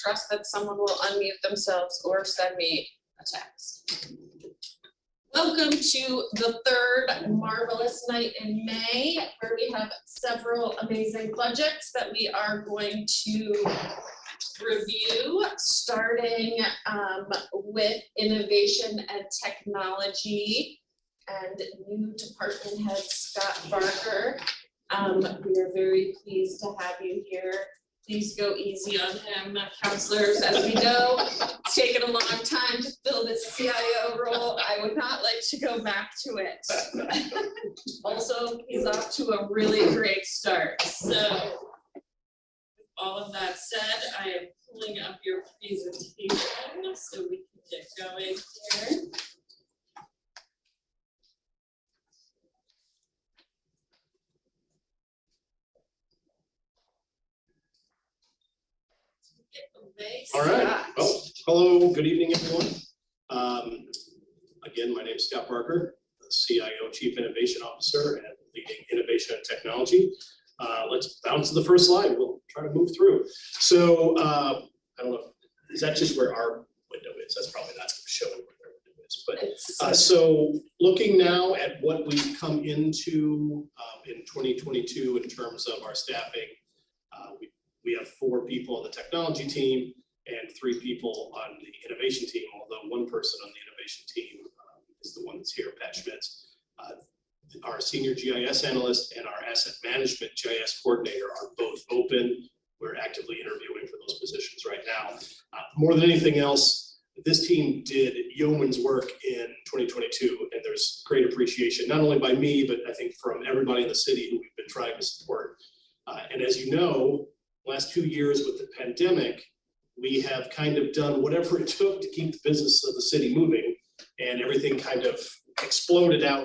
trust that someone will unmute themselves or send me a text. Welcome to the third marvelous night in May, where we have several amazing budgets that we are going to review, starting with innovation and technology and new department head Scott Barker. We are very pleased to have you here. Please go easy on him, counselors, as we know. It's taken a long time to fill this CIO role. I would not like to go back to it. Also, he's off to a really great start. So, with all of that said, I am pulling up your presentation so we can get going here. All right. Well, hello. Good evening, everyone. Again, my name is Scott Barker, the CIO, Chief Innovation Officer, and leading innovation and technology. Let's bounce to the first slide. We'll try to move through. So, I don't know. Is that just where our window is? That's probably not showing where their window is. But so, looking now at what we've come into in 2022 in terms of our staffing, we have 4 people on the technology team and 3 people on the innovation team, although one person on the innovation team is the one that's here, Pat Schmitz. Our senior GIS analyst and our asset management GIS coordinator are both open. We're actively interviewing for those positions right now. More than anything else, this team did yeoman's work in 2022, and there's great appreciation, not only by me, but I think from everybody in the city who we've been trying to support. And as you know, last 2 years with the pandemic, we have kind of done whatever it took to keep the business of the city moving, and everything kind of exploded out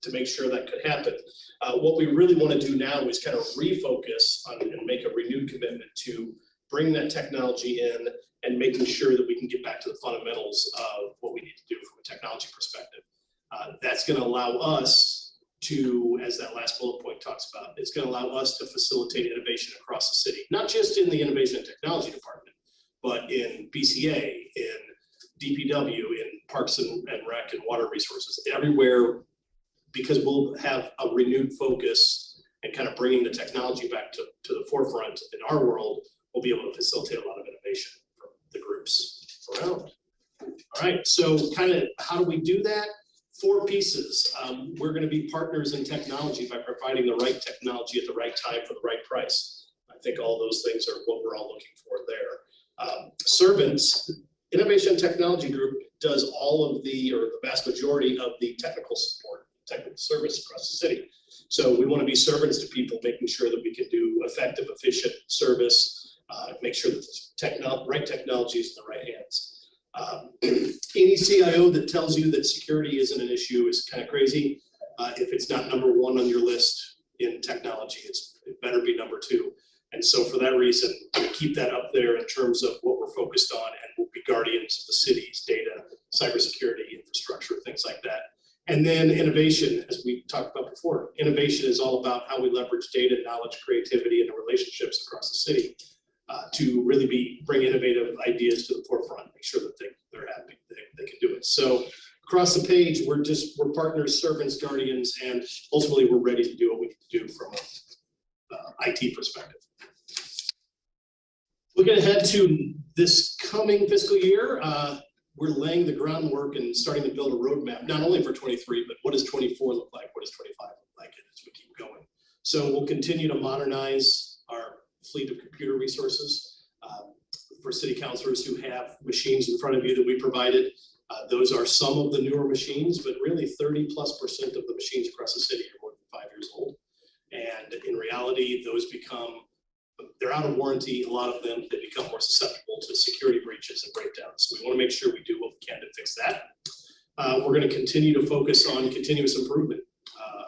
to make sure that could happen. What we really want to do now is kind of refocus on and make a renewed commitment to bring that technology in and making sure that we can get back to the fundamentals of what we need to do from a technology perspective. That's going to allow us to, as that last bullet point talks about, it's going to allow us to facilitate innovation across the city, not just in the innovation and technology department, but in BCA, in DPW, in Parks and Rec and water resources, everywhere, because we'll have a renewed focus and kind of bringing the technology back to the forefront in our world, we'll be able to facilitate a lot of innovation from the groups around. All right, so kind of how do we do that? 4 pieces. We're going to be partners in technology by providing the right technology at the right time for the right price. I think all those things are what we're all looking for there. Servants, Innovation Technology Group does all of the, or the vast majority of the technical support, technical service across the city. So we want to be servants to people, making sure that we can do effective, efficient service, make sure that the right technology is in the right hands. Any CIO that tells you that security isn't an issue is kind of crazy. If it's not number 1 on your list in technology, it better be number 2. And so for that reason, we keep that up there in terms of what we're focused on, and we'll be guardians of the city's data, cybersecurity, infrastructure, things like that. And then innovation, as we talked about before, innovation is all about how we leverage data, knowledge, creativity, and the relationships across the city to really bring innovative ideas to the forefront, make sure that they're happy, they can do it. So across the page, we're partners, servants, guardians, and ultimately we're ready to do what we need to do from an IT perspective. Looking ahead to this coming fiscal year, we're laying the groundwork and starting to build a roadmap, not only for 23, but what does 24 look like? What does 25 look like as we keep going? So we'll continue to modernize our fleet of computer resources. For city councilors who have machines in front of you that we provided, those are some of the newer machines, but really 30+% of the machines across the city are more than 5 years old. And in reality, those they're out of warranty. A lot of them, they become more susceptible to security breaches and breakdowns. So we want to make sure we do what we can to fix that. We're going to continue to focus on continuous improvement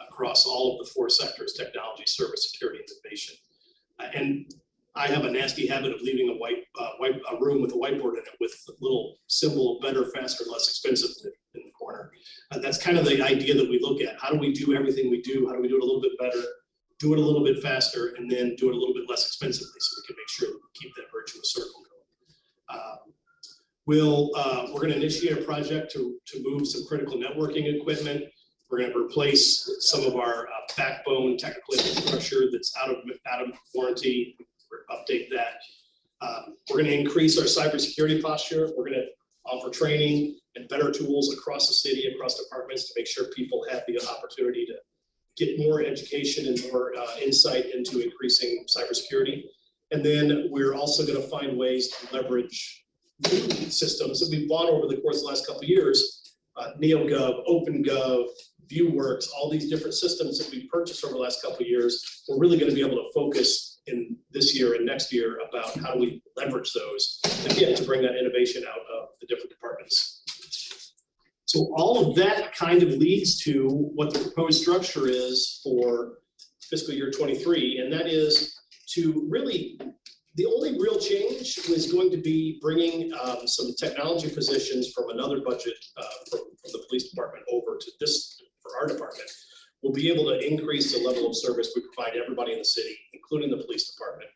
across all of the 4 sectors: technology, service, security, and innovation. And I have a nasty habit of leaving a room with a whiteboard in it with a little symbol of better, faster, less expensive in the corner. That's kind of the idea that we look at. How do we do everything we do? How do we do it a little bit better, do it a little bit faster, and then do it a little bit less expensively so we can make sure that we keep that virtuous circle going? we're going to initiate a project to move some critical networking equipment. We're going to replace some of our backbone technical infrastructure that's out of warranty. We're going to update that. We're going to increase our cybersecurity posture. We're going to offer training and better tools across the city, across departments, to make sure people have the opportunity to get more education and more insight into increasing cybersecurity. And then we're also going to find ways to leverage systems that we've bought over the course of the last couple of years, NeoGov, OpenGov, ViewWorks, all these different systems that we've purchased over the last couple of years. We're really going to be able to focus in this year and next year about how do we leverage those, again, to bring that innovation out of the different departments. So all of that kind of leads to what the proposed structure is for fiscal year 23, and that is to really, the only real change was going to be bringing some technology positions from another budget from the police department over to this for our department. We'll be able to increase the level of service we provide everybody in the city, including the police department.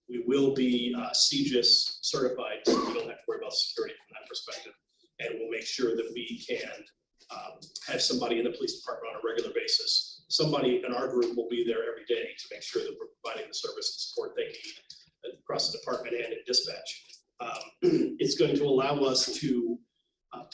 We will be CGIS certified, so we don't have to worry about security from that perspective. And we'll make sure that we can have somebody in the police department on a regular basis. Somebody in our group will be there every day to make sure that we're providing the service and support they need across the department and in dispatch. It's going to allow us to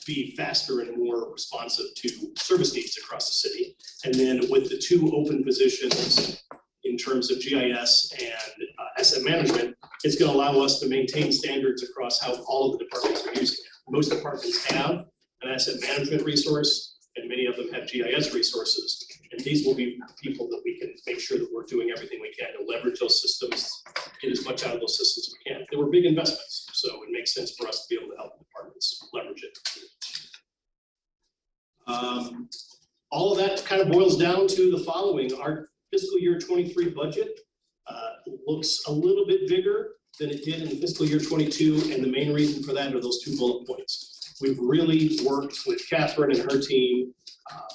be faster and more responsive to service needs across the city. And then with the two open positions in terms of GIS and asset management, it's going to allow us to maintain standards across how all of the departments are using it. Most departments have an asset management resource, and many of them have GIS resources. And these will be people that we can make sure that we're doing everything we can to leverage those systems, get as much out of those systems as we can. They were big investments, so it makes sense for us to be able to help the departments leverage it. All of that kind of boils down to the following. Our fiscal year 23 budget looks a little bit bigger than it did in fiscal year 22, and the main reason for that are those two bullet points. We've really worked with Catherine and her team,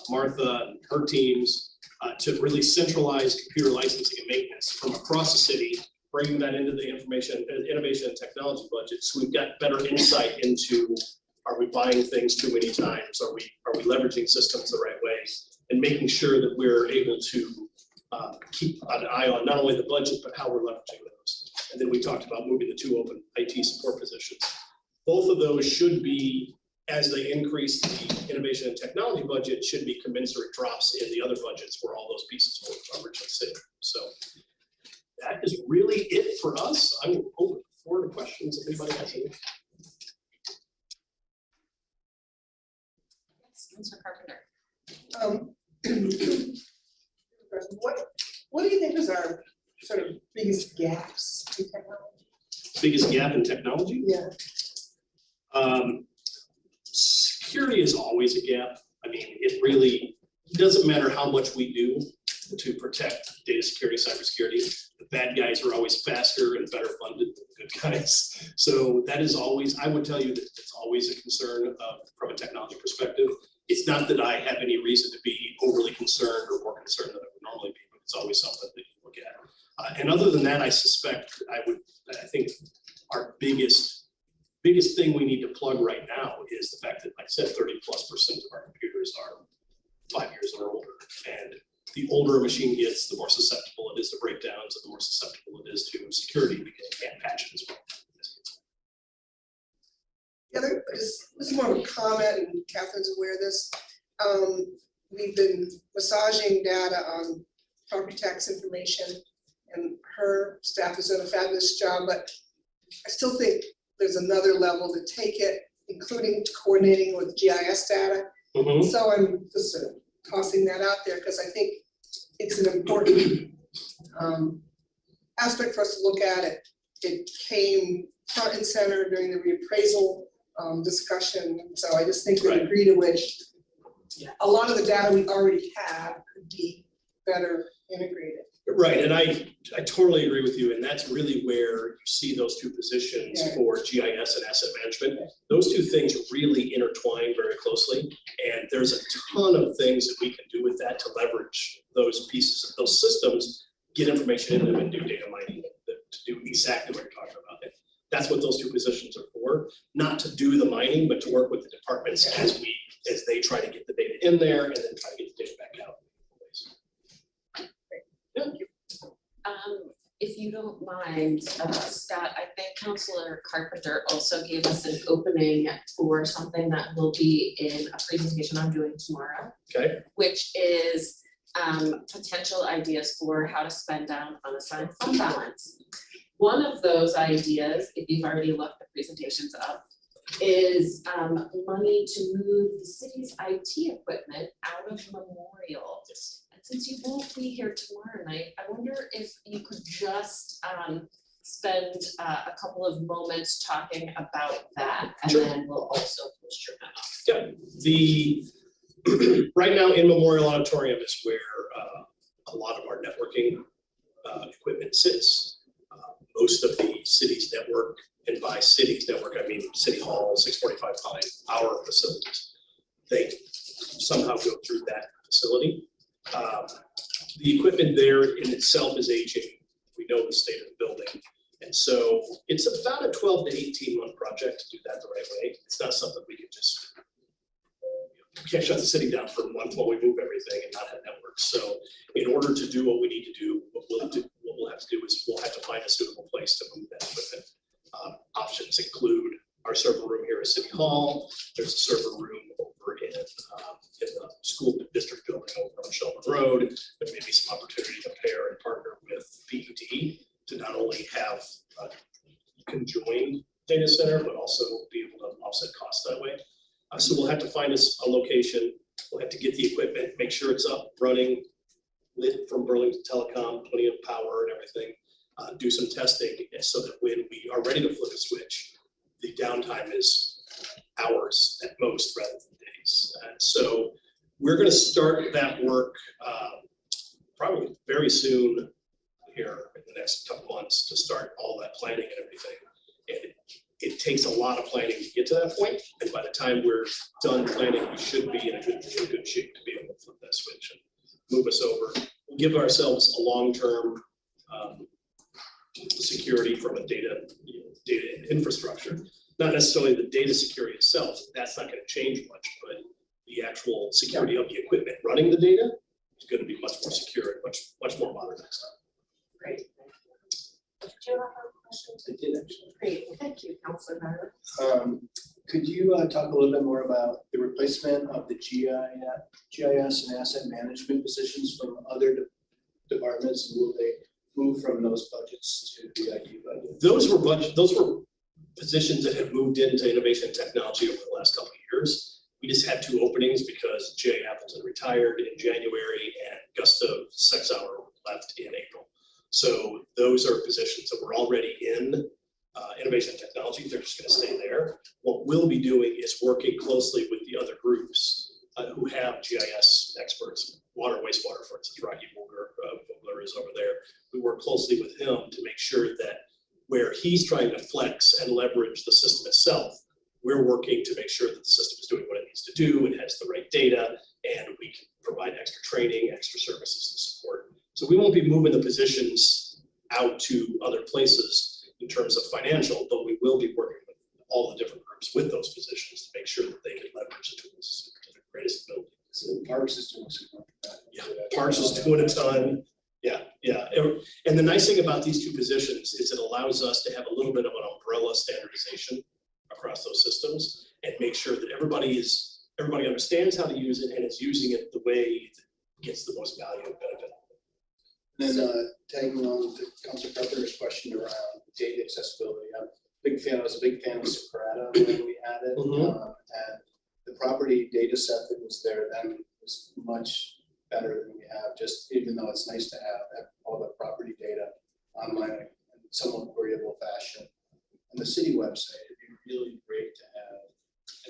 Martha and her teams, to really centralize computer licensing and maintenance from across the city, bringing that into the innovation and technology budget. So we've got better insight into, are we buying things too many times? Are we leveraging systems the right way? And making sure that we're able to keep an eye on not only the budget, but how we're leveraging those. And then we talked about moving the two open IT support positions. Both of those should be, as they increase the innovation and technology budget, should be commensurate drops in the other budgets where all those pieces were originally sitting. So that is really it for us. I will open the floor to questions if anybody has any. Yes, Mr. Carpenter. What do you think is our sort of biggest gaps in technology? Biggest gap in technology? Yeah. Security is always a gap. I mean, it really doesn't matter how much we do to protect data security, cybersecurity. The bad guys are always faster and better funded than the good guys. So that is always, I would tell you that it's always a concern from a technology perspective. It's not that I have any reason to be overly concerned or more concerned than I would normally be, but it's always something that you look at. And other than that, I suspect I think our biggest thing we need to plug right now is the fact that, like I said, 30+% of our computers are 5 years or older. And the older a machine gets, the more susceptible it is to breakdowns, and the more susceptible it is to security because you can't patch it as well. Yeah, this is more of a comment, and Catherine's aware of this. We've been massaging data on property tax information, and her staff has done a fabulous job, but I still think there's another level to take it, including coordinating with GIS data. Mm-hmm. So I'm just tossing that out there because I think it's an important aspect for us to look at. It came front and center during the reappraisal discussion. So I just think the degree to which a lot of the data we already have could be better integrated. Right, and I totally agree with you, and that's really where you see those two positions for GIS and asset management. Those two things really intertwine very closely, and there's a ton of things that we can do with that to leverage those pieces of those systems, get information in them, and do data mining to do exactly what you're talking about. That's what those two positions are for. over, not to do the mining, but to work with the departments as they try to get the data in there and then try to get the data back out. Yeah. If you don't mind, Scott, I think Councilor Carpenter also gave us an opening for something that will be in a presentation I'm doing tomorrow. Okay. Which is potential ideas for how to spend down unassigned fund balance. One of those ideas, if you've already looked the presentations up, is money to move the city's IT equipment out of Memorial. And since you won't be here tomorrow night, I wonder if you could just spend a couple of moments talking about that, and Sure. then we'll also post your memo. Yeah, right now in Memorial Auditorium is where a lot of our networking equipment sits. Most of the city's network, and by city's network, I mean City Hall, 645 Pine, our facilities. They somehow go through that facility. The equipment there in itself is aging. We know the state of the building. And so it's about a 12 to 18 month project to do that the right way. It's not something we can just, we can't shut the city down for a month while we move everything and not have networks. So in order to do what we need to do, what we'll have to do is we'll have to find a suitable place to move that equipment. Options include our server room here at City Hall. There's a server room over in the school district building over on Shelburne Road. There may be some opportunity to pair and partner with BUD to not only have a conjoined data center, but also be able to offset costs that way. So we'll have to find us a location. We'll have to get the equipment, make sure it's up, running, lit from Burlington Telecom, plenty of power and everything. Do some testing so that when we are ready to flip a switch, the downtime is hours at most rather than days. And so we're going to start that work probably very soon here in the next couple months to start all that planning and everything. And it takes a lot of planning to get to that point. And by the time we're done planning, we should be in a good shape to be able to flip that switch and move us over. We'll give ourselves a long-term security from a data infrastructure. Not necessarily the data security itself, that's not going to change much, but the actual security of the equipment running the data is going to be much more secure and much more modernized. Great. Did you have questions? I did actually. Great, thank you, Councilor Bauer. Could you talk a little bit more about the replacement of the GIS and asset management positions from other departments, and will they move from those budgets to the IT budget? Those were positions that had moved into innovation and technology over the last couple of years. We just had two openings because Jay Appleton retired in January and Gustav Sexauer left in April. So those are positions that were already in innovation and technology. They're just going to stay there. What we'll be doing is working closely with the other groups who have GIS experts, water, wastewater, for instance. Rocky Vogler is over there. We work closely with him to make sure that where he's trying to flex and leverage the system itself, we're working to make sure that the system is doing what it needs to do and has the right data, and we can provide extra training, extra services and support. So we won't be moving the positions out to other places in terms of financial, but we will be working with all the different groups with those positions to make sure that they can leverage the tools to their greatest ability. So Parks is doing some work. Yeah, Parks is doing a ton. Yeah. And the nice thing about these two positions is it allows us to have a little bit of an umbrella standardization across those systems and make sure that everybody understands how to use it and is using it the way that gets the most value and benefit. And then tagging on to Councilor Carpenter's question around data accessibility, I was a big fan of Socrata when we had it. And the property data set that was there then was much better than we have, just even though it's nice to have all the property data online in somewhat queryable fashion. On the city website, it'd be really great to have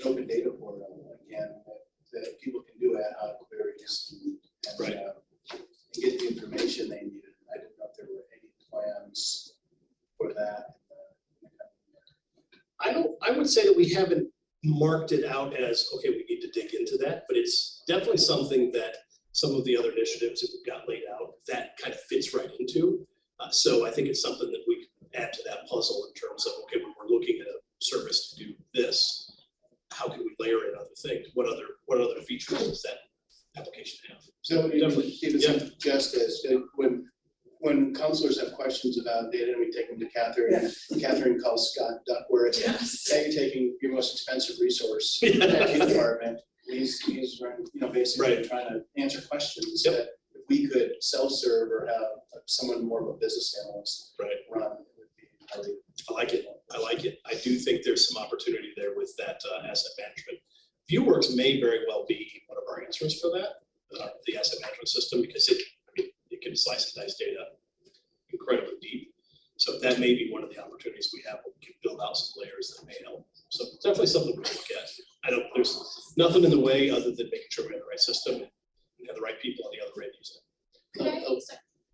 an open data portal again that people can do ad hoc queries and Right. Get the information they needed. I didn't know if there were any plans for that. I would say that we haven't marked it out as, okay, we need to dig into that, but it's definitely something that some of the other initiatives that we've got laid out, that kind of fits right into. So I think it's something that we can add to that puzzle in terms of, okay, when we're looking at a service to do this. How can we layer in other things? What other features does that application have? So Definitely. even suggest this, when counselors have questions about data, we take them to Catherine. Catherine calls Scott Duckworth. Yes. Say you're taking your most expensive resource in the IT department. He's running, basically Right. trying to answer questions Yep. that if we could self-serve or have someone more of a business analyst Right. run, it would be highly. I like it. I like it. I do think there's some opportunity there with that asset management. ViewWorks may very well be one of our answers for that, the asset management system, because it can slice and dice data incredibly deep. So that may be one of the opportunities we have. We can build out some layers that may help. So definitely something we look at. There's nothing in the way other than making sure we have the right system and have the right people on the other end use it. Could I,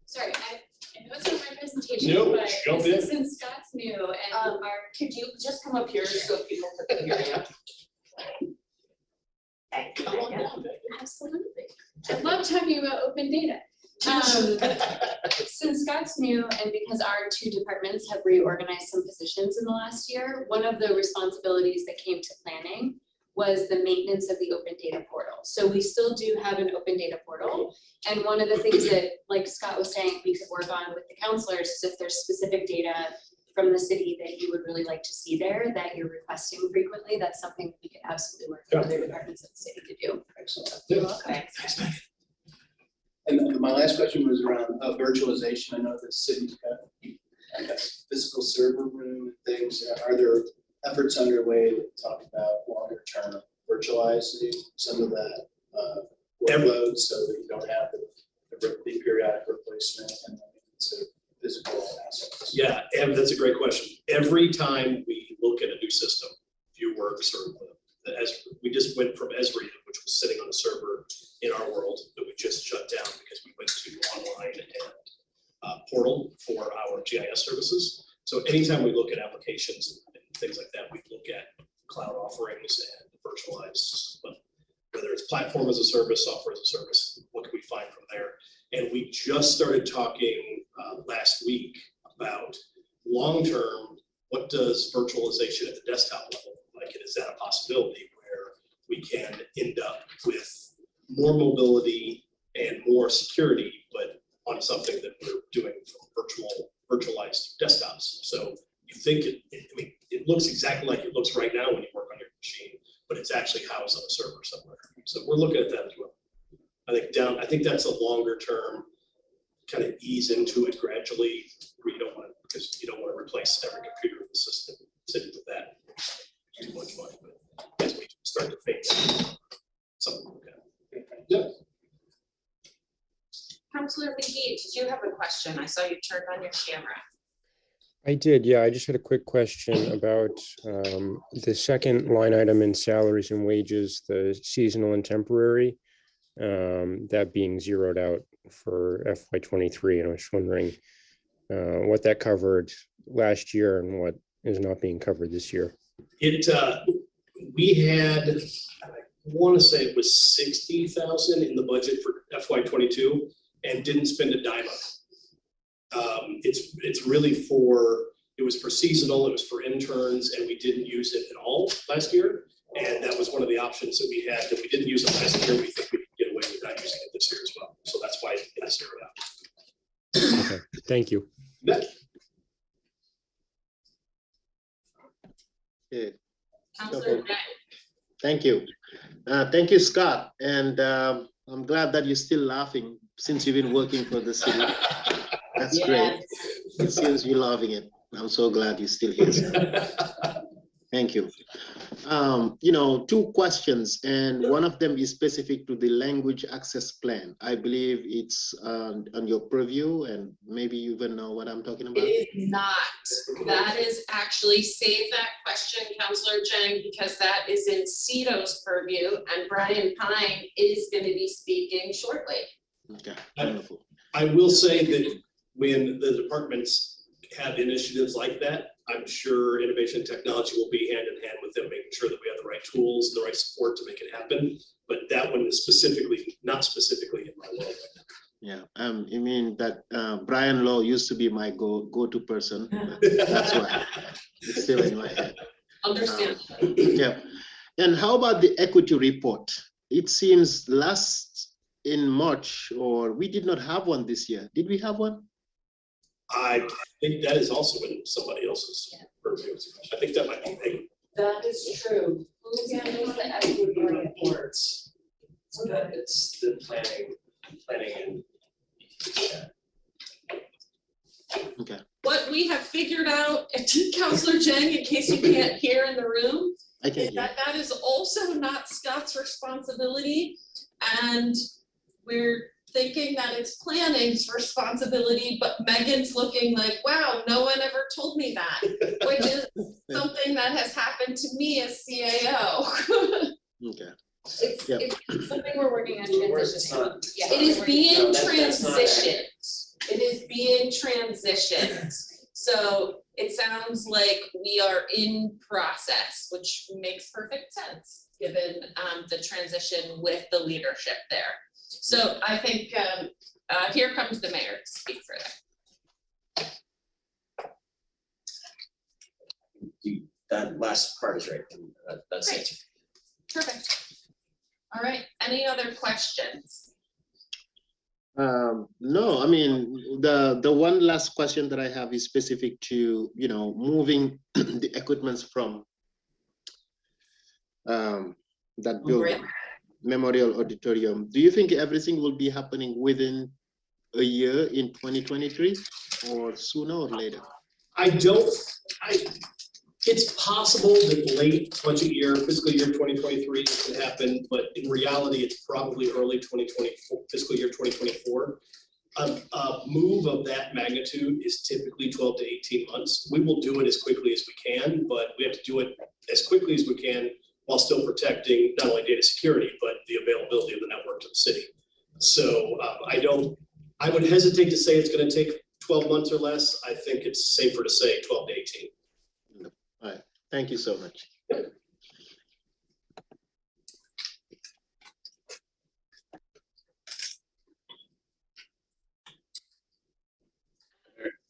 sorry, I know it's not my presentation, No, but jump this is since Scott's new and our. Could you just come up here so people can hear you? Thank you, Come on Meagan. down, Megan. Absolutely. I love talking about open data. Since Scott's new and because our two departments have reorganized some positions in the last year, one of the responsibilities that came to planning was the maintenance of the open data portal. So we still do have an open data portal. And one of the things that, like Scott was saying, we could work on with the counselors is if there's specific data from the city that you would really like to see there, that you're requesting frequently, that's something we could absolutely work with other departments of the city to do. Excellent. Thanks. Thanks, Megan. And my last question was around virtualization. I know the city's got a physical server room and things. Are there efforts underway to talk about longer term virtualizing some of that workload so that you don't have the periodic replacement and it's a physical assets? Yeah, and that's a great question. Every time we look at a new system, ViewWorks or we just went from Esri, which was sitting on a server in our world that we just shut down because we went to online and portal for our GIS services. So anytime we look at applications and things like that, we look at cloud offerings and virtualized, whether it's platform as a service, software as a service, what can we find from there? And we just started talking last week about long-term, what does virtualization at the desktop level look like? And is that a possibility where we can end up with more mobility and more security, but on something that we're doing from virtualized desktops? So you think it looks exactly like it looks right now when you work on your machine, but it's actually housed on a server somewhere. So we're looking at that as well. I think that's a longer term kind of ease into it gradually, where you don't want to, because you don't want to replace every computer in the system sitting with that too much money. But as we start to phase something like that. Yeah. Councilor McGee, did you have a question? I saw you turned on your camera. I did, yeah. I just had a quick question about the second line item in salaries and wages, the seasonal and temporary, that being zeroed out for FY23. And I was wondering what that covered last year and what is not being covered this year. We had, I want to say it was 60,000 in the budget for FY22 and didn't spend a dime of it. It's really it was for seasonal, it was for interns, and we didn't use it at all last year. And that was one of the options that we had, that we didn't use it last year. We think we can get away with not using it this year as well. So that's why it's zeroed out. Okay, thank you. Yeah. Okay, Councilor Jen. thank you. Thank you, Scott. And I'm glad that you're still laughing since you've been working for the city. That's great. It seems you're loving it. I'm so glad you're still here, Scott. Thank you. Two questions, and one of them is specific to the language access plan. I believe it's on your purview, and maybe you even know what I'm talking about. It is not. That is actually, save that question, Councilor Jen, because that is in CEDO's purview, and Brian Pine is going to be speaking shortly. Okay, wonderful. I will say that when the departments have initiatives like that, I'm sure innovation and technology will be hand in hand with them, making sure that we have the right tools, the right support to make it happen. But that one is not specifically in my world. Yeah, you mean that Brian Law used to be my go-to person. That's why it's still in my head. Understand. Yeah. And how about the equity report? It seems last in March, or we did not have one this year. Did we have one? I think that is also in somebody else's purview. I think that might be Meagan. That is true. Who handles the equity reports? It's the planning and. Okay. What we have figured out, Counselor Jang, in case you can't hear in the room, I can is hear. that is also not Scott's responsibility. And we're thinking that it's planning's responsibility, but Megan's looking like, wow, no one ever told me that, which is something that has happened to me as CAO. Okay. It's, Yep. it's something we're working on Where's it's transitioning. not. Yeah. It is being No, that's not accurate. transitioned. It is being transitioned. So it sounds like we are in process, which makes perfect sense, given the transition with the leadership there. So I think here comes the mayor to speak for that. That last part is right. That's Great. it. Perfect. All right, any other questions? No, I mean, the one last question that I have is specific to, moving the equipments from that building, Memorial Auditorium. Do you think everything will be happening within a year in 2023 or sooner or later? It's possible that late budget year, fiscal year 2023 could happen, but in reality, it's probably early 2024, fiscal year 2024. A move of that magnitude is typically 12 to 18 months. We will do it as quickly as we can, but we have to do it as quickly as we can while still protecting not only data security, but the availability of the network to the city. So I would hesitate to say it's going to take 12 months or less. I think it's safer to say 12 to 18. All right, thank you so much.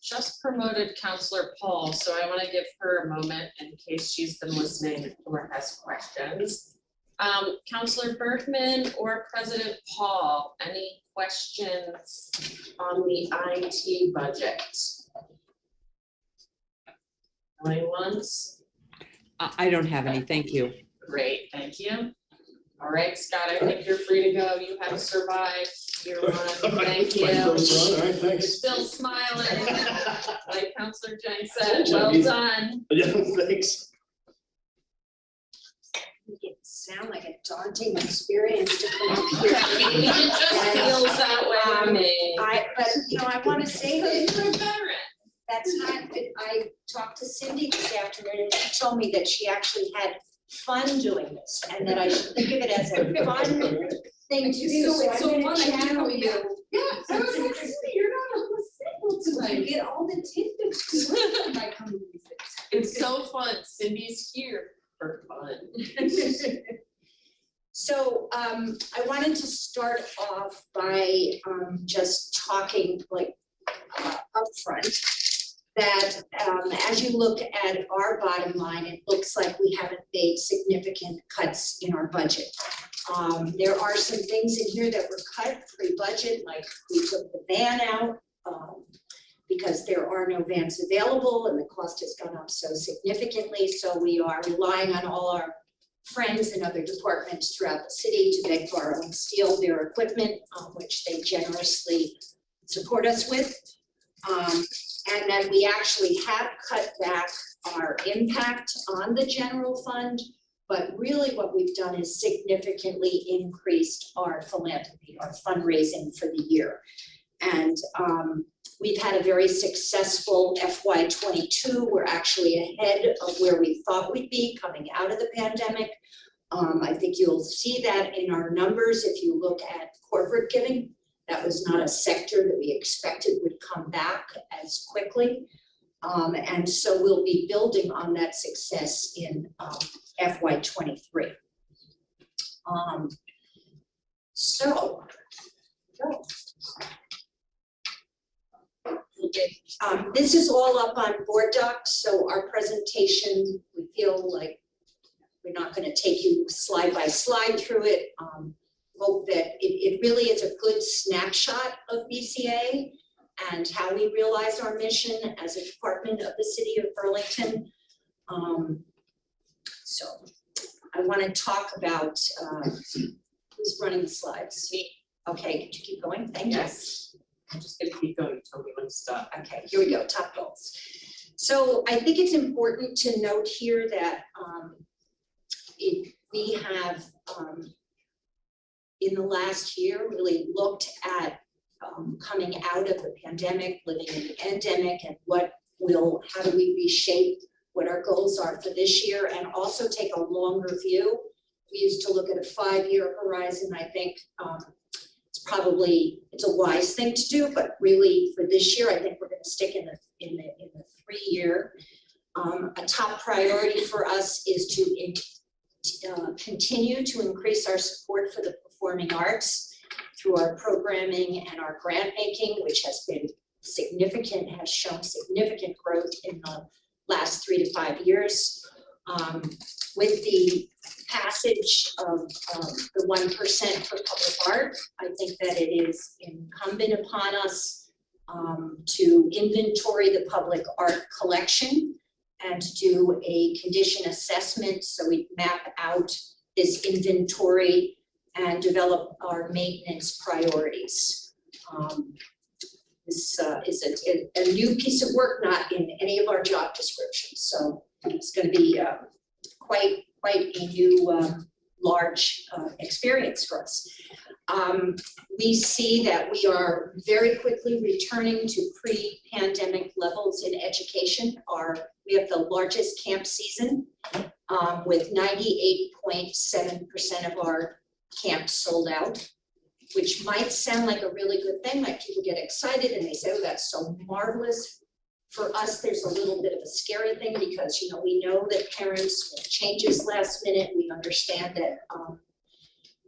Just promoted Counselor Paul, so I want to give her a moment in case she's been listening or has questions. Counselor Bergman or President Paul, any questions on the IT budget? Going once? I don't have any, thank you. Great, thank you. All right, Scott, I think you're free to go. You have survived year one. Thank you. My first run, all right, You're thanks. still smiling. Like Counselor Jang said, Told you I'd well be- done. Yeah, thanks. Make it sound like a daunting experience to come up here. It just feels that way to me. I want to say that You're a veteran. that's not, that I talked to Cindy this afternoon and she told me that she actually had fun doing this and that I should think of it as a fun thing to do. So I'm gonna channel you. Yeah, I was like, Cindy, you're not on the signal You tonight. get all the tidbits when I come to these things. It's so fun. Cindy's here for fun. So I wanted to start off by just talking like upfront that as you look at our bottom line, it looks like we haven't made significant cuts in our budget. There are some things in here that were cut pre-budget, like we took the van out because there are no vans available and the cost has gone up so significantly. So we are relying on all our friends and other departments throughout the city to beg, borrow, and steal their equipment, which they generously support us with. And then we actually have cut back our impact on the general fund, but really what we've done is significantly increased our philanthropy, our fundraising for the year. And we've had a very successful FY22. We're actually ahead of where we thought we'd be coming out of the pandemic. I think you'll see that in our numbers if you look at corporate giving. That was not a sector that we expected would come back as quickly. And so we'll be building on that success in FY23. This is all up on board docs, so our presentation, we feel like we're not gonna take you slide by slide through it. Hope that it really is a good snapshot of BCA and how we realize our mission as a department of the city of Burlington. So I wanna talk about, who's running the slides? Okay, could you keep going? Thank you. Yes. I'm just gonna keep going until we want to stop. Okay, here we go, top goals. So I think it's important to note here that we have in the last year really looked at coming out of the pandemic, living in the endemic, and how do we reshape what our goals are for this year, and also take a longer view. We used to look at a 5-year horizon. I think it's a wise thing to do, but really for this year, I think we're going to stick in the 3-year. A top priority for us is to continue to increase our support for the performing arts through our programming and our grant making, which has been significant, has shown significant growth in the last 3 to 5 years. With the passage of the 1% for public art, I think that it is incumbent upon us to inventory the public art collection and to do a condition assessment so we map out this inventory and develop our maintenance priorities. This is a new piece of work, not in any of our job descriptions, so it's going to be quite a new large experience for us. We see that we are very quickly returning to pre-pandemic levels in education. We have the largest camp season with 98.7% of our camps sold out, which might sound like a really good thing, like people get excited and they say, oh, that's so marvelous. For us, there's a little bit of a scary thing because, we know that parents make changes last minute. We understand that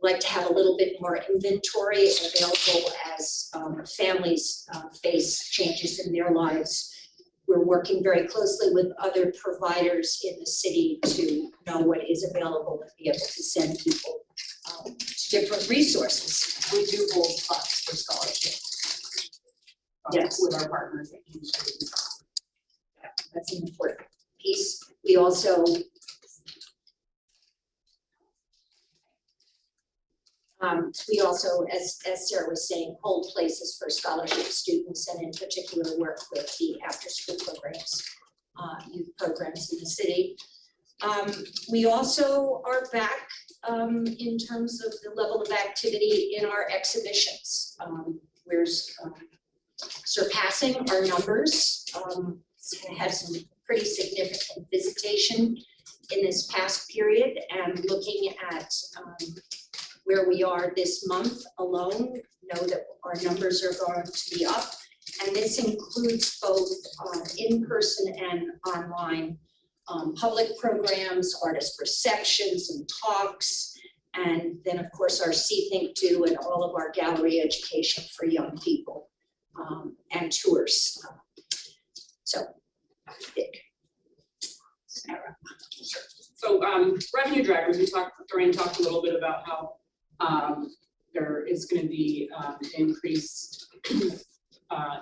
like to have a little bit more inventory available as families face changes in their lives. We're working very closely with other providers in the city to know what is available and be able to send people to different resources. We do hold spots for scholarships. Yes. With our partners. That's an important piece. We also as Sarah was saying, hold places for scholarship students and in particular work with the after-school programs, youth programs in the city. We also are back in terms of the level of activity in our exhibitions. We're surpassing our numbers. Had some pretty significant visitation in this past period, and looking at where we are this month alone, know that our numbers are going to be up, and this includes both in-person and online public programs, artist receptions and talks, and then of course our Think Do and all of our gallery education for young people and tours. So, Sarah. So revenue drivers, Doreen talked a little bit about how there is going to be increased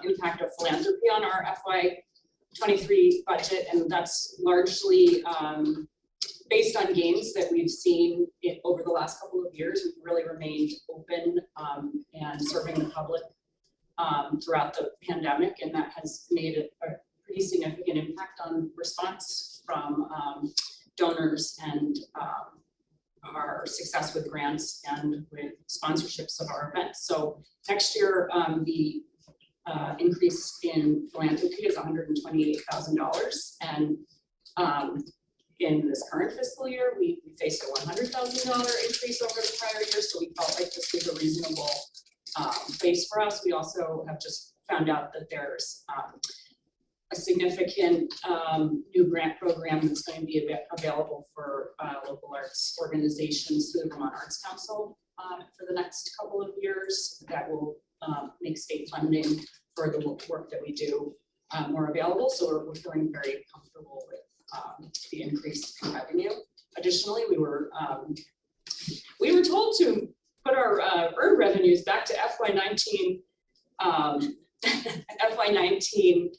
impact of philanthropy on our FY23 budget, and that's largely based on gains that we've seen over the last couple of years. We've really remained open and serving the public throughout the pandemic, and that has made a pretty significant impact on response from donors and our success with grants and with sponsorships of our events. So next year, the increase in philanthropy is $128,000, and in this current fiscal year, we faced a $100,000 increase over the prior year, so we felt like this was a reasonable place for us. We also have just found out that there's a significant new grant program that's going to be available for local arts organizations through the Vermont Arts Council for the next couple of years that will make state funding for the work that we do more available. So we're feeling very comfortable with the increase in revenue. Additionally, we were told to put our earned revenues back to FY19 FY19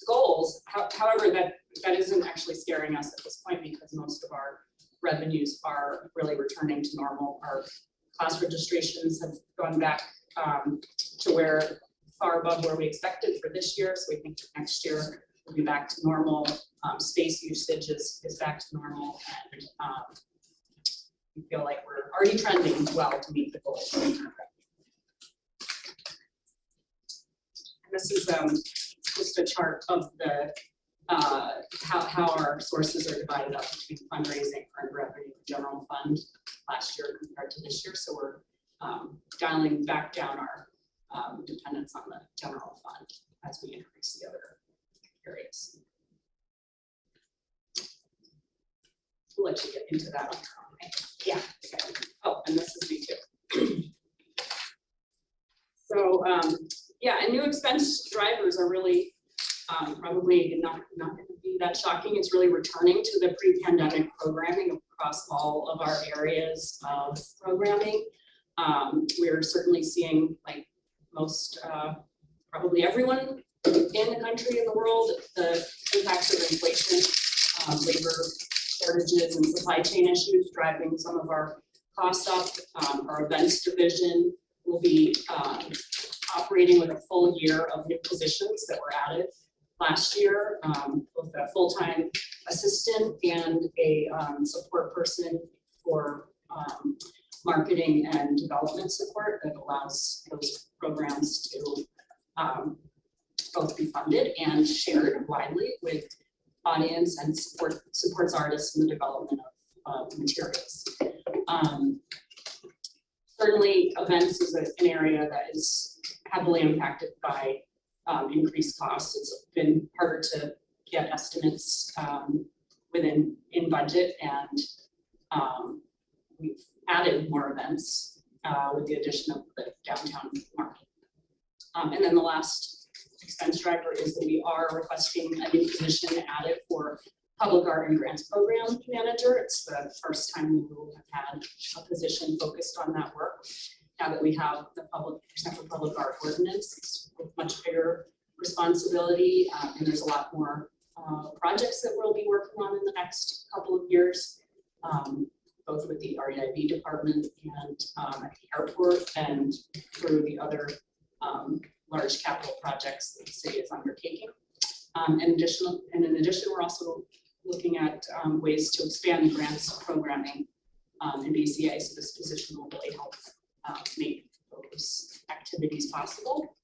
goals. However, that isn't actually scaring us at this point because most of our revenues are really returning to normal. Our class registrations have gone back to where far above where we expected for this year. So we think that next year we'll be back to normal. Space usage is back to normal, and we feel like we're already trending well to meet the goals. And this is just a chart of the how our sources are divided up between fundraising, earned revenue, and general fund last year compared to this year. So we're dialing back down our dependence on the general fund as we increase the other areas. We'll let you get into that on your own. Right? Yeah. Okay. Oh, and this is me too. So yeah, and new expense drivers are really probably not going to be that shocking. It's really returning to the pre-pandemic programming across all of our areas of programming. We're certainly seeing, like most, probably everyone in the country, in the world, the impacts of inflation, labor shortages and supply chain issues driving some of our costs up. Our events division will be operating with a full year of new positions that were added last year, with a full-time assistant and a support person for marketing and development support that allows those programs to both be funded and shared widely with audience and supports artists in the development of materials. Certainly events is an area that is heavily impacted by increased costs. It's been harder to get estimates in budget, and we've added more events with the addition of the downtown market. And then the last expense driver is that we are requesting a new position added for Public Art and Grants Program Manager. It's the first time we will have had a position focused on that work. Now that we have the Central Public Art Ordinance, it's with much bigger responsibility, and there's a lot more projects that we'll be working on in the next couple of years, both with the REIB department and at the airport, and through the other large capital projects that the city is undertaking. In addition, we're also looking at ways to expand the grants programming in BCA, so this position will really help make those activities possible.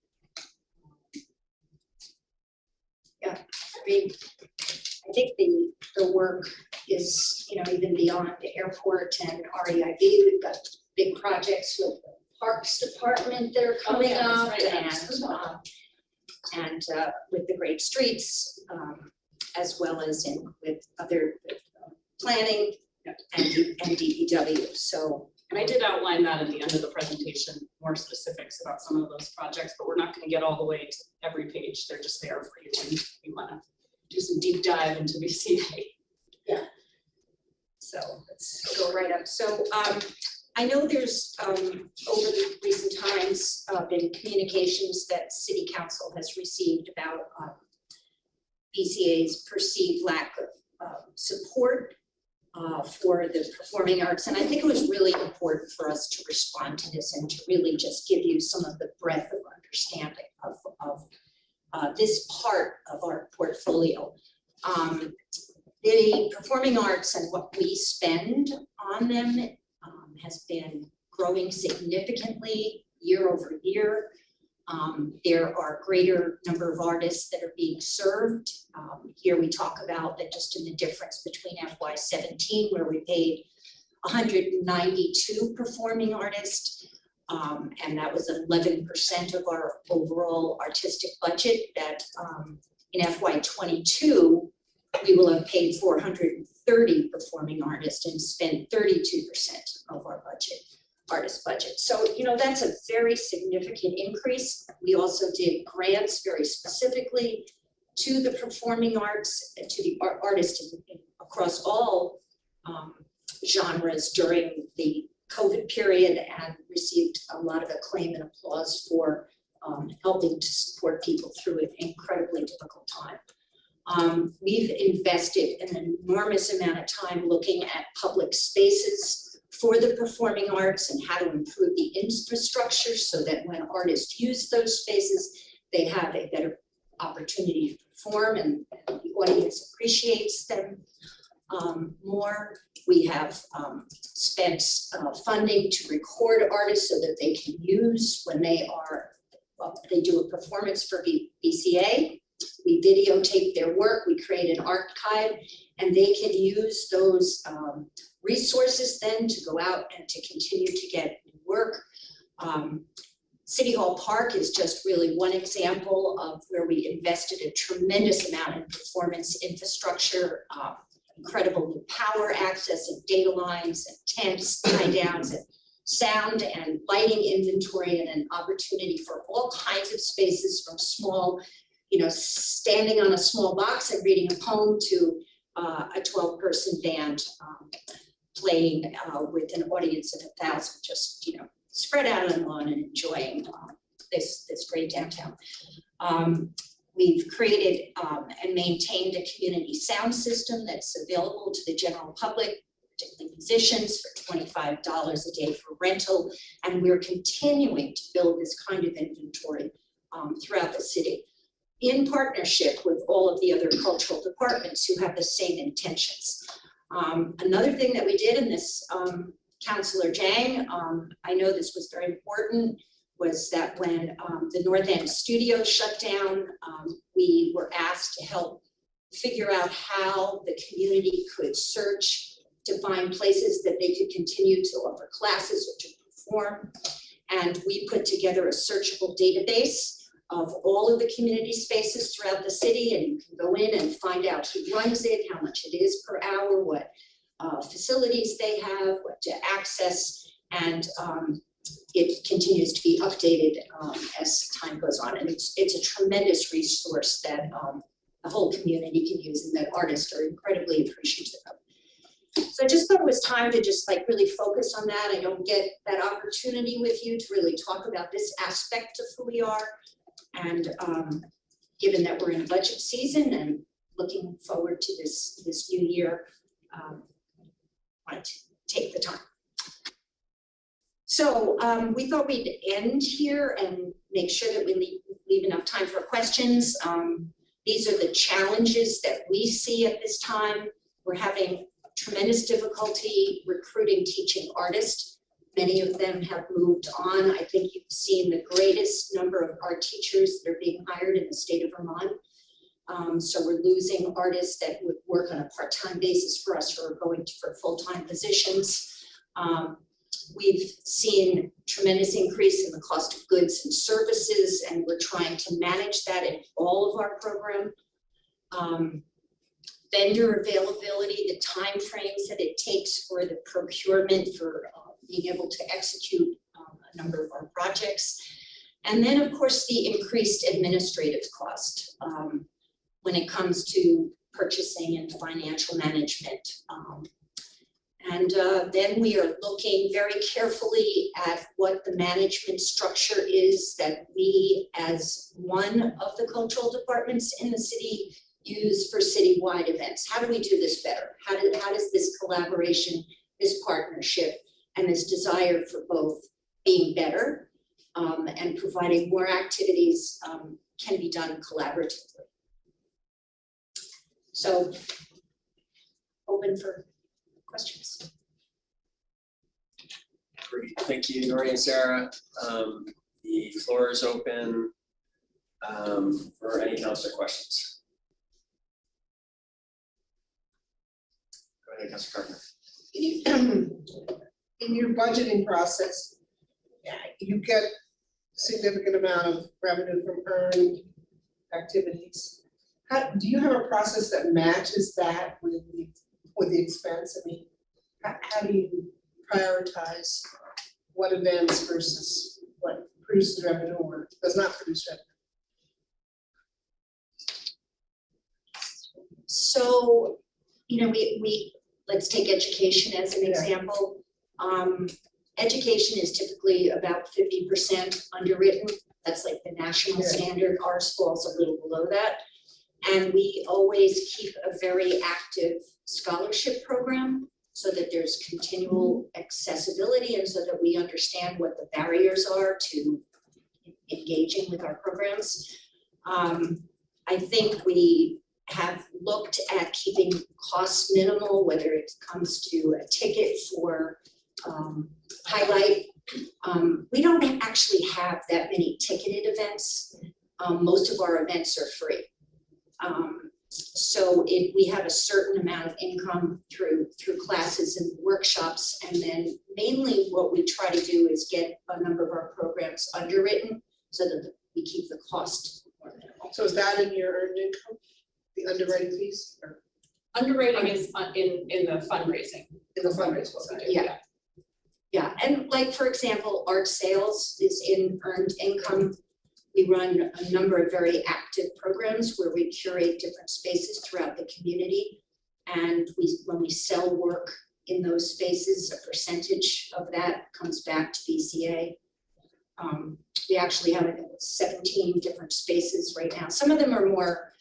Yeah, I mean, I think the work is, even beyond the airport and REIB. We've got big projects with the Parks Department that are coming up, and with the Great Streets, as well as with other planning and DPW. So. And I did outline that at the end of the presentation, more specifics about some of those projects, but we're not going to get all the way to every page. They're just there for you when you want to do some deep dive into BCA. Yeah. So let's go right up. So I know there's over the recent times been communications that City Council has received about BCA's perceived lack of support for the performing arts. And I think it was really important for us to respond to this and to really just give you some of the breadth of understanding of this part of our portfolio. The performing arts and what we spend on them has been growing significantly year over year. There are greater number of artists that are being served. Here we talk about that just in the difference between FY17, where we paid 192 performing artists, and that was 11% of our overall artistic budget. That in FY22, we will have paid 430 performing artists and spent 32% of our budget. artist budget. So, that's a very significant increase. We also did grants very specifically to the performing arts and to the artists across all genres during the COVID period, and received a lot of acclaim and applause for helping to support people through an incredibly difficult time. We've invested an enormous amount of time looking at public spaces for the performing arts and how to improve the infrastructure so that when artists use those spaces, they have a better opportunity to perform and the audience appreciates them more. We have spent funding to record artists so that they can use when they do a performance for BCA. We videotape their work, we create an archive, and they can use those resources then to go out and to continue to get work. City Hall Park is just really one example of where we invested a tremendous amount in performance infrastructure, incredible new power access and data lines and tents, tie downs and sound and lighting inventory, and an opportunity for all kinds of spaces from small, standing on a small box and reading a poem to a 12-person band playing with an audience of 1,000, just spread out on the lawn and enjoying this great downtown. We've created and maintained a community sound system that's available to the general public, particularly musicians, for $25 a day for rental, and we're continuing to build this kind of inventory throughout the city, in partnership with all of the other cultural departments who have the same intentions. Another thing that we did in this, Councillor Jang, I know this was very important, was that when the North End studio shut down, we were asked to help figure out how the community could search to find places that they could continue to offer classes or to perform. And we put together a searchable database of all of the community spaces throughout the city, and you can go in and find out who runs it, how much it is per hour, what facilities they have, what to access, and it continues to be updated as time goes on. And it's a tremendous resource that the whole community can use and that artists are incredibly appreciative of. So I just thought it was time to just really focus on that. I don't get that opportunity with you to really talk about this aspect of who we are. And given that we're in budget season and looking forward to this new year, I wanted to take the time. So we thought we'd end here and make sure that we leave enough time for questions. These are the challenges that we see at this time. We're having tremendous difficulty recruiting teaching artists. Many of them have moved on. I think you've seen the greatest number of art teachers that are being hired in the state of Vermont. So we're losing artists that would work on a part-time basis for us who are going for full-time positions. We've seen tremendous increase in the cost of goods and services, and we're trying to manage that in all of our program. Vendor availability, the timeframes that it takes for the procurement for being able to execute a number of our projects. And then, of course, the increased administrative cost when it comes to purchasing and financial management. Then we are looking very carefully at what the management structure is that we, as one of the cultural departments in the city, use for citywide events. How do we do this better? How does this collaboration, this partnership, and this desire for both being better and providing more activities can be done collaboratively? So, open for questions. Great, thank you, Doreen and Sarah. The floor is open for any councilor questions. Go ahead, Councilor Carpenter. In your budgeting process, you get significant amount of revenue from earned activities. Do you have a process that matches that with the expense? I mean, how do you prioritize what events versus what produces revenue or does not produce revenue? So, let's take education as an Yeah. example. Education is typically about 50% underwritten. That's like the national Yeah. standard. Ours falls a little below that. And we always keep a very active scholarship program so that there's continual accessibility and so that we understand what the barriers are to engaging with our programs. I think we have looked at keeping costs minimal, whether it comes to a ticket for highlight. We don't actually have that many ticketed events. Most of our events are free. So if we have a certain amount of income through classes and workshops, and then mainly what we try to do is get a number of our programs underwritten so that we keep the cost more minimal. So is that in your earned income, the underwriting fees or Underwriting is in the fundraising. in the fundraising side? Yeah. Yeah, and like, for example, art sales is in earned income. We run a number of very active programs where we curate different spaces throughout the community. And when we sell work in those spaces, a percentage of that comes back to BCA. We actually have 17 different spaces right now. Some of them are more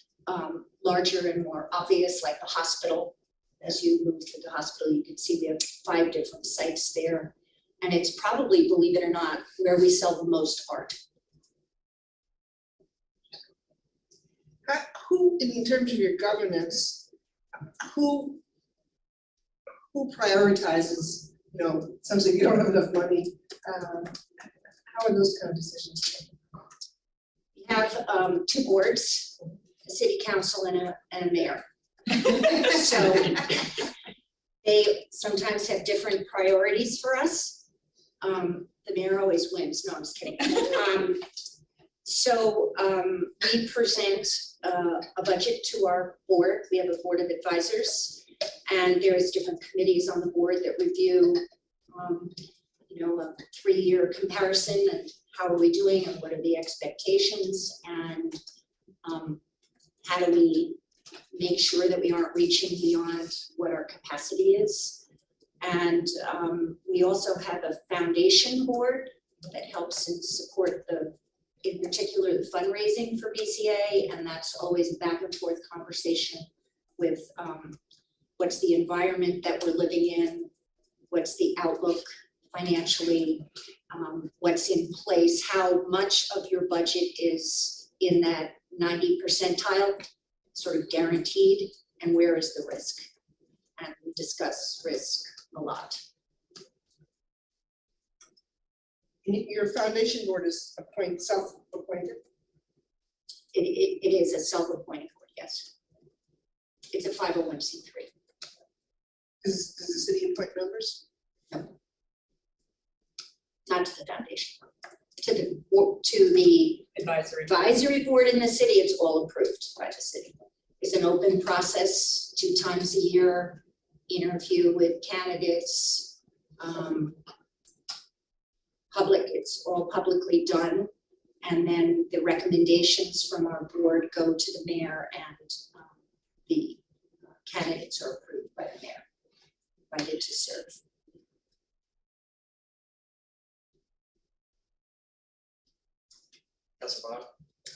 larger and more obvious, like the hospital. As you move through the hospital, you can see we have 5 different sites there. And it's probably, believe it or not, where we sell the most art. Who, in terms of your governance, who prioritizes, something you don't have enough money? How are those kind of decisions made? We have 2 boards, a city council and a mayor. So they sometimes have different priorities for us. The mayor always wins. No, I'm just kidding. So we present a budget to our board. We have a board of advisors, and there's different committees on the board that review, a 3-year comparison and how are we doing and what are the expectations, and how do we make sure that we aren't reaching beyond what our capacity is. And we also have a foundation board that helps and support in particular the fundraising for BCA, and that's always a back and forth conversation with what's the environment that we're living in, what's the outlook financially, what's in place, how much of your budget is in that 90 percentile, sort of guaranteed, and where is the risk? And we discuss risk a lot. Your foundation board is self-appointed? It is a self-appointed board, yes. It's a 501c3. Does the city appoint members? No. Not to the foundation. To the advisory board in the city, it's all approved by the city. It's an open process, 2 times a year, interview with candidates. It's all publicly done. And then the recommendations from our board go to the mayor, and the candidates are approved by the mayor, invited to serve. Councilor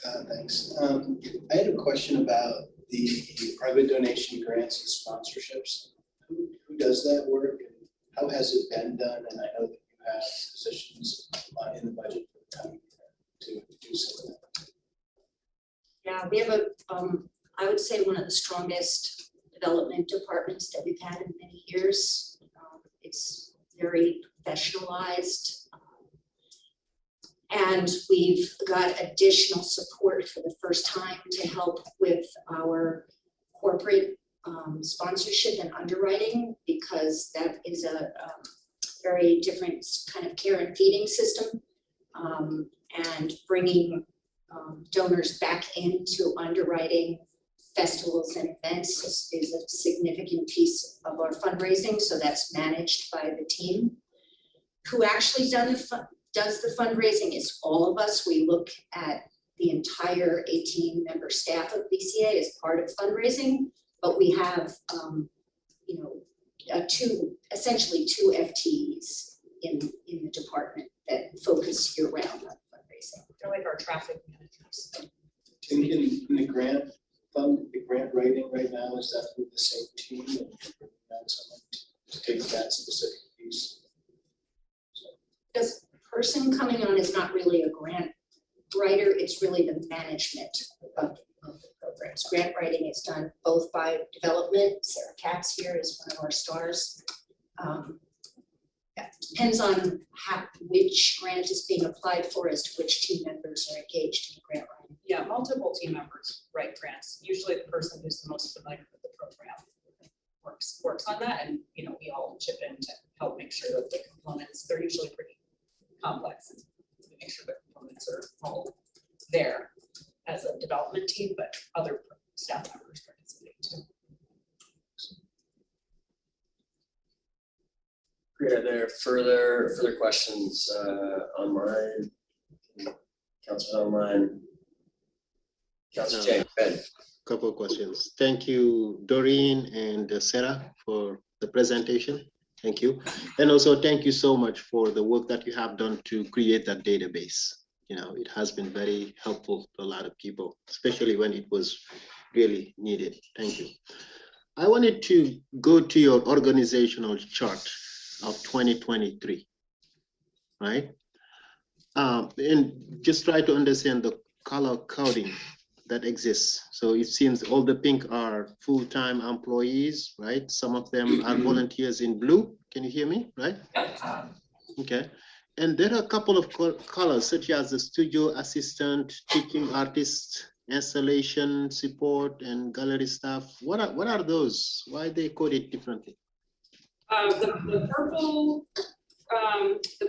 Bob? Thanks. I had a question about the private donation grants and sponsorships. Who does that work, and how has it been done? And I know that you have positions in the budget for the coming year to do some of that. Yeah, we have I would say one of the strongest development departments that we've had in many years. It's very professionalized. And we've got additional support for the first time to help with our corporate sponsorship and underwriting, because that is a very different kind of care and feeding system. And bringing donors back into underwriting festivals and events is a significant piece of our fundraising, so that's managed by the team. who actually does the fundraising is all of us. We look at the entire 18-member staff of BCA as part of fundraising, but we have, you know, essentially two FTEs in the department that focus year-round on fundraising. They're like our traffic managers. In the grant fund, the grant writing right now, is that with the same team and that someone to take that specific piece? This person coming on is not really a grant writer, it's really the management of the programs. Grant writing is done both by development. Sarah Katz here is one of our stars. Yeah, depends on which grant is being applied for as to which team members are engaged in grant writing. Yeah, multiple team members write grants. Usually the person who's the most familiar with the program works on that, and you know, we all chip in to help make sure that the components, they're usually pretty complex, and we make sure the components are all there as a development team, but other staff members participate too. Great, are there further questions online? Councilors online? Councilor Jay, go ahead. Couple of questions. Thank you, Doreen and Sarah, for the presentation. Thank you. And also thank you so much for the work that you have done to create that database. You know, it has been very helpful to a lot of people, especially when it was really needed. Thank you. I wanted to go to your organizational chart of 2023, right? And just try to understand the color coding that exists. So it seems all the pink are full-time employees, right? Some of them are volunteers in blue. Can you hear me, right? Okay. And there are a couple of colors such as the studio assistant, teaching artist, installation support, and gallery staff. What are those? Why they code it differently? The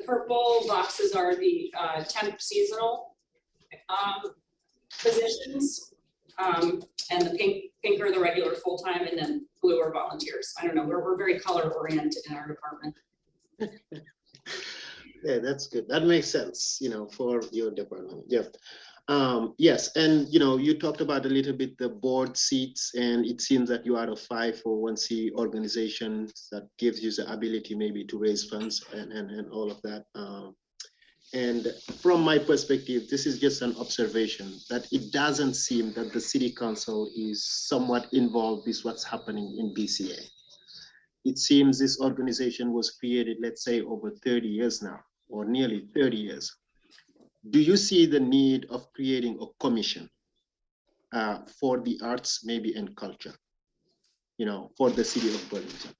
purple boxes are the temp seasonal positions, and the pink are the regular full-time, and then blue are volunteers. I don't know, we're very color oriented in our department. Yeah, that's good. That makes sense, you know, for your department. Yeah. Yes, and you know, you talked about a little bit the board seats, and it seems that you are a 501c organization that gives you the ability maybe to raise funds and all of that. And from my perspective, this is just an observation that it doesn't seem that the city council is somewhat involved with what's happening in BCA. It seems this organization was created, let's say, over 30 years now, or nearly 30 years. Do you see the need of creating a commission for the arts, maybe, and culture, you know, for the city of Burlington?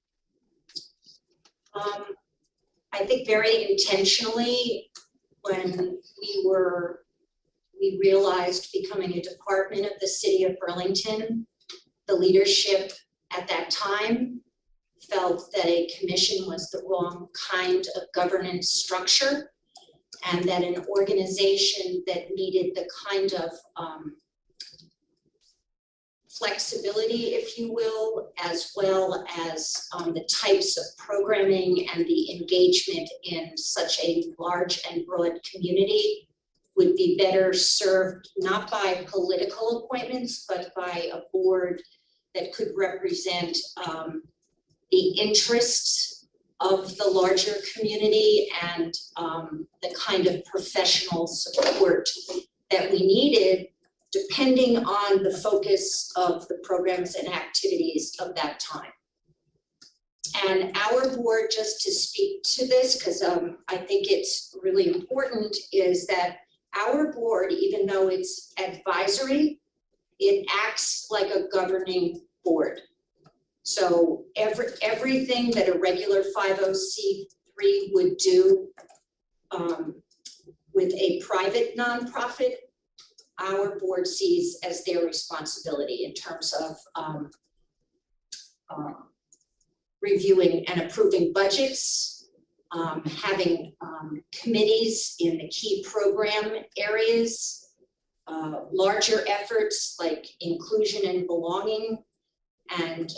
I think very intentionally, when we realized becoming a department of the city of Burlington, the leadership at that time felt that a commission was the wrong kind of governance structure, and that an organization that needed the kind of flexibility, if you will, as well as the types of programming and the engagement in such a large and broad community would be better served not by political appointments, but by a board that could represent the interests of the larger community and the kind of professional support that we needed, depending on the focus of the programs and activities of that time. And our board, just to speak to this, because I think it's really important, is that our board, even though it's advisory, it acts like a governing board. So everything that a regular 50c3 would do with a private nonprofit, our board sees as their responsibility in terms of reviewing and approving budgets, having committees in the key program areas, larger efforts like inclusion and belonging, and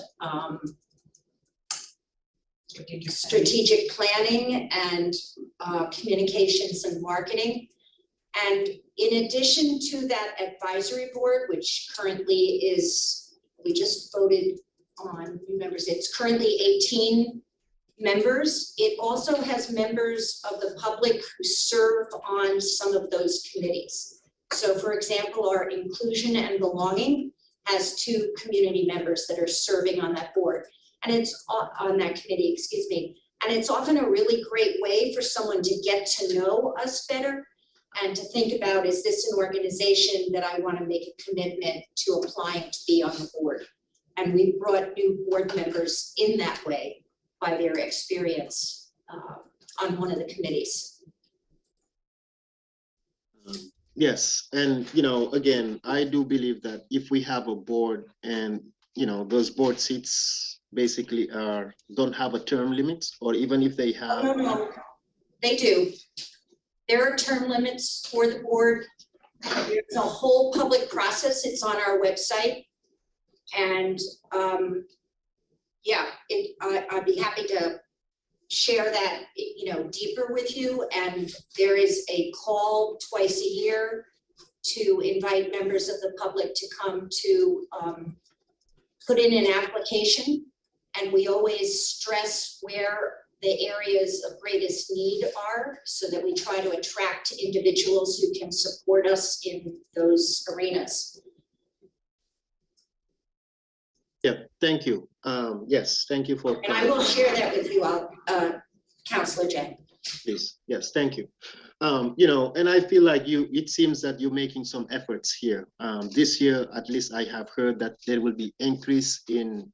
strategic planning and communications and marketing. And in addition to that advisory board, which currently is, we just voted on new members, it's currently 18 members. It also has members of the public who serve on some of those committees. So for example, our inclusion and belonging has 2 community members that are serving on that board. And it's on that committee, excuse me. And it's often a really great way for someone to get to know us better and to think about, is this an organization that I want to make a commitment to applying to be on the board? And we brought new board members in that way by their experience on one of the committees. Yes, and again, I do believe that if we have a board and those board seats basically don't have a term limit, or even if they have. No, they do. There are term limits for the board. There's a whole public process. It's on our website. And yeah, I'd be happy to share that, deeper with you. And there is a call twice a year to invite members of the public to come to put in an application. And we always stress where the areas of greatest need are, so that we try to attract individuals who can support us in those arenas. Yeah, thank you. Yes, thank you for. And I will share that with you all, Councillor Jen. Please, yes, thank you. And I feel like it seems that you're making some efforts here. This year, at least I have heard that there will be increase in,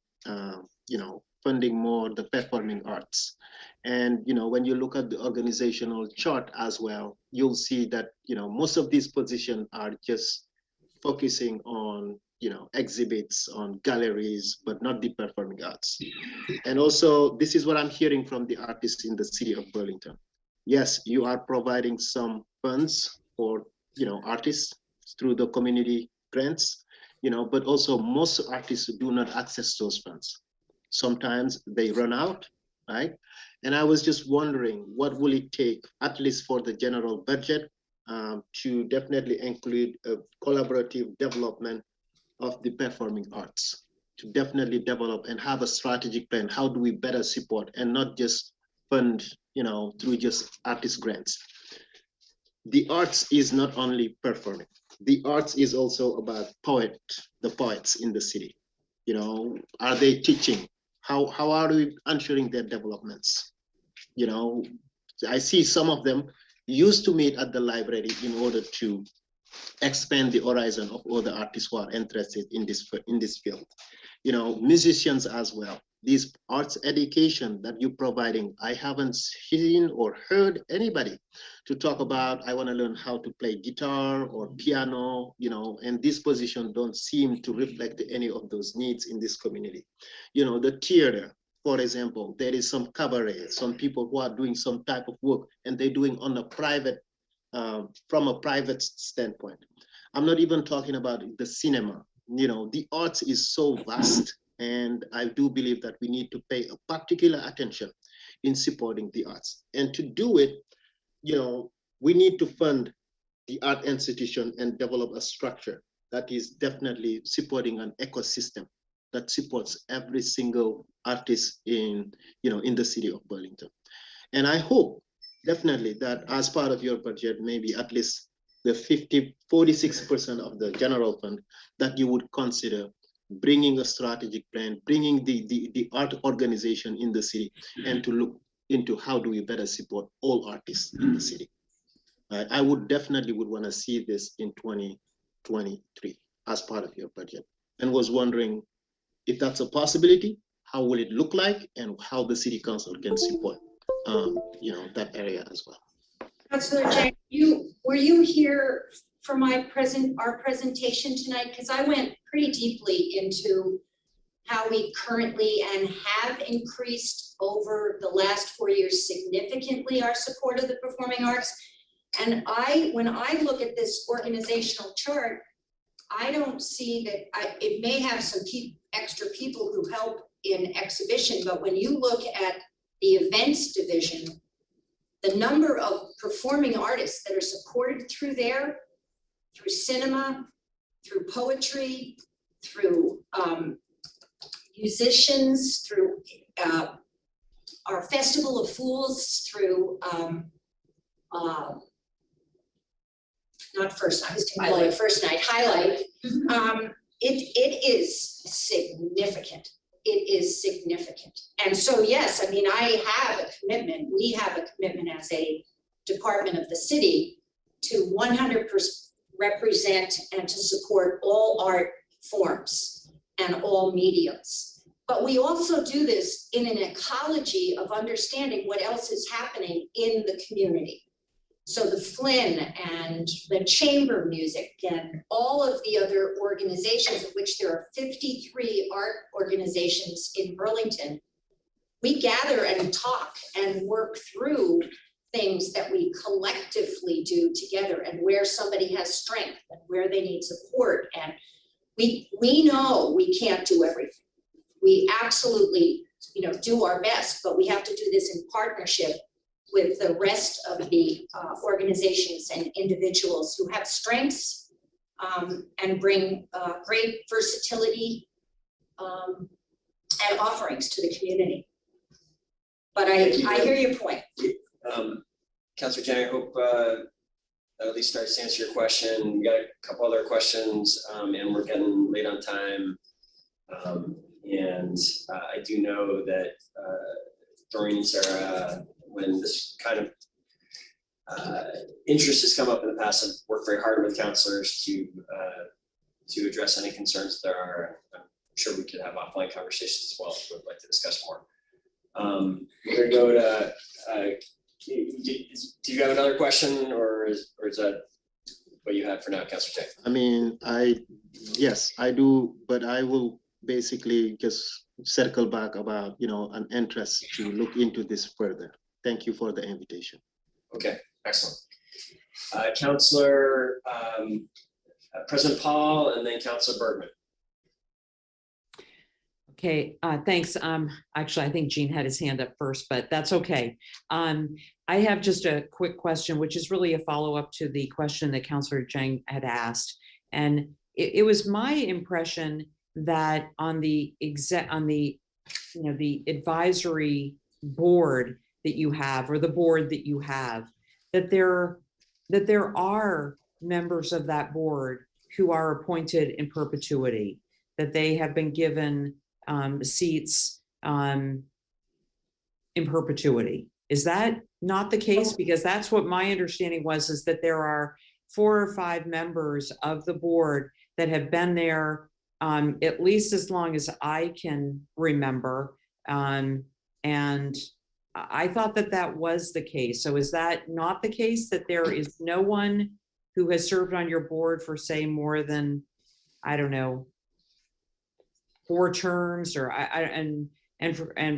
funding more the performing arts. And, when you look at the organizational chart as well, you'll see that, most of these positions are just focusing on, exhibits, on galleries, but not the performing arts. And also, this is what I'm hearing from the artists in the city of Burlington. Yes, you are providing some funds for, artists through the community grants, but also most artists do not access those funds. Sometimes they run out, right? And I was just wondering, what will it take, at least for the general budget, to definitely include a collaborative development of the performing arts, to definitely develop and have a strategic plan. How do we better support and not just fund, through just artist grants? The arts is not only performing. The arts is also about the poets in the city. Are they teaching? How are we ensuring their developments? I see some of them used to meet at the library in order to expand the horizon of other artists who are interested in this field. Musicians as well. These arts education that you're providing, I haven't seen or heard anybody to talk about, I want to learn how to play guitar or piano, and this position don't seem to reflect any of those needs in this community. The theater, for example, there is some cabaret, some people who are doing some type of work and they're doing on a private, from a private standpoint. I'm not even talking about the cinema. The arts is so vast, and I do believe that we need to pay a particular attention in supporting the arts. And to do it, we need to fund the art institution and develop a structure that is definitely supporting an ecosystem that supports every single artist in the city of Burlington. And I hope definitely that as part of your budget, maybe at least the 46% of the general fund, that you would consider bringing a strategic plan, bringing the art organization in the city, and to look into how do we better support all artists in the city. I would definitely want to see this in 2023 as part of your budget, and was wondering if that's a possibility, how will it look like, and how the city council can support that area as well. Councillor Jane, were you here for our presentation tonight? Because I went pretty deeply into how we currently and have increased over the last 4 years significantly our support of the performing arts. And when I look at this organizational chart, I don't see that it may have some extra people who help in exhibition, but when you look at the events division, the number of performing artists that are supported through there, through cinema, through poetry, through musicians, through our Festival of Fools, through not first night, I was doing like first night, highlight. It is significant. It is significant. And so, yes, I mean, I have a commitment, we have a commitment as a department of the city to 100% represent and to support all art forms and all mediums. But we also do this in an ecology of understanding what else is happening in the community. So the Flynn and the chamber music and all of the other organizations, of which there are 53 art organizations in Burlington, we gather and talk and work through things that we collectively do together and where somebody has strength and where they need support. And we know we can't do everything. We absolutely, do our best, but we have to do this in partnership with the rest of the organizations and individuals who have strengths and bring great versatility and offerings to the community. But I hear your point. Councilor Jang, I hope that at least starts to answer your question. We got a couple other questions and we're getting late on time. I do know that Doreen and Sarah, when this kind of interest has come up in the past, have worked very hard with councilors to address any concerns there are. I'm sure we could have offline conversations as well if we would like to discuss more. We're gonna go to, do you have another question or is that what you had for now, Councilor Jang? I mean, yes, I do, but I will basically just circle back about, an interest to look into this further. Thank you for the invitation. Okay, excellent. Councilor, President Paul, and then Councilor Bergman. Okay, thanks. Actually, I think Gene had his hand up first, but that's okay. I have just a quick question, which is really a follow-up to the question that Councilor Jang had asked. And it was my impression that on the the advisory board that you have, or the board that you have, that there are members of that board who are appointed in perpetuity, that they have been given seats in perpetuity. Is that not the case? Because that's what my understanding was, is that there are 4 or 5 members of the board that have been there at least as long as I can remember. And I thought that that was the case. So is that not the case, that there is no one who has served on your board for, say, more than, I don't know, 4 terms, or and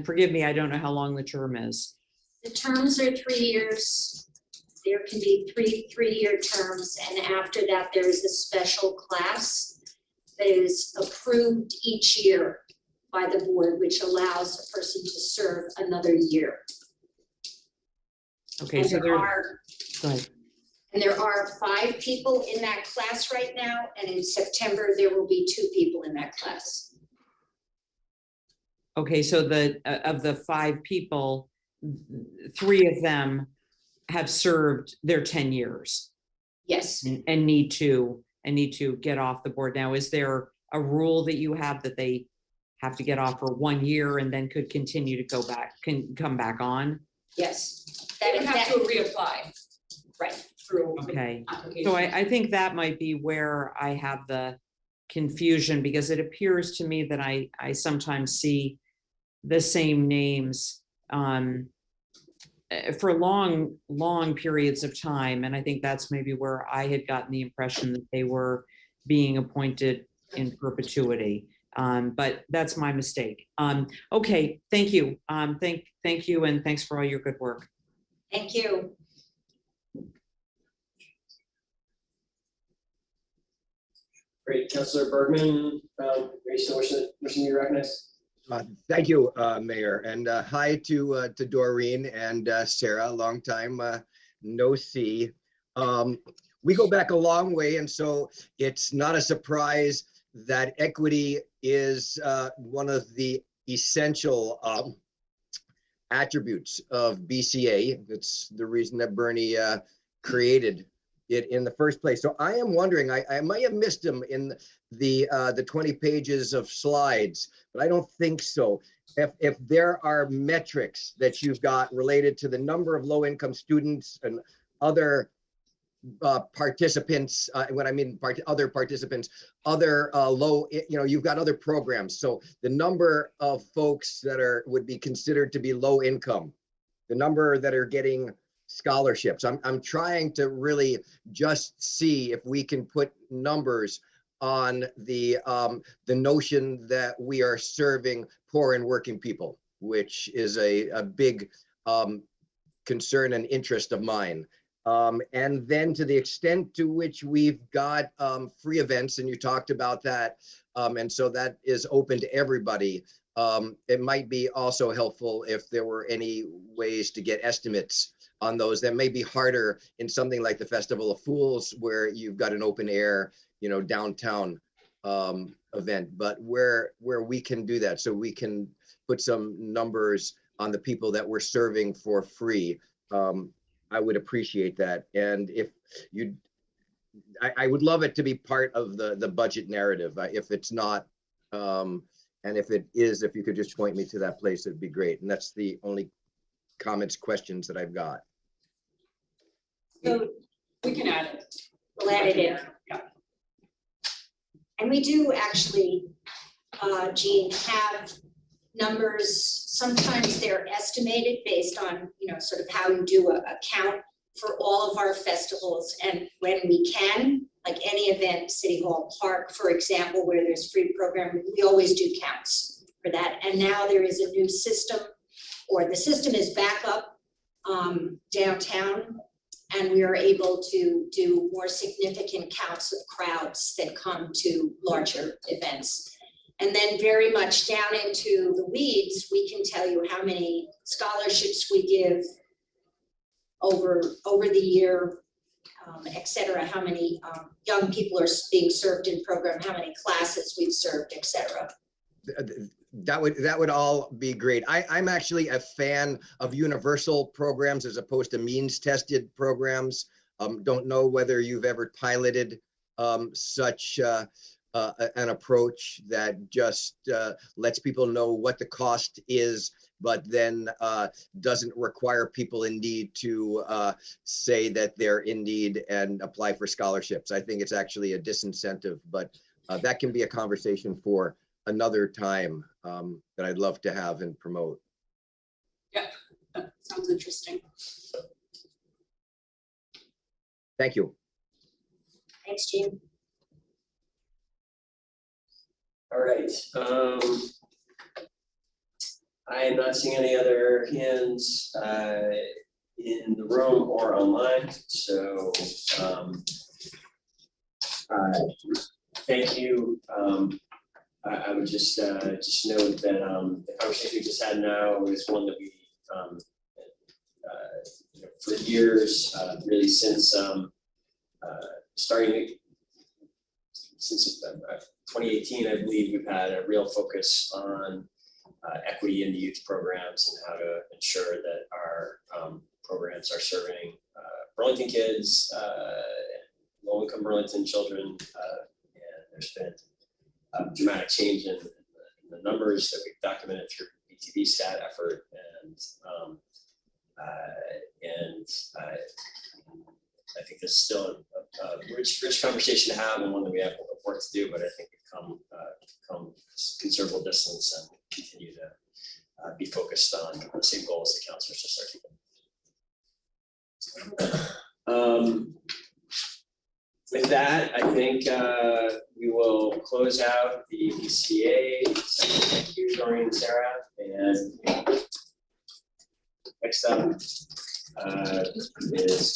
forgive me, I don't know how long the term is. The terms are 3 years. There can be 3-year terms, and after that, there is a special class that is approved each year by the board, which allows a person to serve another year. Okay, and so there are 5 people in that class right now, and in September there will be 2 people in that class. Okay, so of the 5 people, 3 of them have served their 10 years. Yes. And need to get off the board. Now, is there a rule that you have that they have to get off for 1 year and then could continue to come back on? Yes. They would have to reapply. Right. Through Okay. application. So I think that might be where I have the confusion, because it appears to me that I sometimes see the same names for long periods of time. And I think that's maybe where I had gotten the impression that they were being appointed in perpetuity. But that's my mistake. Okay, thank you. Thank you, and thanks for all your good work. Thank you. Great, Councilor Bergman, are you still wishing to be recognized? Thank you, Mayor, and hi to Doreen and Sarah, long time no see. We go back a long way, and so it's not a surprise that equity is one of the essential attributes of BCA. It's the reason that Bernie created it in the first place. So I am wondering, I might have missed them in the 20 pages of slides, but I don't think so. If there are metrics that you've got related to the number of low-income students and other participants, when I mean other participants, other low, you've got other programs. So the number of folks that would be considered to be low income, the number that are getting scholarships. I'm trying to really just see if we can put numbers on the notion that we are serving poor and working people, which is a big concern and interest of mine. And then to the extent to which we've got free events, and you talked about that, and so that is open to everybody. It might be also helpful if there were any ways to get estimates on those. That may be harder in something like the Festival of Fools, where you've got an open air, downtown event, but where we can do that, so we can put some numbers on the people that we're serving for free. I would appreciate that. And if you, I would love it to be part of the budget narrative. If it's not, and if it is, if you could just point me to that place, it'd be great. And that's the only comments, questions that I've got. So We can add it. we'll add it in. Yeah. And we do actually, Jean, have numbers. Sometimes they're estimated based on, sort of how you do a count for all of our festivals. And when we can, like any event, City Hall Park, for example, where there's free programming, we always do counts for that. And now there is a new system, or the system is back up downtown, and we are able to do more significant counts of crowds that come to larger events. And then very much down into the weeds, we can tell you how many scholarships we give over the year, et cetera, how many young people are being served in program, how many classes we've served, et cetera. That would all be great. I'm actually a fan of universal programs as opposed to means tested programs. Don't know whether you've ever piloted such an approach that just lets people know what the cost is, but then doesn't require people in need to say that they're in need and apply for scholarships. I think it's actually a disincentive, but that can be a conversation for another time that I'd love to have and promote. Yeah, that sounds interesting. Thank you. Thanks, Jean. All right. I am not seeing any other hands in the room or online, so thank you. I would just note that the conversation we just had now is one that we, for years, really since starting since 2018, I believe we've had a real focus on equity in the youth programs and how to ensure that our programs are serving Burlington kids, low-income Burlington children, and there's been dramatic change in the numbers that we've documented through BTV stat effort, and I think there's still a rich conversation to have, and one that we have work to do, but I think we've come considerable distance and continue to be focused on the same goals that councilors just articulated. With that, I think we will close out the BCA. Thank you, Doreen and Sarah. And next up is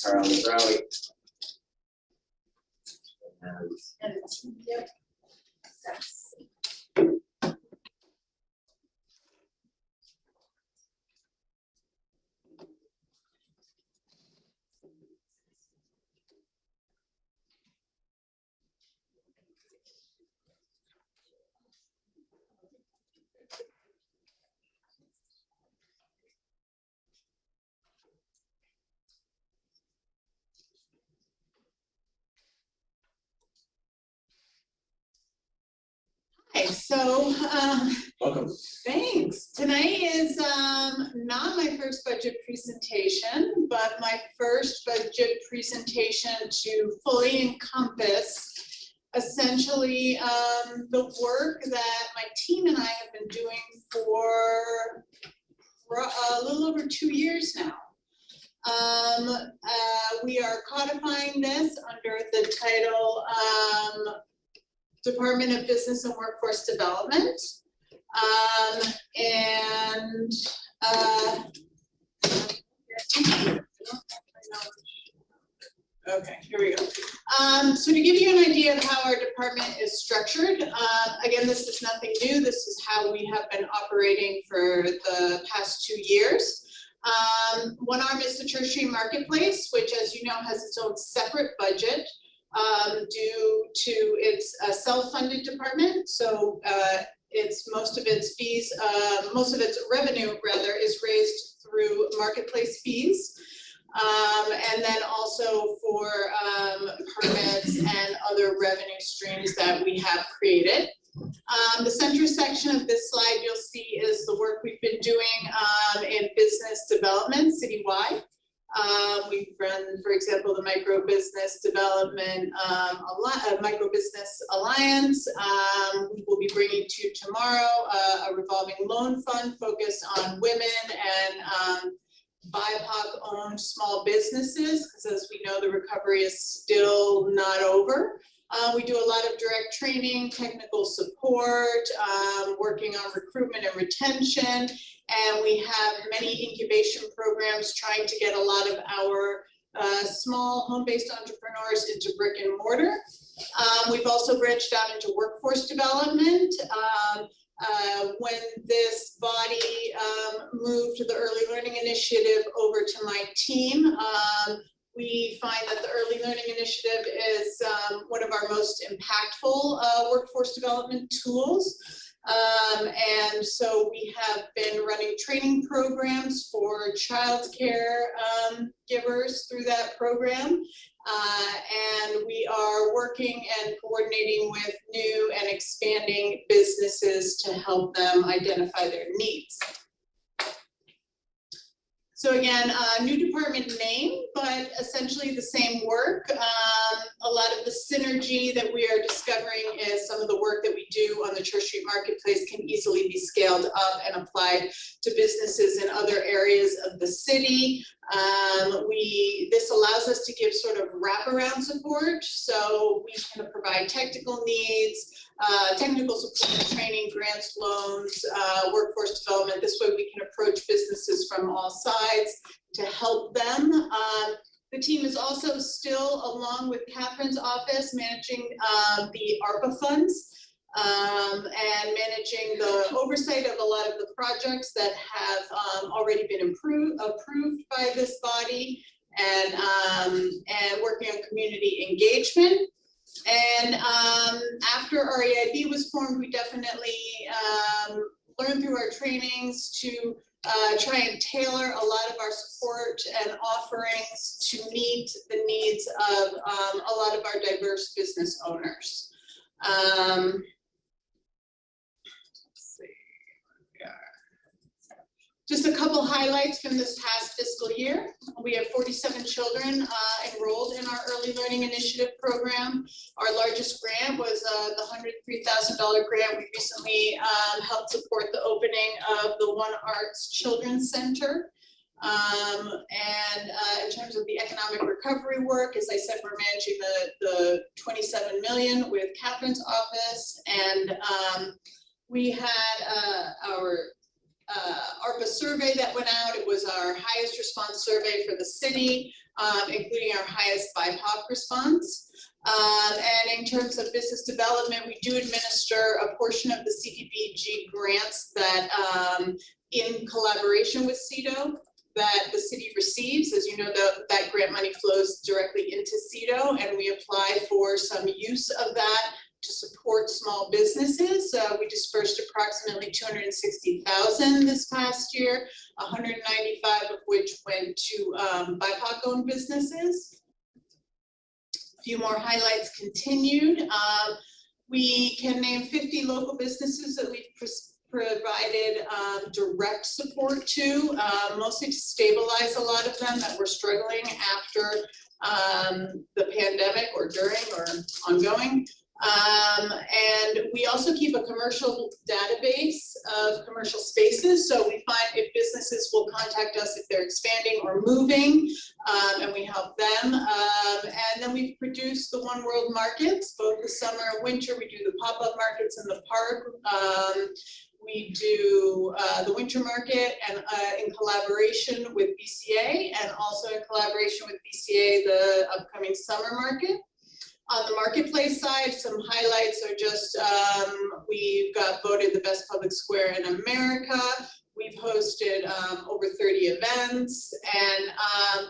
Alnasrawi. So, Welcome. thanks. Tonight is not my first budget presentation, but my first budget presentation to fully encompass essentially the work that my team and I have been doing for a little over 2 years now. We are codifying this under the title Department of Business and Workforce Development. Okay, here we go. So to give you an idea of how our department is structured, again, this is nothing new. This is how we have been operating for the past 2 years. One arm is the tertiary marketplace, which, as you know, has its own separate budget due to its self-funded department. So most of its fees, most of its revenue rather, is raised through marketplace fees. And then also for permits and other revenue streams that we have created. The center section of this slide you'll see is the work we've been doing in business development citywide. We've run, for example, the Micro Business Development Micro Business Alliance. We will be bringing to you tomorrow a revolving loan fund focused on women and BIPOC-owned small businesses, because as we know, the recovery is still not over. We do a lot of direct training, technical support, working on recruitment and retention, and we have many incubation programs trying to get a lot of our small home-based entrepreneurs into brick and mortar. We've also branched out into workforce development. When this body moved the Early Learning Initiative over to my team, we find that the Early Learning Initiative is one of our most impactful workforce development tools. And so we have been running training programs for childcare givers through that program. And we are working and coordinating with new and expanding businesses to help them identify their needs. So again, new department name, but essentially the same work. A lot of the synergy that we are discovering is some of the work that we do on the tertiary marketplace can easily be scaled up and applied to businesses in other areas of the city. This allows us to give sort of wraparound support. So we can provide technical needs, technical support, training, grants, loans, workforce development. This way we can approach businesses from all sides to help them. The team is also still, along with Catherine's office, managing the ARPA funds and managing the oversight of a lot of the projects that have already been approved by this body, and working on community engagement. And after our EIB was formed, we definitely learned through our trainings to try and tailor a lot of our support and offerings to meet the needs of a lot of our diverse business owners. Just a couple highlights from this past fiscal year. We have 47 children enrolled in our Early Learning Initiative program. Our largest grant was the $103,000 grant. We recently helped support the opening of the One Arts Children's Center. In terms of the economic recovery work, as I said, we're managing the 27 million with Catherine's office, and we had our ARPA survey that went out. It was our highest response survey for the city, including our highest BIPOC response. And in terms of business development, we do administer a portion of the CDBG grants that, in collaboration with CEDO, that the city receives. As you know, that grant money flows directly into CEDO, and we apply for some use of that to support small businesses. We dispersed approximately 260,000 this past year, 195 of which went to BIPOC-owned businesses. A few more highlights continued. We can name 50 local businesses that we've provided direct support to, mostly to stabilize a lot of them that were struggling after the pandemic or during or ongoing. And we also keep a commercial database of commercial spaces. So we find if businesses will contact us if they're expanding or moving, and we help them. And then we've produced the One World markets, both the summer and winter. We do the pop-up markets in the park. We do the winter market and in collaboration with BCA, and also in collaboration with BCA, the upcoming summer market. On the marketplace side, some highlights are just, we got voted the best public square in America. We've hosted over 30 events, and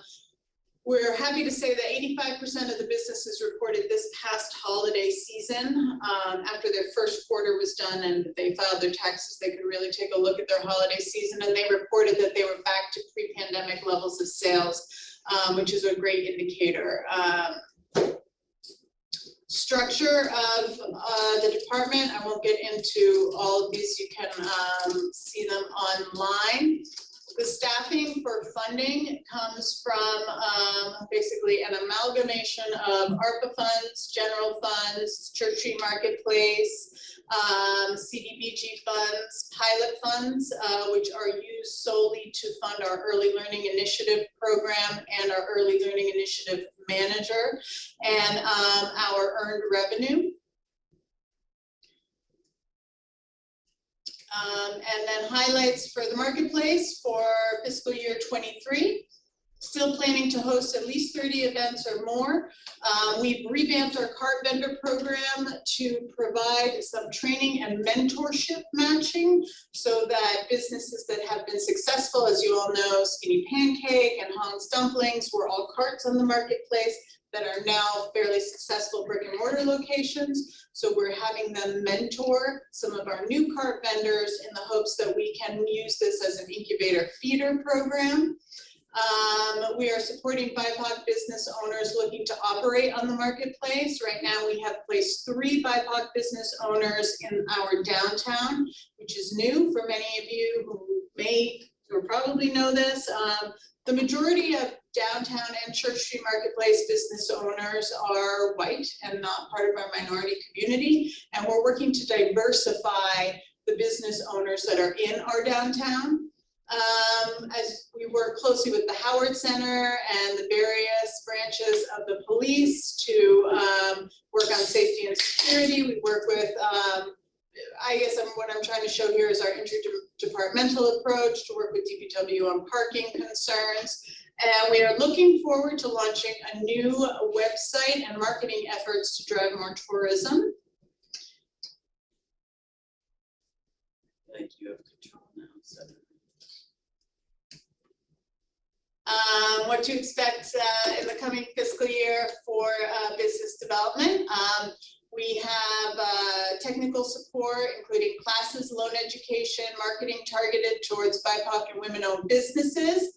we're happy to say that 85% of the businesses reported this past holiday season, after their first quarter was done and they filed their taxes, they could really take a look at their holiday season, and they reported that they were back to pre-pandemic levels of sales, which is a great indicator. Structure of the department, I won't get into all of these, you can see them online. The staffing for funding comes from basically an amalgamation of ARPA funds, general funds, Church Street Marketplace, CDBG funds, pilot funds, which are used solely to fund our Early Learning Initiative program and our Early Learning Initiative manager, and our earned revenue. And then highlights for the marketplace for fiscal year 23. Still planning to host at least 30 events or more. We've revamped our cart vendor program to provide some training and mentorship matching so that businesses that have been successful, as you all know, Skinny Pancake and Hong's Dumplings were all carts on the marketplace that are now fairly successful brick and mortar locations. So we're having them mentor some of our new cart vendors in the hopes that we can use this as an incubator feeder program. We are supporting BIPOC business owners looking to operate on the marketplace. Right now we have placed 3 BIPOC business owners in our downtown, which is new for many of you who may or probably know this. The majority of downtown and Church Street Marketplace business owners are white and not part of our minority community. And we're working to diversify the business owners that are in our downtown. As we work closely with the Howard Center and the various branches of the police to work on safety and security. We work with, I guess what I'm trying to show here is our interdepartmental approach to work with DPW on parking concerns. And we are looking forward to launching a new website and marketing efforts to drive more tourism. Thank you. Have control now. What to expect in the coming fiscal year for business development. We have technical support, including classes, loan education, marketing targeted towards BIPOC and women-owned businesses.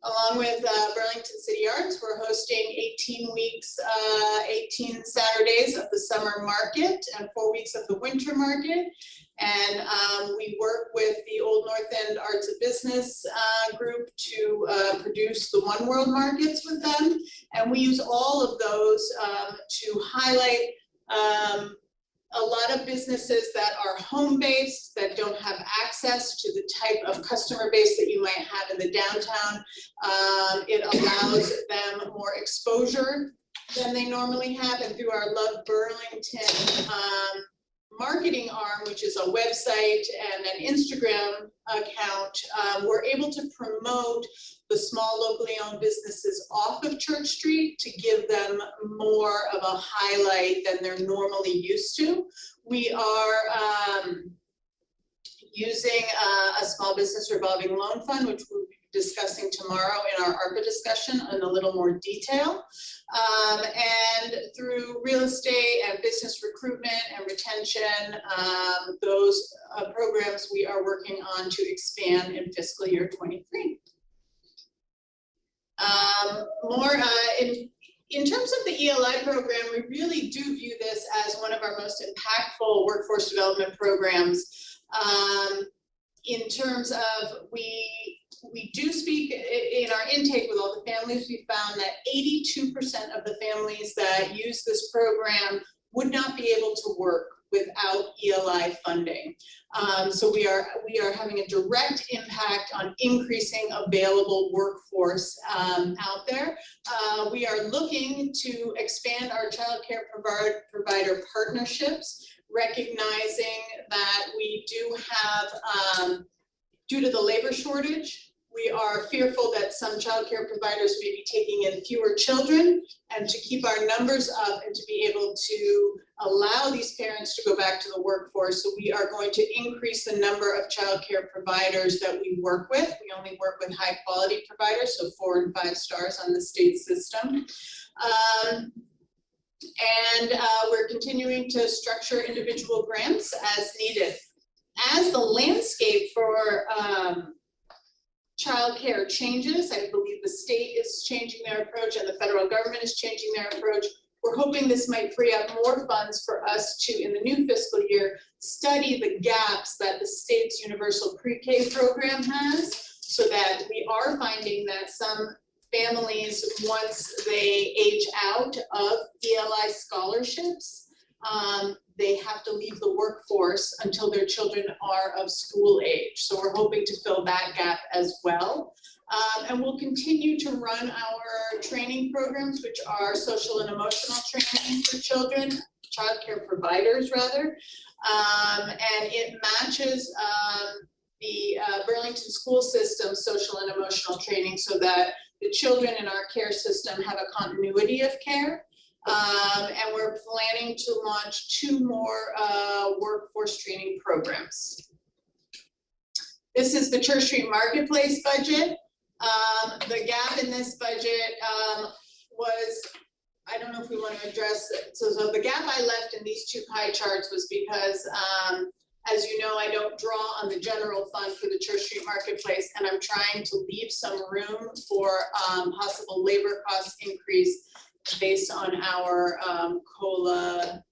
Along with Burlington City Arts, we're hosting 18 weeks, 18 Saturdays of the summer market and 4 weeks of the winter market. And we work with the Old North End Arts of Business group to produce the One World markets with them. And we use all of those to highlight a lot of businesses that are home-based, that don't have access to the type of customer base that you might have in the downtown. It allows them more exposure than they normally have. And through our Love Burlington marketing arm, which is a website and an Instagram account, we're able to promote the small locally owned businesses off of Church Street to give them more of a highlight than they're normally used to. We are using a small business revolving loan fund, which we'll be discussing tomorrow in our ARPA discussion in a little more detail. And through real estate and business recruitment and retention, those programs we are working on to expand in fiscal year 23. More In terms of the ELI program, we really do view this as one of our most impactful workforce development programs. In terms of, we do speak in our intake with all the families, we found that 82% of the families that use this program would not be able to work without ELI funding. So we are having a direct impact on increasing available workforce out there. We are looking to expand our childcare provider partnerships, recognizing that we do have, due to the labor shortage, we are fearful that some childcare providers may be taking in fewer children, and to keep our numbers up and to be able to allow these parents to go back to the workforce. So we are going to increase the number of childcare providers that we work with. We only work with high quality providers, so 4 and 5 stars on the state system. We're continuing to structure individual grants as needed. As the landscape for childcare changes, I believe the state is changing their approach and the federal government is changing their approach. We're hoping this might free up more funds for us to, in the new fiscal year, study the gaps that the state's universal pre-K program has, so that we are finding that some families, once they age out of ELI scholarships, they have to leave the workforce until their children are of school age. So we're hoping to fill that gap as well. And we'll continue to run our training programs, which are social and emotional training for children, childcare providers rather. And it matches the Burlington school system social and emotional training, so that the children in our care system have a continuity of care. And we're planning to launch 2 more workforce training programs. This is the Church Street Marketplace budget. The gap in this budget was, I don't know if we want to address it. So the gap I left in these 2 pie charts was because, as you know, I don't draw on the general fund for the Church Street Marketplace, and I'm trying to leave some room for possible labor cost increase based on our COLA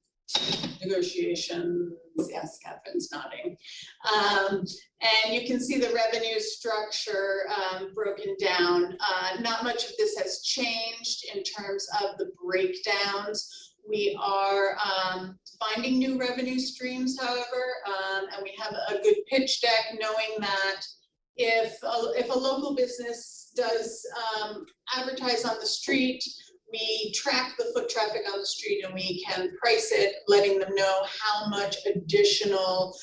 negotiations. Yes, Catherine's nodding. And you can see the revenue structure broken down. Not much of this has changed in terms of the breakdowns. We are finding new revenue streams, however, and we have a good pitch deck knowing that if a local business does advertise on the street, we track the foot traffic on the street and we can price it, letting them know how much additional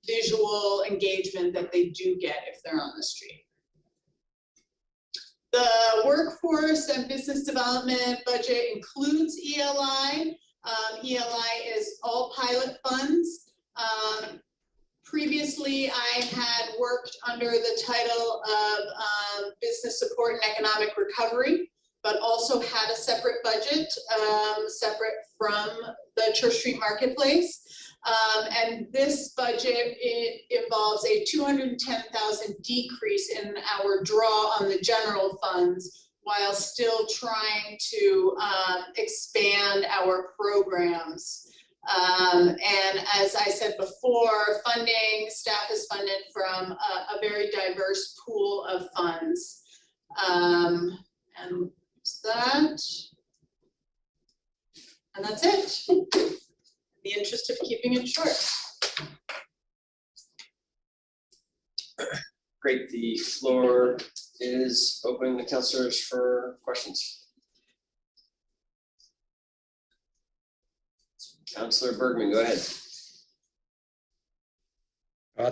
visual engagement that they do get if they're on the street. The workforce and business development budget includes ELI. ELI is all pilot funds. Previously, I had worked under the title of Business Support and Economic Recovery, but also had a separate budget, separate from the Church Street Marketplace. And this budget, it involves a $210,000 decrease in our draw on the general funds, while still trying to expand our programs. And as I said before, funding, staff is funded from a very diverse pool of funds. And that's it. In the interest of keeping it short. Great, the floor is open to councilors for questions. Councilor Bergman, go ahead.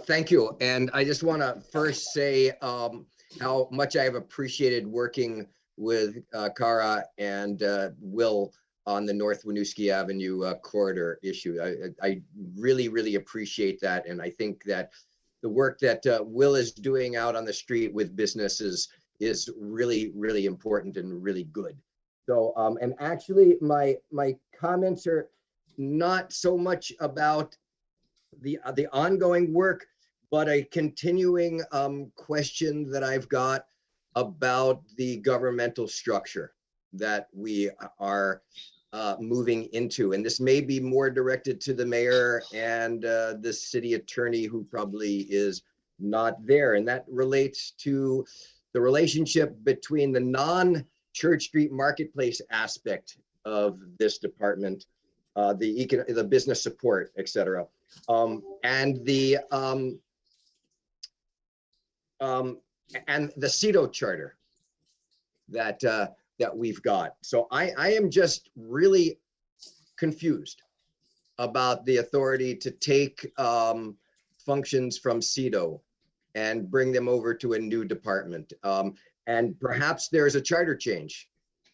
Thank you. And I just want to first say how much I have appreciated working with Cara and Will on the North Winooski Avenue corridor issue. I really, really appreciate that. And I think that the work that Will is doing out on the street with businesses is really, really important and really good. So, and actually my comments are not so much about the ongoing work, but a continuing question that I've got about the governmental structure that we are moving into. And this may be more directed to the mayor and the city attorney, who probably is not there. And that relates to the relationship between the non-Church Street Marketplace aspect of this department, the business support, et cetera, and the CEDO charter that we've got. So I am just really confused about the authority to take functions from CEDO and bring them over to a new department. And perhaps there's a charter change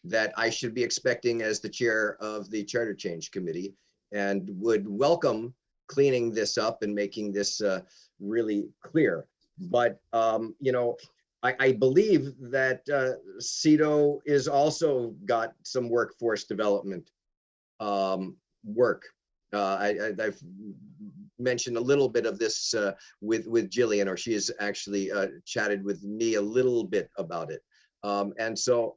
that I should be expecting as the chair of the Charter Change Committee, and would welcome cleaning this up and making this really clear. But, you know, I believe that CEDO is also got some workforce development work. I've mentioned a little bit of this with Jillian, or she has actually chatted with me a little bit about it. And so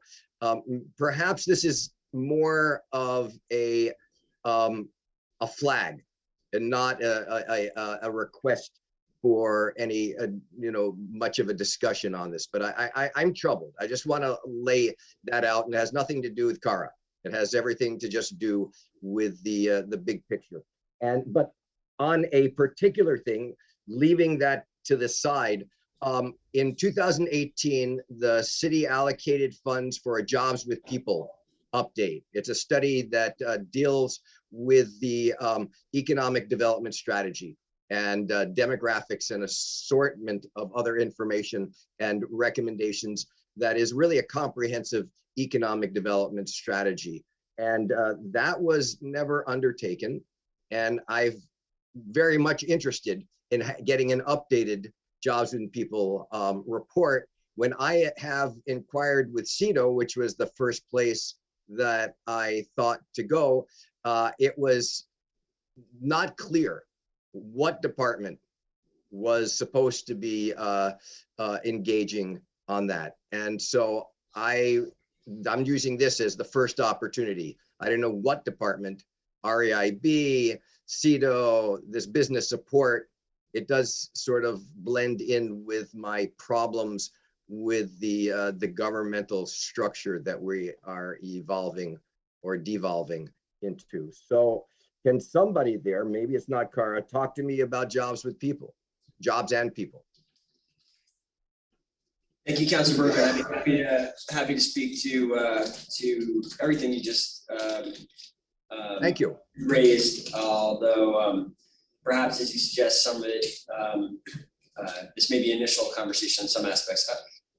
perhaps this is more of a flag and not a request for any, you know, much of a discussion on this. But I'm troubled. I just want to lay that out, and it has nothing to do with Cara. It has everything to just do with the big picture. But on a particular thing, leaving that to the side, in 2018, the city allocated funds for a Jobs with People update. It's a study that deals with the economic development strategy and demographics and assortment of other information and recommendations that is really a comprehensive economic development strategy. And that was never undertaken. And I've very much interested in getting an updated Jobs with People report. When I have inquired with CEDO, which was the first place that I thought to go, it was not clear what department was supposed to be engaging on that. And so I'm using this as the first opportunity. I don't know what department, REIB, CEDO, this business support, it does sort of blend in with my problems with the governmental structure that we are evolving or devolving into. So can somebody there, maybe it's not Cara, talk to me about Jobs with People, jobs and people? Thank you, Councilor Burke. I'd be happy to speak to everything you just Thank you. raised, although perhaps, as you suggest, some of it, this may be initial conversation in some aspects.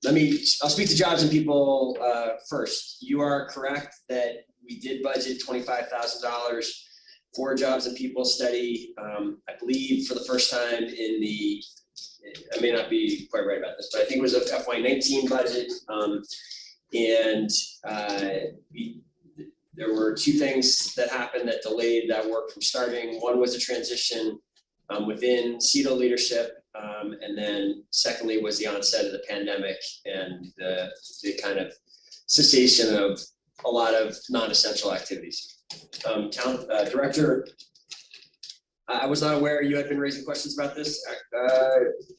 I'll speak to Jobs and People first. You are correct that we did budget $25,000 for a Jobs and People study. I believe for the first time in the, I may not be quite right about this, but I think it was a FY19 budget. There were two things that happened that delayed that work from starting. One was a transition within CEDO leadership, and then secondly was the onset of the pandemic and the kind of cessation of a lot of non-essential activities. Director, I was not aware you had been raising questions about this,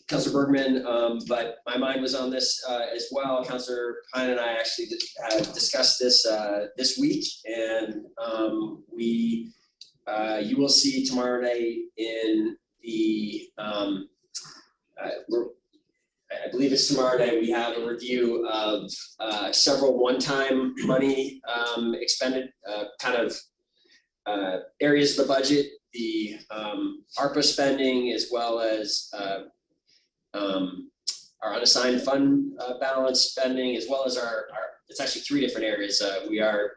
Councilor Bergman, but my mind was on this as well. Councilor Pine and I actually have discussed this this week, and you will see tomorrow night in the, I believe it's tomorrow night, we have a review of several one-time money expended areas of the budget, the ARPA spending, as well as our unassigned fund balance spending, as well as our it's actually three different areas. We are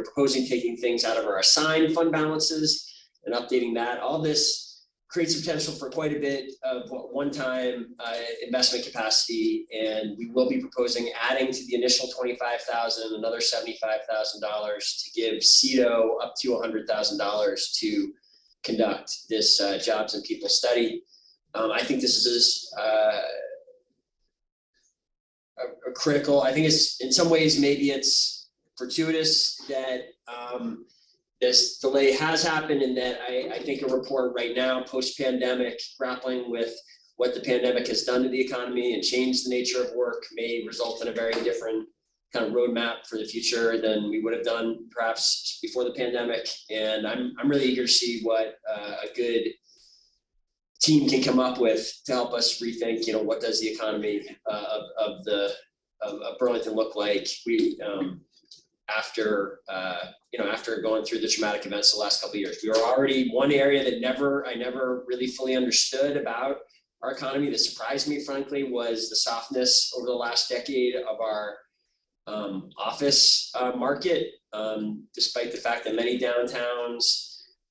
proposing taking things out of our assigned fund balances and updating that. All this creates potential for quite a bit of one-time investment capacity, and we will be proposing adding to the initial $25,000 another $75,000 to give CEDO up to $100,000 to conduct this Jobs and People study. I think this is critical. I think it's, in some ways, maybe it's fortuitous that this delay has happened, and that I think a report right now, post-pandemic, grappling with what the pandemic has done to the economy and changed the nature of work, may result in a very different kind of roadmap for the future than we would have done perhaps before the pandemic. And I'm really eager to see what a good team can come up with to help us rethink, what does the economy of Burlington look like? We after going through the traumatic events the last couple of years, we were already one area that I never really fully understood about our economy, that surprised me, frankly, was the softness over the last decade of our office market, despite the fact that many downtowns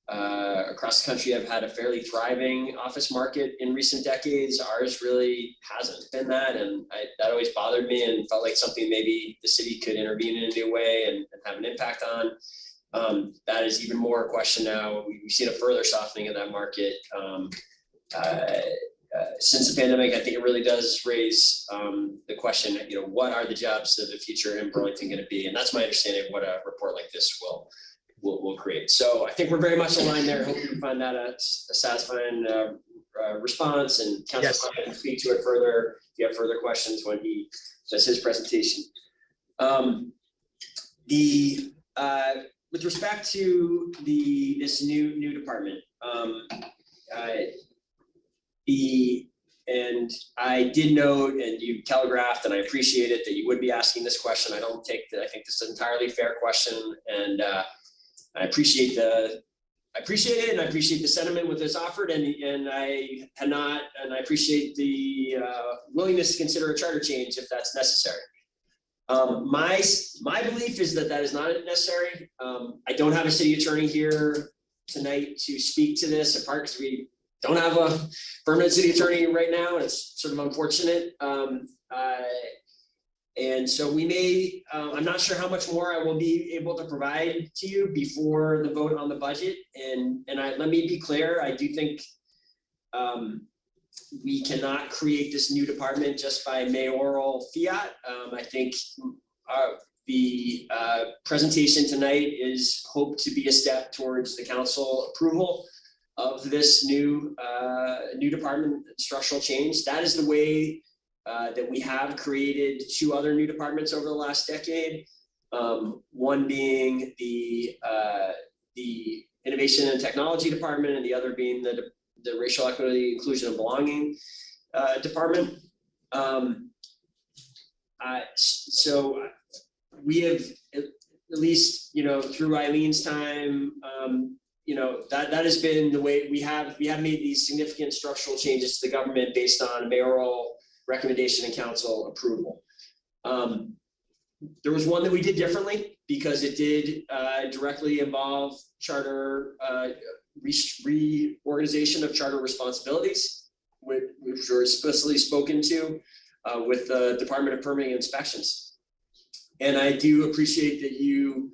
across the country have had a fairly thriving office market in recent decades. Ours really hasn't been that, and that always bothered me and felt like something maybe the city could intervene in a new way and have an impact on. That is even more a question now. We've seen a further softening of that market since the pandemic. I think it really does raise the question, what are the jobs of the future in Burlington going to be? And that's my understanding of what a report like this will create. So I think we're very much aligned there. I hope you find that a satisfying response, and Councilor can speak to it further if you have further questions when he does his presentation. With respect to this new department, and I did note, and you telegraphed, and I appreciate it, that you would be asking this question. I think this is an entirely fair question, and I appreciate it, and I appreciate the sentiment with this offered, and I appreciate the willingness to consider a charter change if that's necessary. My belief is that is not necessary. I don't have a city attorney here tonight to speak to this, in part because we don't have a permanent city attorney right now, and it's sort of unfortunate. And so we may, I'm not sure how much more I will be able to provide to you before the vote on the budget. And let me be clear, I do think we cannot create this new department just by mayoral fiat. I think the presentation tonight is hoped to be a step towards the council approval of this new department structural change. That is the way that we have created two other new departments over the last decade. One being the Innovation and Technology Department, and the other being the Racial Equity, Inclusion, and Belonging Department. So we have, at least through Eileen's time, that has been the way we have made these significant structural changes to the government based on mayoral recommendation and council approval. There was one that we did differently because it did directly involve charter reorganization of charter responsibilities, which were explicitly spoken to with the Department of Permitting and Inspections. And I do appreciate that you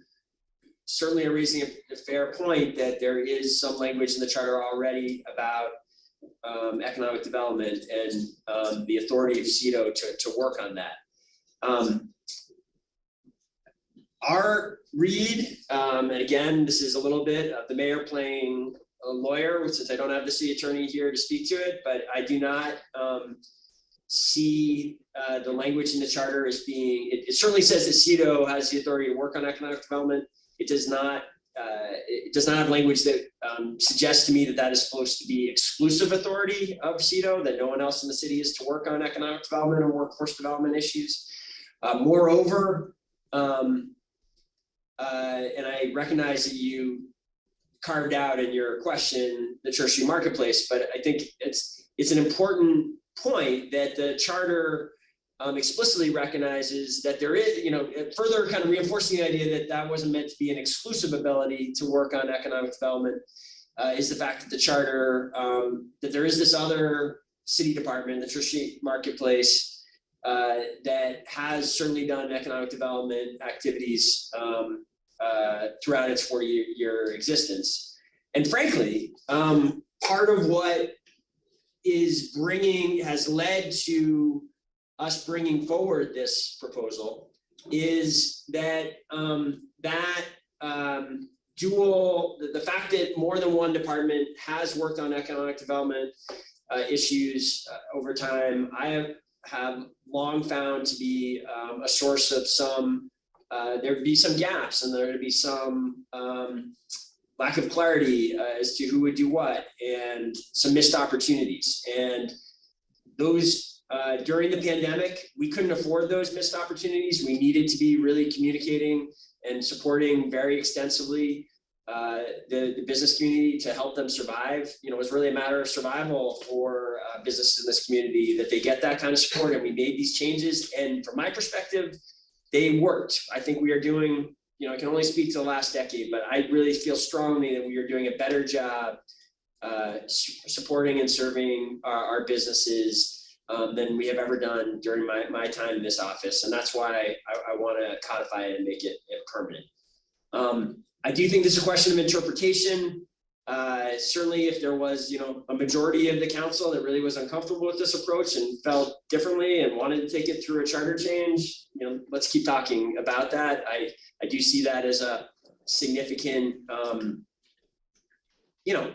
certainly are raising a fair point that there is some language in the charter already about economic development and the authority of CEDO to work on that. Our read, and again, this is a little bit of the mayor playing a lawyer, since I don't have the city attorney here to speak to it, but I do not see the language in the charter as being, it certainly says that CEDO has the authority to work on economic development. It does not have language that suggests to me that is supposed to be exclusive authority of CEDO, that no one else in the city is to work on economic development or workforce development issues. Moreover, and I recognize that you carved out in your question the Church Street Marketplace, but I think it's an important point that the charter explicitly recognizes that there is, further kind of reinforcing the idea that wasn't meant to be an exclusive ability to work on economic development, is the fact that the charter, that there is this other city department, the Church Street Marketplace, that has certainly done economic development activities throughout its 40-year existence. And frankly, part of what has led to us bringing forward this proposal is that the fact that more than one department has worked on economic development issues over time, I have long found to be a source of some, there'd be some gaps and there'd be some lack of clarity as to who would do what and some missed opportunities. And those, during the pandemic, we couldn't afford those missed opportunities. We needed to be really communicating and supporting very extensively the business community to help them survive. You know, it was really a matter of survival for businesses in this community that they get that kind of support, and we made these changes. And from my perspective, they worked. I think we are doing, you know, I can only speak to the last decade, but I really feel strongly that we are doing a better job supporting and serving our businesses than we have ever done during my time in this office. And that's why I want to codify it and make it permanent. I do think this is a question of interpretation. Certainly if there was, you know, a majority of the council that really was uncomfortable with this approach and felt differently and wanted to take it through a charter change, you know, let's keep talking about that. I do see that as a significant, you know,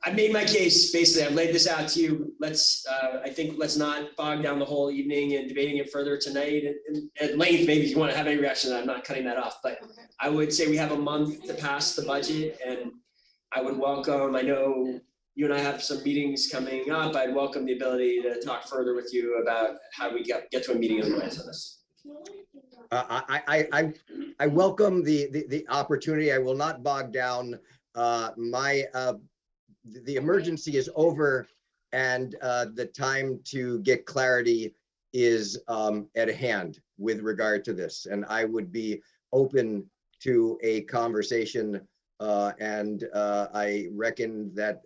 I've made my case, basically. I've laid this out to you. I think let's not bog down the whole evening and debating it further tonight at length. Maybe if you want to have any reaction, I'm not cutting that off, but I would say we have a month to pass the budget, and I would welcome, I know you and I have some meetings coming up. I'd welcome the ability to talk further with you about how we get to a meeting of the minds on this. I welcome the opportunity. I will not bog down. The emergency is over, and the time to get clarity is at hand with regard to this. And I would be open to a conversation, and I reckon that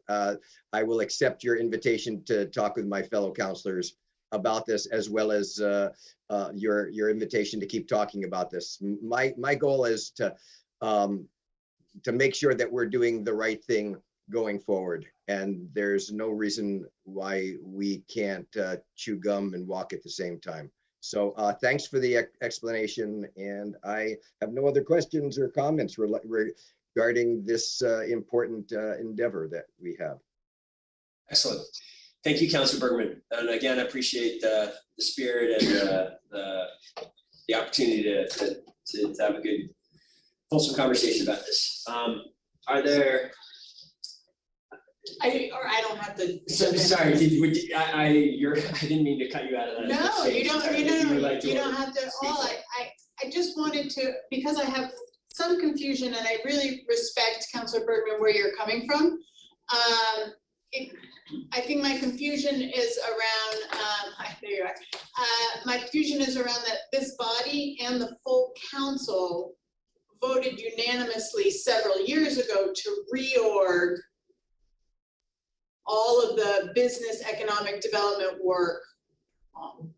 I will accept your invitation to talk with my fellow counselors about this, as well as your invitation to keep talking about this. My goal is to make sure that we're doing the right thing going forward, and there's no reason why we can't chew gum and walk at the same time. So thanks for the explanation, and I have no other questions or comments regarding this important endeavor that we have. Excellent. Thank you, Councilor Bergman. And again, I appreciate the spirit and the opportunity to have a good, fulsome conversation about this. Are there? I don't have the. Sorry, I didn't mean to cut you out of that. No, you don't, you don't have to at all. speak. I just wanted to, because I have some confusion, and I really respect Councilor Bergman where you're coming from. I think my confusion is around, there you are. My confusion is around that this body and the full council voted unanimously several years ago to reorg all of the business economic development work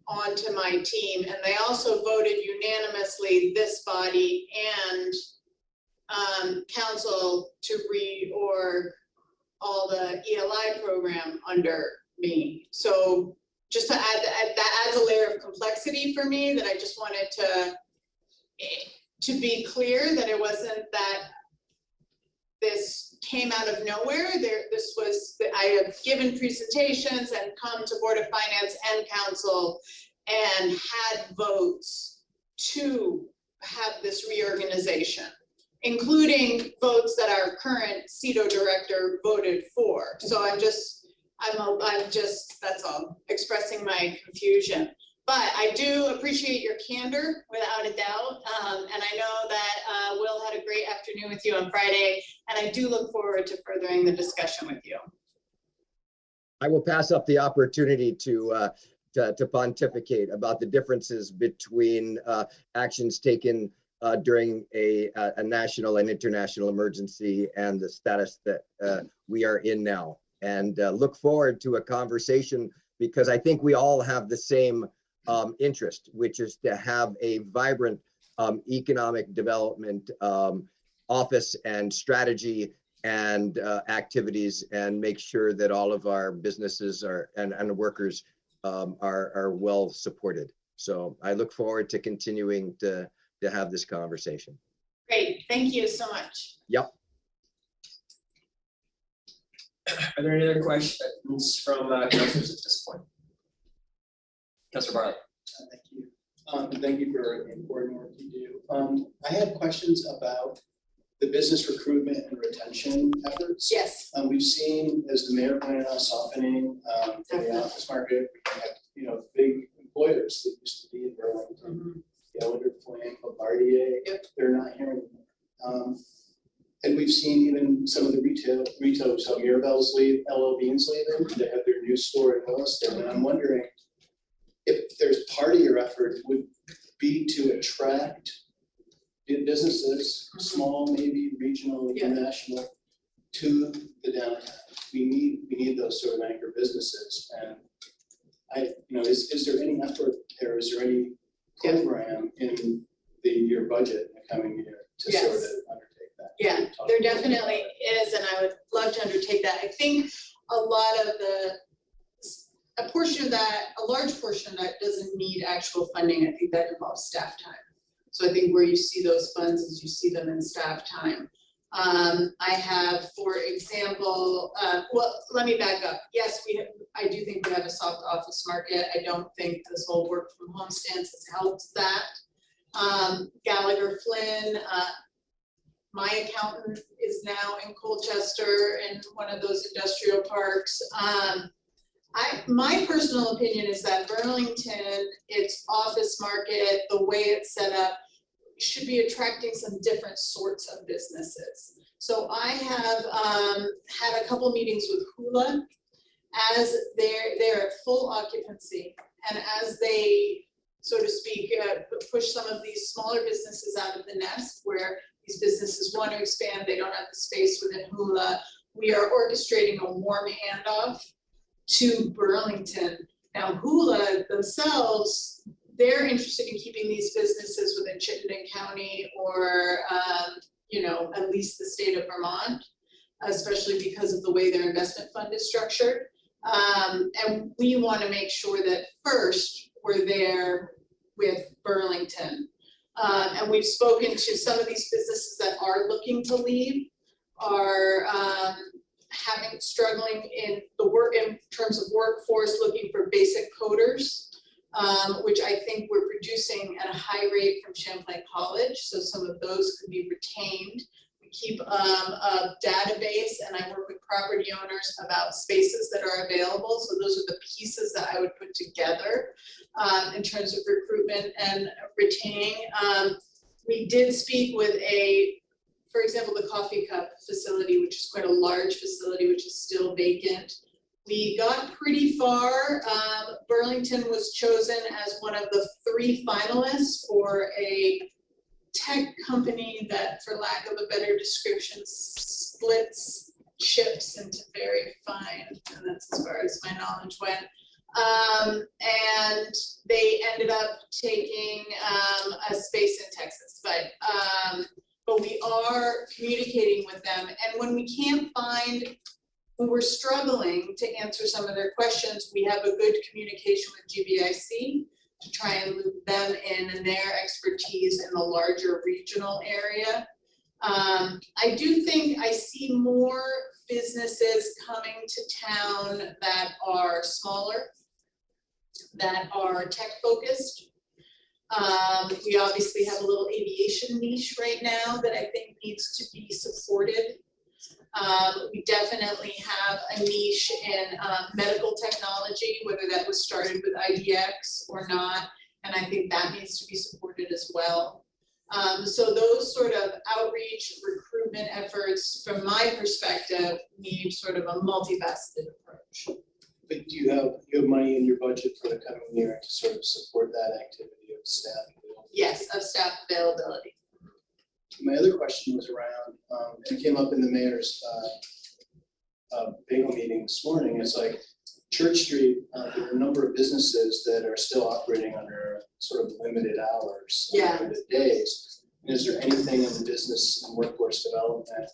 onto my team. And they also voted unanimously, this body and council, to reorg all the ELI program under me. So just to add, that adds a layer of complexity for me, that I just wanted to be clear that it wasn't that this came out of nowhere. This was, I have given presentations and come to Board of Finance and Council and had votes to have this reorganization, including votes that our current CEDO director voted for. So I'm just, that's all, expressing my confusion. But I do appreciate your candor, without a doubt. And I know that Will had a great afternoon with you on Friday, and I do look forward to furthering the discussion with you. I will pass up the opportunity to pontificate about the differences between actions taken during a national and international emergency and the status that we are in now, and look forward to a conversation, because I think we all have the same interest, which is to have a vibrant economic development office and strategy and activities and make sure that all of our businesses are and workers are well supported. So I look forward to continuing to have this conversation. Great, thank you so much. Yep. Are there any other questions from councilors at this point? Councilor Barley. Thank you. Thank you for the important work you do. I had questions about the business recruitment and retention efforts. Yes. We've seen, as the mayor pointed out, softening in the office market. We have, big employers that used to be in Burlington, Gallagher, Flame, Bombardier. Yep. They're not here anymore. And we've seen even some of the retail, so Mirabelle's leave, LL Bean's leaving. They have their new store in Williston, and I'm wondering if there's part of your effort would be to attract businesses, small, maybe regional, international, to the downtown. We need those sort of anchor businesses, and is there any effort there? Is there any program in your budget in the coming year to sort of undertake that? Yeah, there definitely is, and I would love to undertake that. I think a large portion of that doesn't need actual funding. I think that involves staff time. So I think where you see those funds is you see them in staff time. I have, for example, well, let me back up. Yes, I do think we have a soft office market. I don't think this whole work from home stance has helped that. Gallagher Flynn, my accountant is now in Colchester in one of those industrial parks. My personal opinion is that Burlington, its office market, the way it's set up, should be attracting some different sorts of businesses. So I have had a couple meetings with Hula as they're at full occupancy, and as they, so to speak, push some of these smaller businesses out of the nest where these businesses want to expand, they don't have the space within Hula. We are orchestrating a warm handoff to Burlington. Now Hula themselves, they're interested in keeping these businesses within Chittenden County or, at least the state of Vermont, especially because of the way their investment fund is structured. And we want to make sure that first we're there with Burlington. And we've spoken to some of these businesses that are looking to leave, are struggling in terms of workforce, looking for basic coders, which I think we're producing at a high rate from Champlain College. So some of those could be retained. We keep a database, and I work with property owners about spaces that are available. So those are the pieces that I would put together in terms of recruitment and retaining. We did speak with for example, the Coffee Cup facility, which is quite a large facility, which is still vacant. We got pretty far. Burlington was chosen as one of the 3 finalists for a tech company that, for lack of a better description, splits chips into very fine, and that's as far as my knowledge went. And they ended up taking a space in Texas, but we are communicating with them. And when we're struggling to answer some of their questions, we have a good communication with GBIC to try and loop them in and their expertise in the larger regional area. I do think I see more businesses coming to town that are smaller, that are tech focused. We obviously have a little aviation niche right now that I think needs to be supported. We definitely have a niche in medical technology, whether that was started with IDX or not, and I think that needs to be supported as well. So those sort of outreach recruitment efforts, from my perspective, need sort of a multifaceted approach. But do you have money in your budget for the coming year to sort of support that activity of staff? Yes, of staff availability. My other question was around, and it came up in the mayor's bagel meeting this morning. It's like Church Street, there are a number of businesses that are still operating under sort of limited hours, limited days. And is there anything in the business and workforce development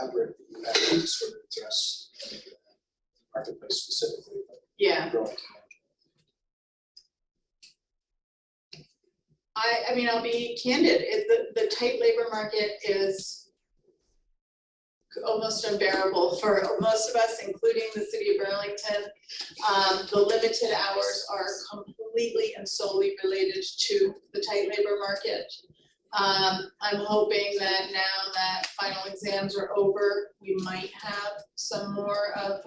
effort that you have to sort of address the marketplace specifically, but Yeah, growing. I mean, I'll be candid, the tight labor market is almost unbearable for most of us, including the city of Burlington. The limited hours are completely and solely related to the tight labor market. I'm hoping that now that final exams are over, we might have some more of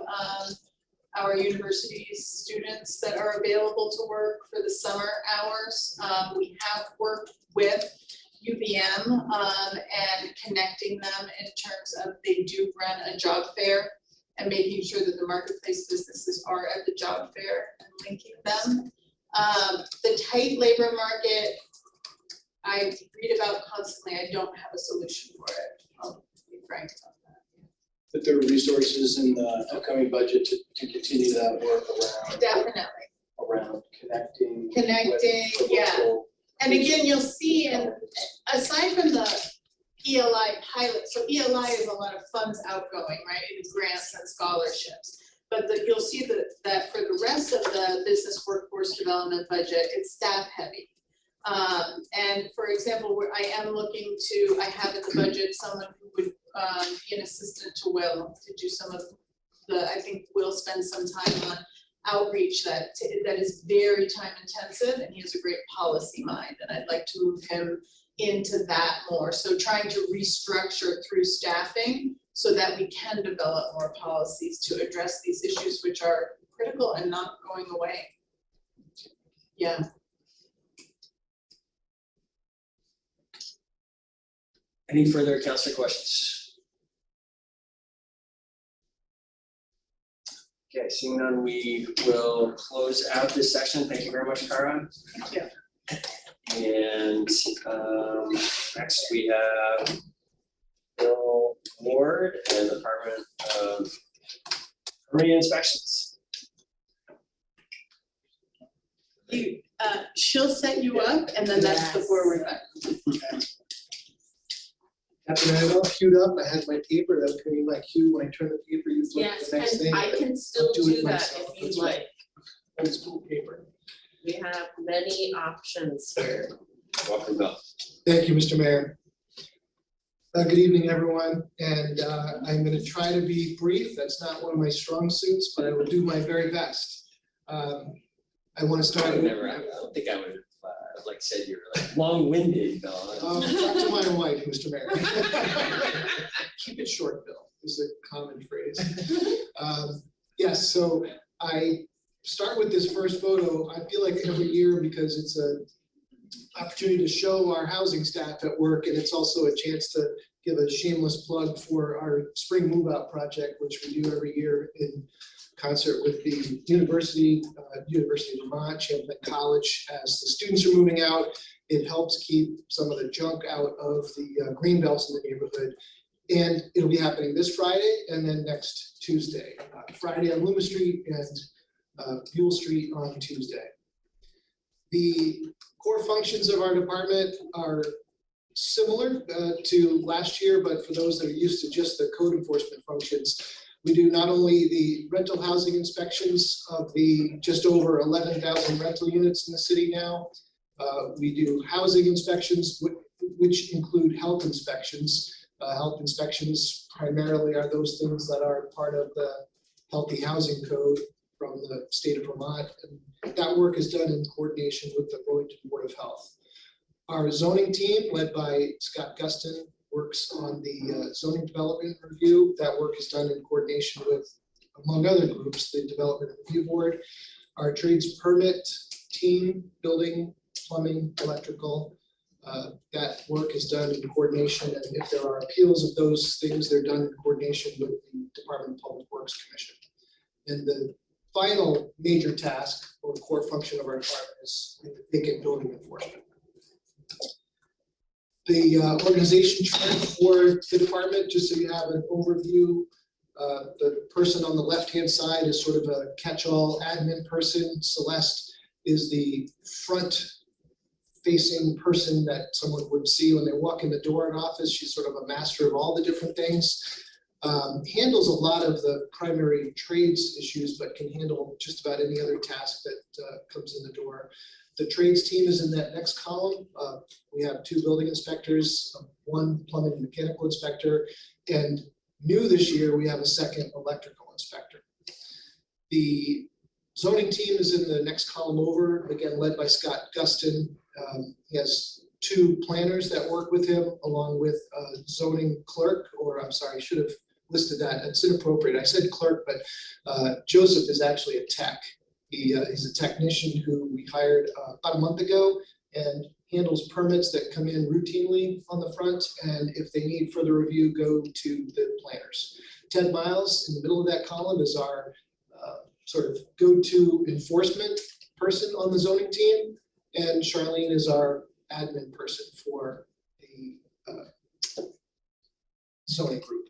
our university students that are available to work for the summer hours. We have worked with UVM and connecting them in terms of they do run a job fair and making sure that the marketplace businesses are at the job fair and linking them. The tight labor market, I read about constantly. I don't have a solution for it. I'll be frank about that. But there are resources in the upcoming budget to continue that work around. Definitely. Around connecting. Connecting, with the yeah. local. And again, you'll see, and aside from the ELI pilot, so ELI is a lot of funds outgoing, right? It's grants and scholarships. But you'll see that for the rest of the business workforce development budget, it's staff heavy. And for example, I am looking to, I have in the budget someone who would be an assistant to Will to do some of the, I think Will spend some time on outreach that is very time intensive, and he has a great policy mind, and I'd like to move him into that more. So trying to restructure through staffing so that we can develop more policies to address these issues, which are critical and not going away. Yeah. Any further councilor questions? Okay, seeing none, we will close out this section. Thank you very much, Cara. Thank you. And next we have Bill Ward and the Department of Permitting Inspections. She'll set you up, and then that's the forward button. After I had it all queued up, I had my paper, that was gonna be my cue, when I turn the paper, you flip Yes, to the next thing. and I can still I'll do it do that myself. if you'd That's like. Old school paper. We have many options here. Welcome, Bill. Thank you, Mr. Mayor. Good evening, everyone, and I'm gonna try to be brief. That's not one of my strong suits, but I will do my very best. I wanna start. I don't think I would have like said you're like long-winded, Bill. Talk to my wife, Mr. Mayor. Keep it short, Bill, is a common phrase. Yes, so I start with this first photo. I feel like every year, because it's an opportunity to show our housing staff at work, and it's also a chance to give a shameless plug for our spring move-out project, which we do every year in concert with the University of Vermont, Champlain College. As the students are moving out, it helps keep some of the junk out of the green belts in the neighborhood. And it'll be happening this Friday and then next Tuesday. Friday on Loomis Street and Buell Street on Tuesday. The core functions of our department are similar to last year, but for those that are used to just the code enforcement functions, we do not only the rental housing inspections of the just over 11,000 rental units in the city now. We do housing inspections, which include health inspections. Health inspections primarily are those things that are part of the Healthy Housing Code from the state of Vermont. And that work is done in coordination with the Burlington Board of Health. Our zoning team, led by Scott Guston, works on the zoning development review. That work is done in coordination with, among other groups, the Development Review Board. Our trades permit team, building, plumbing, electrical, that work is done in coordination. And if there are appeals of those things, they're done in coordination with the Department of Public Works Commission. And the final major task or core function of our department is vacant building enforcement. The organization chart for the department, just so you have an overview, the person on the left-hand side is sort of a catch-all admin person. Celeste is the front-facing person that someone would see when they walk in the door in office. She's sort of a master of all the different things. handles a lot of the primary trades issues, but can handle just about any other task that comes in the door. The trades team is in that next column. We have 2 building inspectors, 1 plumbing and mechanical inspector, and new this year, we have a 2nd electrical inspector. The zoning team is in the next column over, again, led by Scott Guston. He has 2 planners that work with him, along with a zoning clerk, or I'm sorry, I should have listed that. It's inappropriate. I said clerk, but Joseph is actually a tech. He's a technician who we hired about a month ago and handles permits that come in routinely on the front. And if they need further review, go to the planners. Ted Miles in the middle of that column is our sort of go-to enforcement person on the zoning team. And Charlene is our admin person for the zoning group.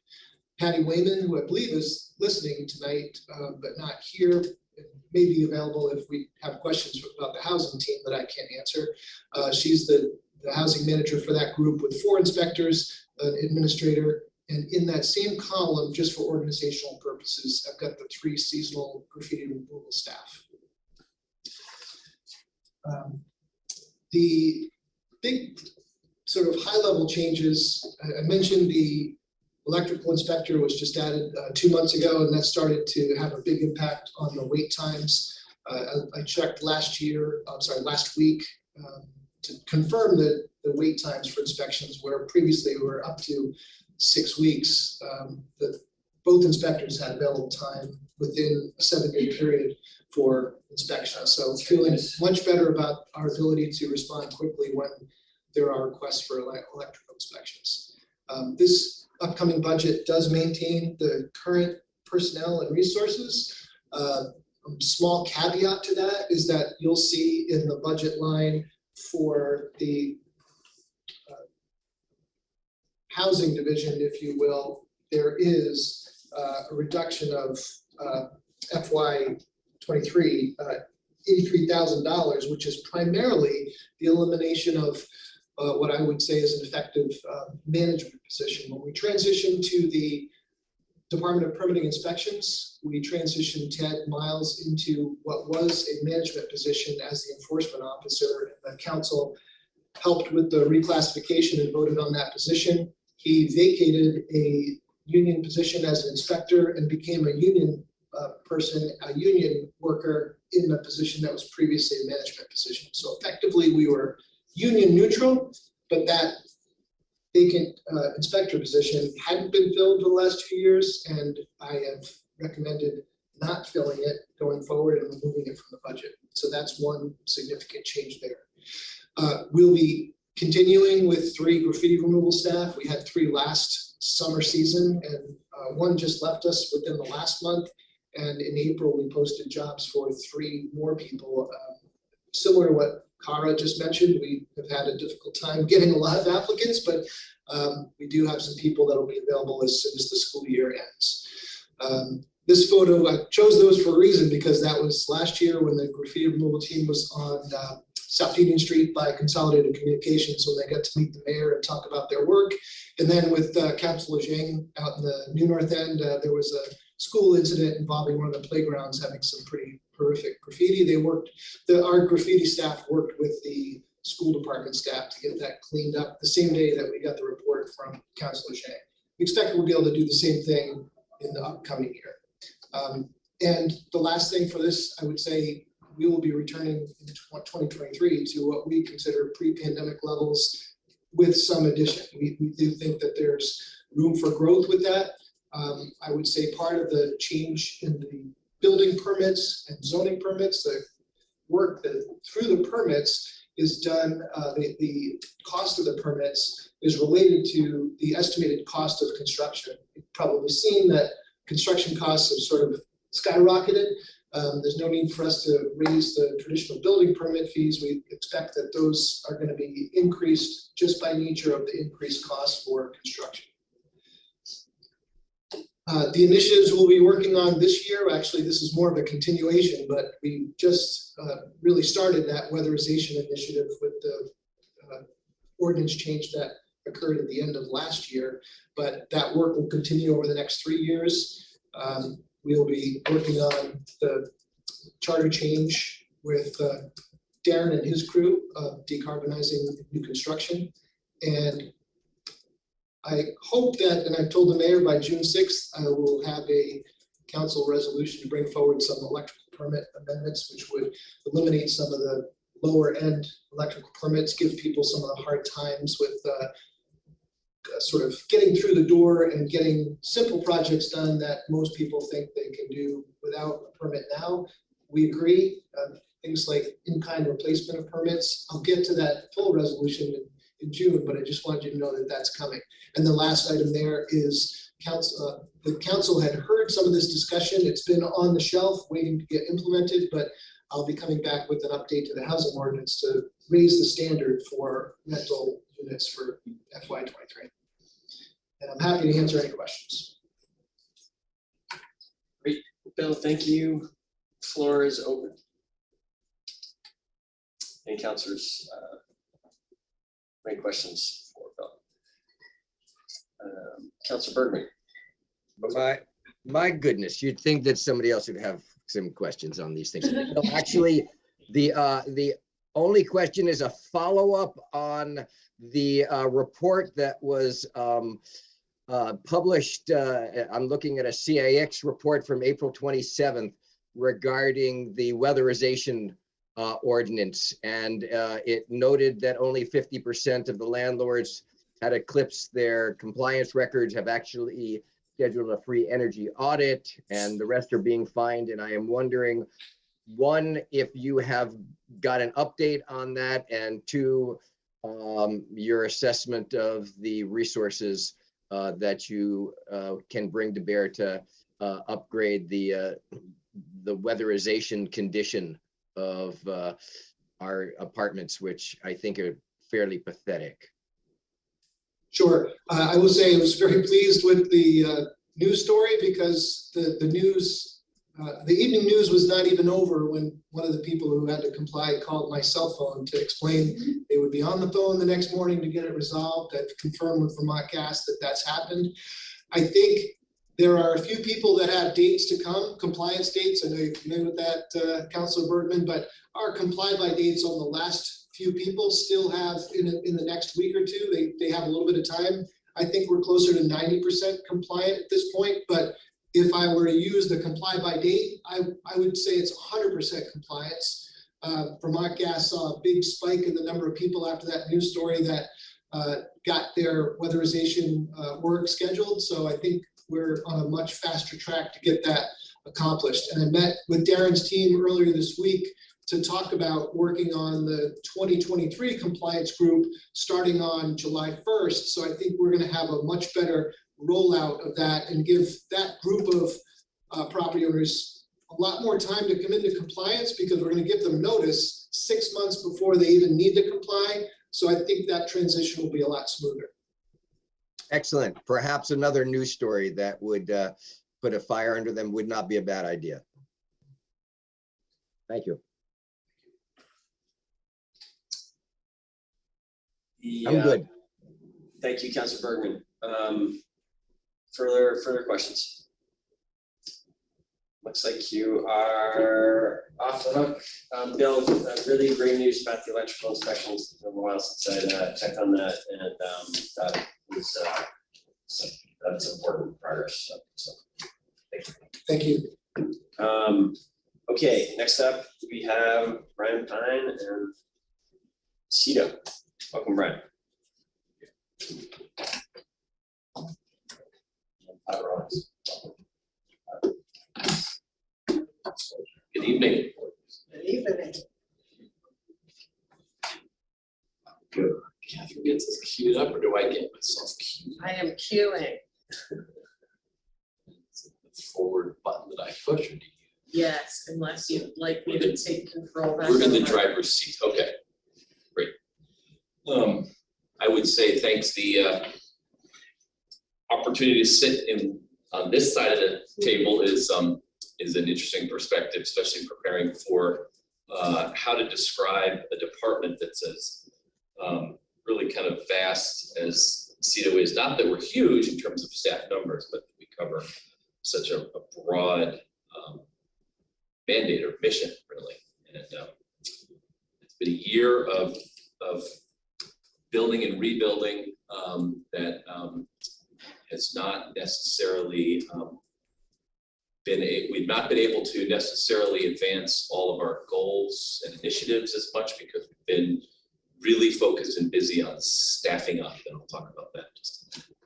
Patty Wayman, who I believe is listening tonight, but not here, may be available if we have questions about the housing team that I can't answer. She's the housing manager for that group with 4 inspectors, an administrator, and in that same column, just for organizational purposes, I've got the 3 seasonal graffiti removal staff. The big sort of high-level changes, I mentioned the electrical inspector was just added 2 months ago, and that started to have a big impact on the wait times. I checked last week to confirm that the wait times for inspections where previously were up to 6 weeks, that both inspectors had available time within a 7-day period for inspection. So feeling much better about our ability to respond quickly when there are requests for electrical inspections. This upcoming budget does maintain the current personnel and resources. Small caveat to that is that you'll see in the budget line for the housing division, if you will, there is a reduction of FY23, $83,000, which is primarily the elimination of what I would say is an effective management position. When we transitioned to the Department of Permitting Inspections, we transitioned Ted Miles into what was a management position as the enforcement officer. The council helped with the reclassification and voted on that position. He vacated a union position as an inspector and became a union person, a union worker in a position that was previously a management position. So effectively, we were union neutral, but that vacant inspector position hadn't been filled for the last 2 years, and I have recommended not filling it going forward and removing it from the budget. So that's one significant change there. We'll be continuing with 3 graffiti removal staff. We had 3 last summer season, and 1 just left us within the last month. And in April, we posted jobs for 3 more people. Similar to what Kara just mentioned, we have had a difficult time getting a lot of applicants, but we do have some people that will be available as soon as the school year ends. This photo, I chose those for a reason because that was last year when the graffiti removal team was on South Union Street by Consolidated Communications, when they got to meet the mayor and talk about their work. And then with Councilor Zhang out in the New North End, there was a school incident involving one of the playgrounds having some pretty horrific graffiti. Our graffiti staff worked with the school department staff to get that cleaned up the same day that we got the report from Councilor Zhang. We expect we'll be able to do the same thing in the upcoming year. And the last thing for this, I would say, we will be returning in 2023 to what we consider pre-pandemic levels with some addition. We do think that there's room for growth with that. I would say part of the change in the building permits and zoning permits, the work that through the permits is done, the cost of the permits is related to the estimated cost of construction. You've probably seen that construction costs have sort of skyrocketed. There's no need for us to raise the traditional building permit fees. We expect that those are going to be increased just by nature of the increased cost for construction. The initiatives we'll be working on this year, actually, this is more of a continuation, but we just really started that weatherization initiative with the ordinance change that occurred at the end of last year, but that work will continue over the next 3 years. We'll be working on the charter change with Darren and his crew of decarbonizing new construction. And I hope that, and I've told the mayor by June 6th, I will have a council resolution to bring forward some electrical permit amendments, which would eliminate some of the lower end electrical permits, give people some of the hard times with sort of getting through the door and getting simple projects done that most people think they can do without a permit now. We agree. Things like in-kind replacement of permits. I'll get to that full resolution in June, but I just wanted you to know that that's coming. And the last item there is council. The council had heard some of this discussion. It's been on the shelf waiting to get implemented, but I'll be coming back with an update to the housing ordinance to raise the standard for rental units for FY23. And I'm happy to answer any questions. Great, Bill, thank you. Floor is open. Any councilors, any questions for Bill? Councilor Bergman. My goodness, you'd think that somebody else would have some questions on these things. No, actually, the only question is a follow-up on the report that was published. I'm looking at a CIX report from April 27th regarding the weatherization ordinance, and it noted that only 50% of the landlords had eclipsed their compliance records, have actually scheduled a free energy audit, and the rest are being fined. And I am wondering, one, if you have got an update on that, and two, your assessment of the resources that you can bring to bear to upgrade the weatherization condition of our apartments, which I think are fairly pathetic. Sure. I will say I was very pleased with the news story, because the news, the evening news was not even over when one of the people who had to comply called my cell phone to explain they would be on the phone the next morning to get it resolved. I've confirmed with Vermont Gas that that's happened. I think there are a few people that have dates to come, compliance dates. I know you're familiar with that, Councilor Bergman, but our comply by dates on the last few people still have in the next week or two. They have a little bit of time. I think we're closer to 90% compliant at this point, but if I were to use the comply by date, I would say it's 100% compliance. Vermont Gas saw a big spike in the number of people after that news story that got their weatherization work scheduled. So I think we're on a much faster track to get that accomplished. And I met with Darren's team earlier this week to talk about working on the 2023 compliance group starting on July 1st. So I think we're going to have a much better rollout of that and give that group of property owners a lot more time to come into compliance, because we're going to give them notice 6 months before they even need to comply. So I think that transition will be a lot smoother. Excellent. Perhaps another news story that would put a fire under them would not be a bad idea. Thank you. I'm good. Thank you, Councilor Bergman. Further questions? Looks like you are off the hook. Bill, really great news about the electrical inspections. It's been a while since I checked on that, and that was that's important progress. So thank you. Thank you. Okay, next up we have Brian Pine and CEDO. Welcome, Brian. Good evening. Good evening. Good. Catherine gets us queued up, or do I get myself queued? I am queuing. The forward button that I push, or do you? Yes, unless you'd like me to take control. back We're in the over. driver's seat. Okay, great. I would say thanks the opportunity to sit on this side of the table is an interesting perspective, especially preparing for how to describe a department that's as really kind of vast as CEDO is. Not that we're huge in terms of staff numbers, but we cover such a broad mandate or mission, really. And it's been a year of building and rebuilding that has not necessarily we've not been able to necessarily advance all of our goals and initiatives as much because we've been really focused and busy on staffing up, and I'll talk about that just a minute.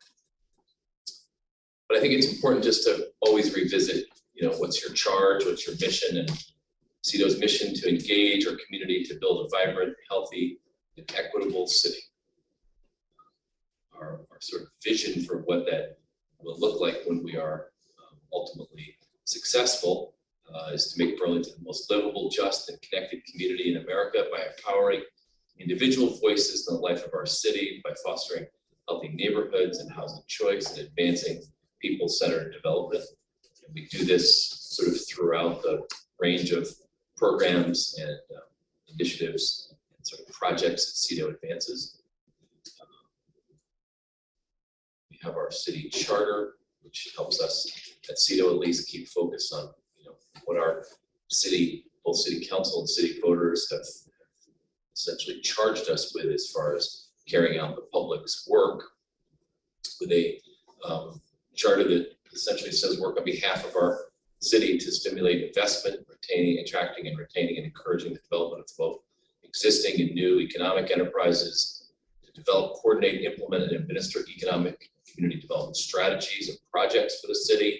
But I think it's important just to always revisit, what's your charge, what's your mission, and CEDO's mission to engage our community to build a vibrant, healthy, and equitable city. Our sort of vision for what that will look like when we are ultimately successful is to make Burlington the most livable, just, and connected community in America by empowering individual voices in the life of our city, by fostering healthy neighborhoods and housing choice, and advancing people-centered development. And we do this sort of throughout the range of programs and initiatives and sort of projects that CEDO advances. We have our city charter, which helps us at CEDO at least keep focus on what our city, both city council and city voters have essentially charged us with as far as carrying out the public's work, with a charter that essentially says work on behalf of our city to stimulate investment, attracting and retaining and encouraging the development of both existing and new economic enterprises, to develop, coordinate, implement, and administer economic community development strategies and projects for the city,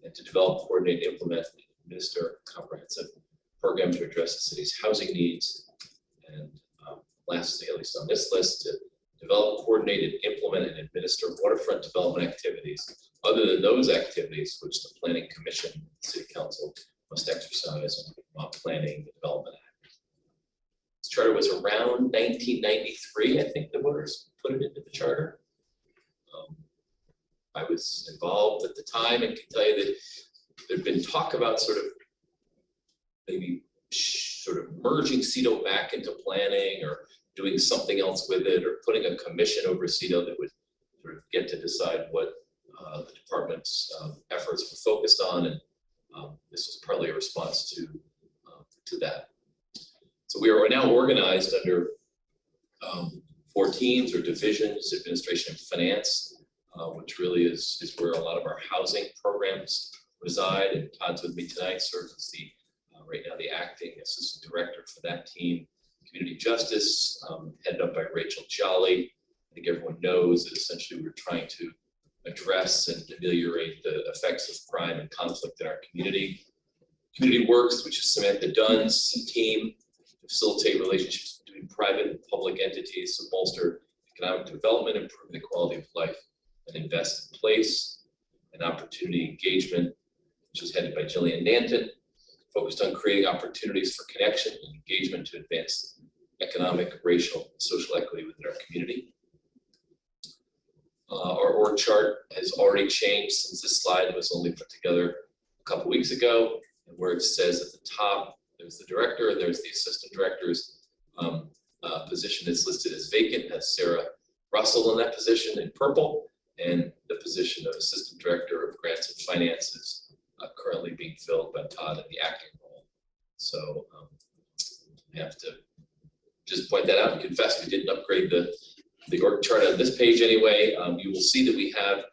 and to develop, coordinate, implement, and administer a comprehensive program to address the city's housing needs. And lastly, at least on this list, to develop, coordinate, and implement, and administer waterfront development activities other than those activities which the Planning Commission, City Council must exercise on Planning and Development Act. This charter was around 1993, I think the voters put it into the charter. I was involved at the time and can tell you that there'd been talk about sort of maybe sort of merging CEDO back into planning or doing something else with it, or putting a commission over CEDO that would sort of get to decide what the department's efforts were focused on, and this was partly a response to that. So we are now organized under 4 teams or divisions: administration and finance, which really is where a lot of our housing programs reside. And Todd's with me tonight, serves as the right now the acting assistant director for that team. Community justice, headed up by Rachel Jolly. I think everyone knows that essentially we're trying to address and ameliorate the effects of crime and conflict in our community. Community works, which is Samantha Dunn's team, to facilitate relationships between private and public entities to bolster economic development, improve the quality of life, and invest in place. And opportunity engagement, which is headed by Jillian Nanton, focused on creating opportunities for connection and engagement to advance economic, racial, and social equity within our community. Our org chart has already changed since this slide was only put together a couple weeks ago, and where it says at the top, there's the director and there's the assistant director's position is listed as vacant, has Sarah Russell in that position in purple, and the position of assistant director of grants and finances currently being filled by Todd in the acting role. So I have to just point that out and confess we didn't upgrade the org chart on this page anyway. You will see that we have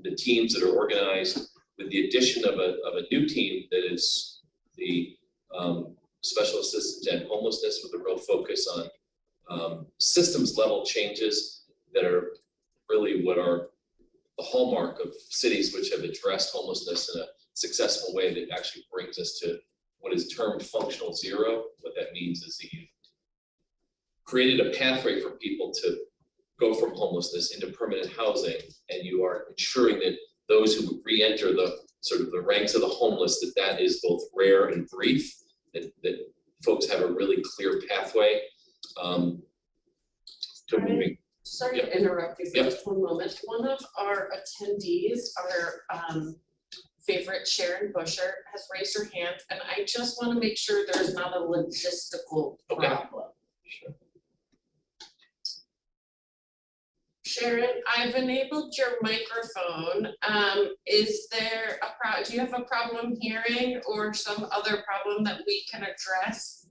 the teams that are organized with the addition of a new team that is the special assistant and homelessness, with a real focus on systems level changes that are really what are the hallmark of cities which have addressed homelessness in a successful way that actually brings us to what is termed functional zero. What that means is that you've created a pathway for people to go from homelessness into permanent housing, and you are ensuring that those who re-enter the sort of the ranks of the homeless, that is both rare and brief, that folks have a really clear pathway to moving. Sorry to interrupt you for just one moment. One of our attendees, our favorite Sharon Busher, has raised her hand, and I just want to make sure there's not a logistical problem. Sure. Sharon, I've enabled your microphone. Is there do you have a problem hearing or some other problem that we can address?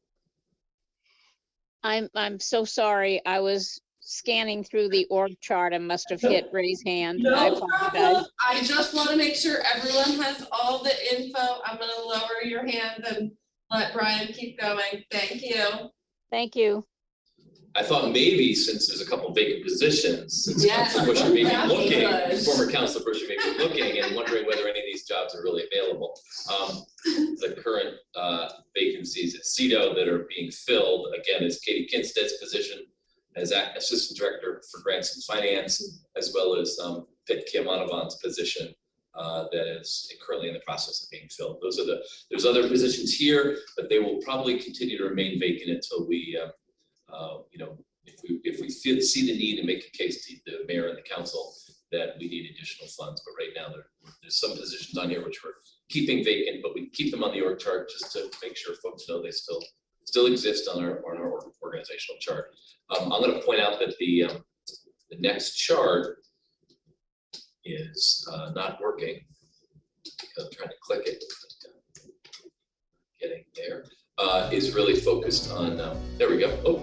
I'm so sorry. I was scanning through the org chart and must have hit raise hand. I No apologize. problem. I just want to make sure everyone has all the info. I'm going to lower your hand and let Brian keep going. Thank you. Thank you. I thought maybe since there's a couple vacant positions, since Yes, Councilor Busher may be that'd be looking, good. former Councilor Busher may be looking and wondering whether any of these jobs are really available. The current vacancies at CEDO that are being filled, again, is Katie Kinstead's position as Assistant Director for Grants and Finance, as well as Pit Kiamanovan's position that is currently in the process of being filled. There's other positions here, but they will probably continue to remain vacant until we if we see the need and make a case to the mayor and the council that we need additional funds. But right now there's some positions on here which we're keeping vacant, but we keep them on the org chart just to make sure folks know they still exist on our organizational chart. I'm going to point out that the next chart is not working. I'm trying to click it. Getting there. Is really focused on, there we go.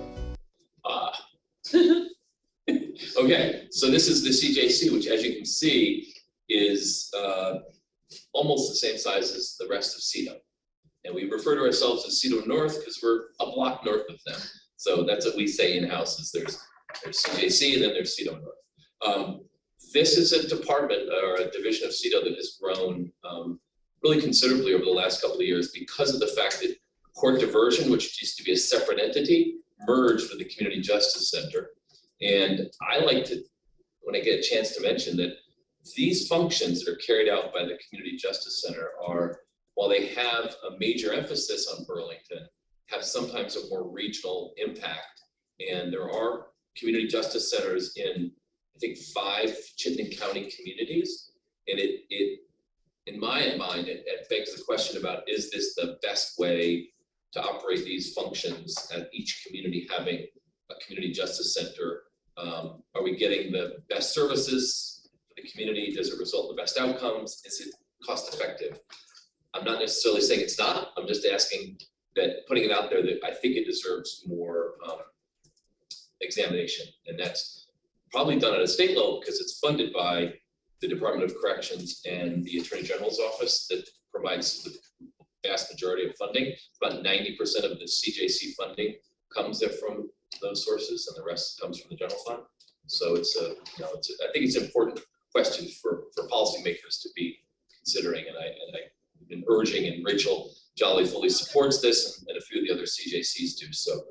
Okay, so this is the CJC, which as you can see is almost the same size as the rest of CEDO. And we refer to ourselves as CEDO North because we're a block north of them. So that's what we say in-house is there's CJC and then there's CEDO North. This is a department or a division of CEDO that has grown really considerably over the last couple of years because of the fact that Court Diversion, which used to be a separate entity, merged with the Community Justice Center. And I like to, when I get a chance to mention that these functions that are carried out by the Community Justice Center are, while they have a major emphasis on Burlington, have sometimes a more regional impact. And there are community justice centers in, I think, 5 Chittenden County communities. And it in my mind, it begs the question about, is this the best way to operate these functions at each community having a community justice center? Are we getting the best services for the community? Does it result in the best outcomes? Is it cost effective? I'm not necessarily saying it's not. I'm just asking that, putting it out there that I think it deserves more examination. And that's probably done at a state level because it's funded by the Department of Corrections and the Attorney General's office that provides the vast majority of funding. About 90% of the CJC funding comes from those sources, and the rest comes from the general fund. So it's I think it's an important question for policymakers to be considering, and I've been urging, and Rachel Jolly fully supports this, and a few of the other CJCs do. So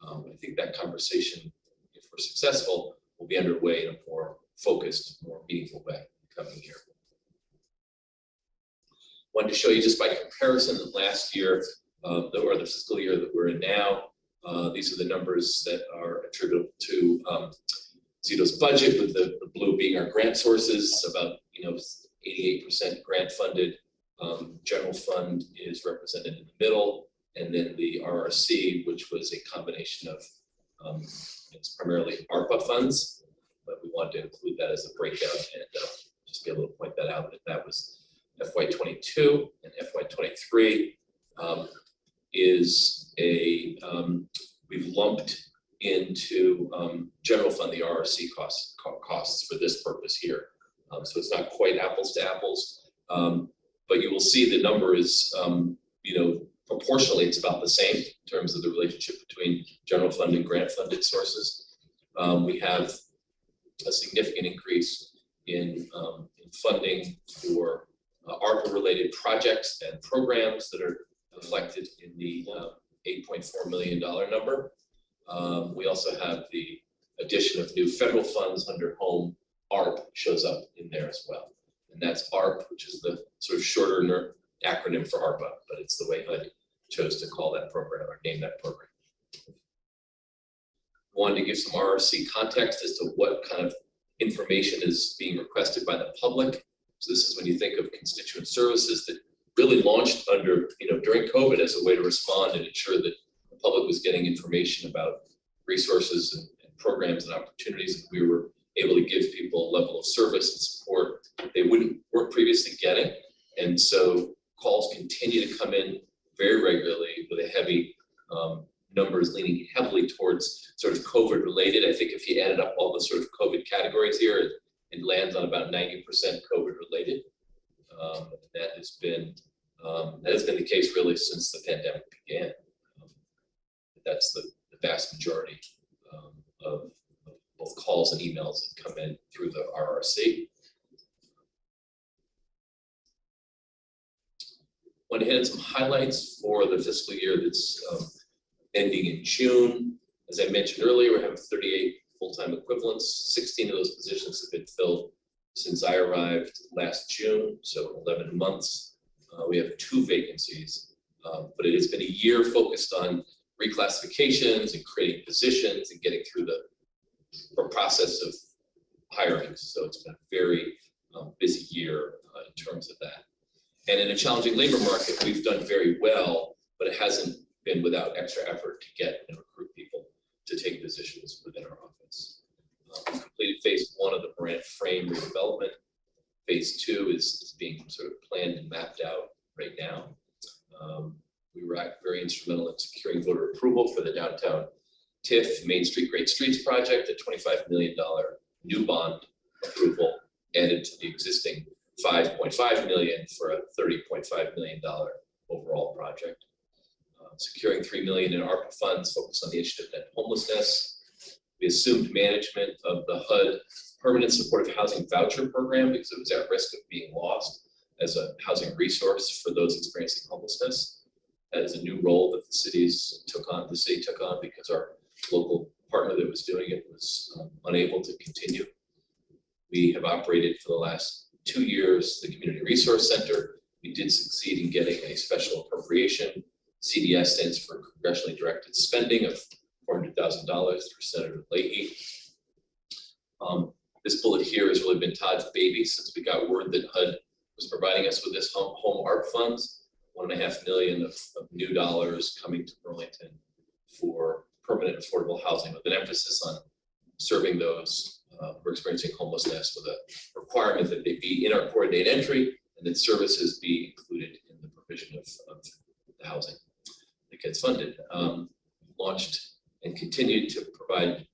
I think that conversation, if we're successful, will be underway in a more focused, more meaningful way coming year. Wanted to show you just by comparison that last year, or the fiscal year that we're in now, these are the numbers that are attributable to CEDO's budget, with the blue being our grant sources, about 88% grant funded. General fund is represented in the middle, and then the RRC, which was a combination of it's primarily ARPA funds, but we wanted to include that as a breakout and just be able to point that out that was FY22 and FY23 is a we've lumped into general fund the RRC costs for this purpose here. So it's not quite apples to apples, but you will see the number is proportionally it's about the same in terms of the relationship between general fund and grant funded sources. We have a significant increase in funding for ARPA related projects and programs that are reflected in the $8.4 million number. We also have the addition of new federal funds under home. ARP shows up in there as well. And that's ARP, which is the sort of shorter acronym for ARPA, but it's the way HUD chose to call that program or name that program. Wanted to give some RRC context as to what kind of information is being requested by the public. So this is when you think of constituent services that really launched under, during COVID as a way to respond and ensure that the public was getting information about resources and programs and opportunities. And we were able to give people a level of service and support they weren't previously getting. And so calls continue to come in very regularly with a heavy numbers leaning heavily towards sort of COVID related. I think if you added up all the sort of COVID categories here, it lands on about 90% COVID related. That has been the case really since the pandemic began. That's the vast majority of both calls and emails that come in through the RRC. Want to hit some highlights for the fiscal year that's ending in June. As I mentioned earlier, we have 38 full-time equivalents. 16 of those positions have been filled since I arrived last June, so 11 months. We have 2 vacancies, but it has been a year focused on reclassifications and creating positions and getting through the process of hiring. So it's been a very busy year in terms of that. And in a challenging labor market, we've done very well, but it hasn't been without extra effort to get and recruit people to take positions within our office. We completed phase 1 of the brand frame redevelopment. Phase 2 is being sort of planned and mapped out right now. We were very instrumental in securing voter approval for the downtown TIF Main Street Great Streets project, a $25 million new bond approval added to the existing $5.5 million for a $30.5 million overall project. Securing $3 million in ARPA funds focused on the issue of net homelessness. We assumed management of the HUD Permanent Supportive Housing Voucher Program because it was at risk of being lost as a housing resource for those experiencing homelessness. That is a new role that the city took on because our local partner that was doing it was unable to continue. We have operated for the last 2 years the Community Resource Center. We did succeed in getting a special appropriation. CDS stands for Congressionally Directed Spending of $400,000 through Senator Leahy. This bullet here has really been Todd's baby since we got word that HUD was providing us with this home ARP funds, $1.5 million of new dollars coming to Burlington for permanent affordable housing with an emphasis on serving those who are experiencing homelessness with a requirement that they be in our coordinated entry and that services be included in the provision of the housing that gets funded. Launched and continued to provide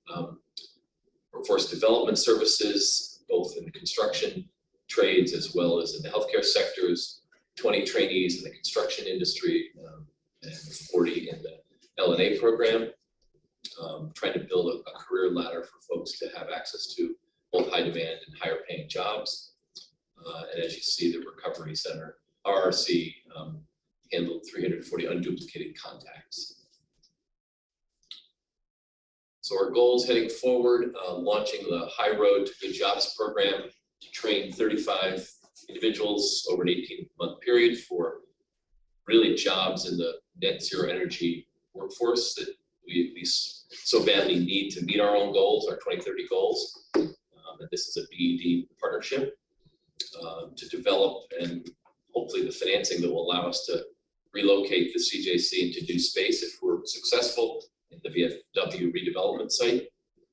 workforce development services, both in the construction trades as well as in the healthcare sectors, 20 trainees in the construction industry and 40 in the L&A program. Trying to build a career ladder for folks to have access to both high demand and higher paying jobs. And as you see, the Recovery Center, RRC, handled 340 unduplicated contacts. So our goals heading forward, launching the High Road to Good Jobs program to train 35 individuals over an 18-month period for really jobs in the net zero energy workforce that we so badly need to meet our own goals, our 2030 goals. And this is a BED partnership to develop and hopefully the financing that will allow us to relocate the CJC into new space if we're successful in the VFW redevelopment site.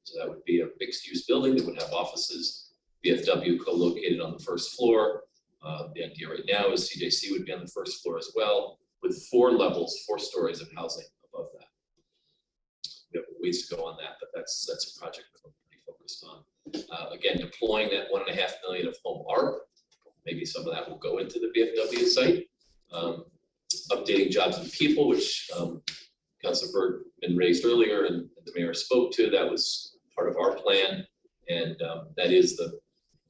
So that would be a mixed-use building that would have offices, VFW co-located on the first floor. The idea right now is CJC would be on the first floor as well, with 4 levels, 4 stories of housing above that. We have ways to go on that, but that's a project that we're pretty focused on. Again, deploying that $1.5 million of home ARP. Maybe some of that will go into the VFW site. Updating jobs and people, which Councilor Bergman raised earlier and the mayor spoke to. That was part of our plan, and that is the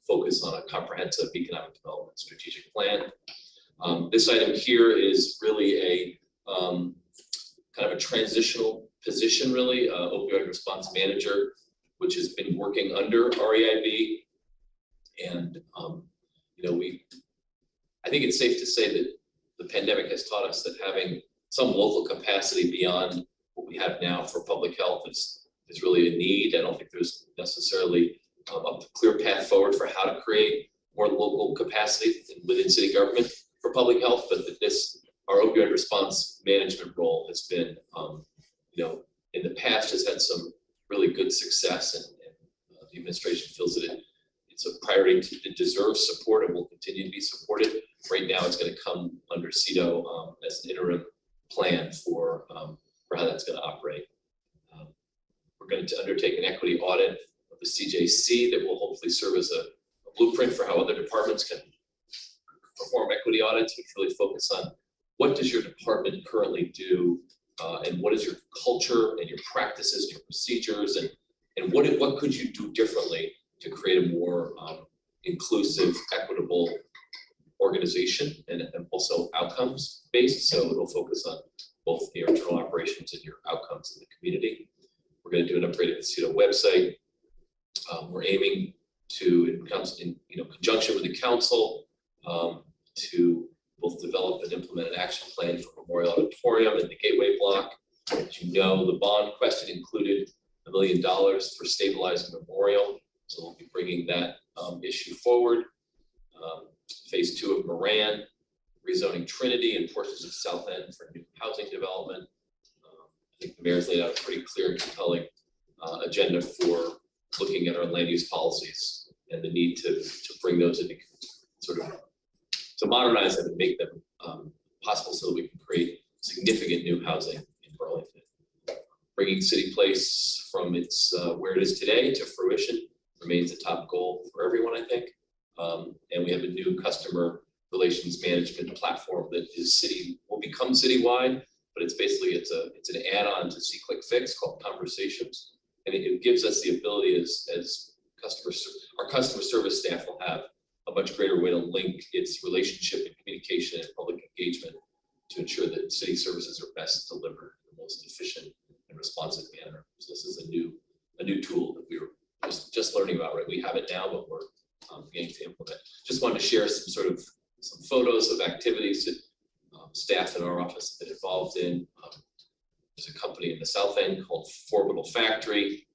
focus on a comprehensive economic development strategic plan. This item here is really a kind of a transitional position, really, opioid response manager, which has been working under REIB. And I think it's safe to say that the pandemic has taught us that having some local capacity beyond what we have now for public health is really a need. I don't think there's necessarily a clear path forward for how to create more local capacity within city government for public health, but that our opioid response management role has been, in the past has had some really good success, and the the administration feels that it's a priority to deserve support and will continue to be supported. Right now, it's going to come under CEDO as an interim plan for how that's going to operate. We're going to undertake an equity audit of the CJC that will hopefully serve as a blueprint for how other departments can perform equity audits, which really focus on what does your department currently do, and what is your culture and your practices, and your procedures, and what could you do differently to create a more inclusive, equitable organization and also outcomes based. So it'll focus on both your internal operations and your outcomes in the community. We're going to do an upgrade of the CEDO website. We're aiming to, it comes in conjunction with the council, to both develop and implement an action plan for Memorial Auditorium and the Gateway Block. As you know, the bond question included $1 million for stabilizing Memorial. So we'll be bringing that issue forward. Phase 2 of Moran, rezoning Trinity and portions of South End for new housing development. I think the mayor's laid out a pretty clear and compelling agenda for looking at our land use policies and the need to bring those into sort of, to modernize them and make them possible so that we can create significant new housing in Burlington. Bringing City Place from its where it is today to fruition remains a top goal for everyone, I think. And we have a new customer relations management platform that will become citywide, but it's basically, it's an add-on to See Click Fix called Conversations. And it gives us the ability as our customer service staff will have a much greater way to link its relationship and communication and public engagement to ensure that city services are best delivered in the most efficient and responsive manner. So this is a new tool that we were just learning about, right? We have it now, but we're beginning to implement. Just wanted to share some photos of activities that staff in our office have been involved in. There's a company in the South End called Forbital Factory.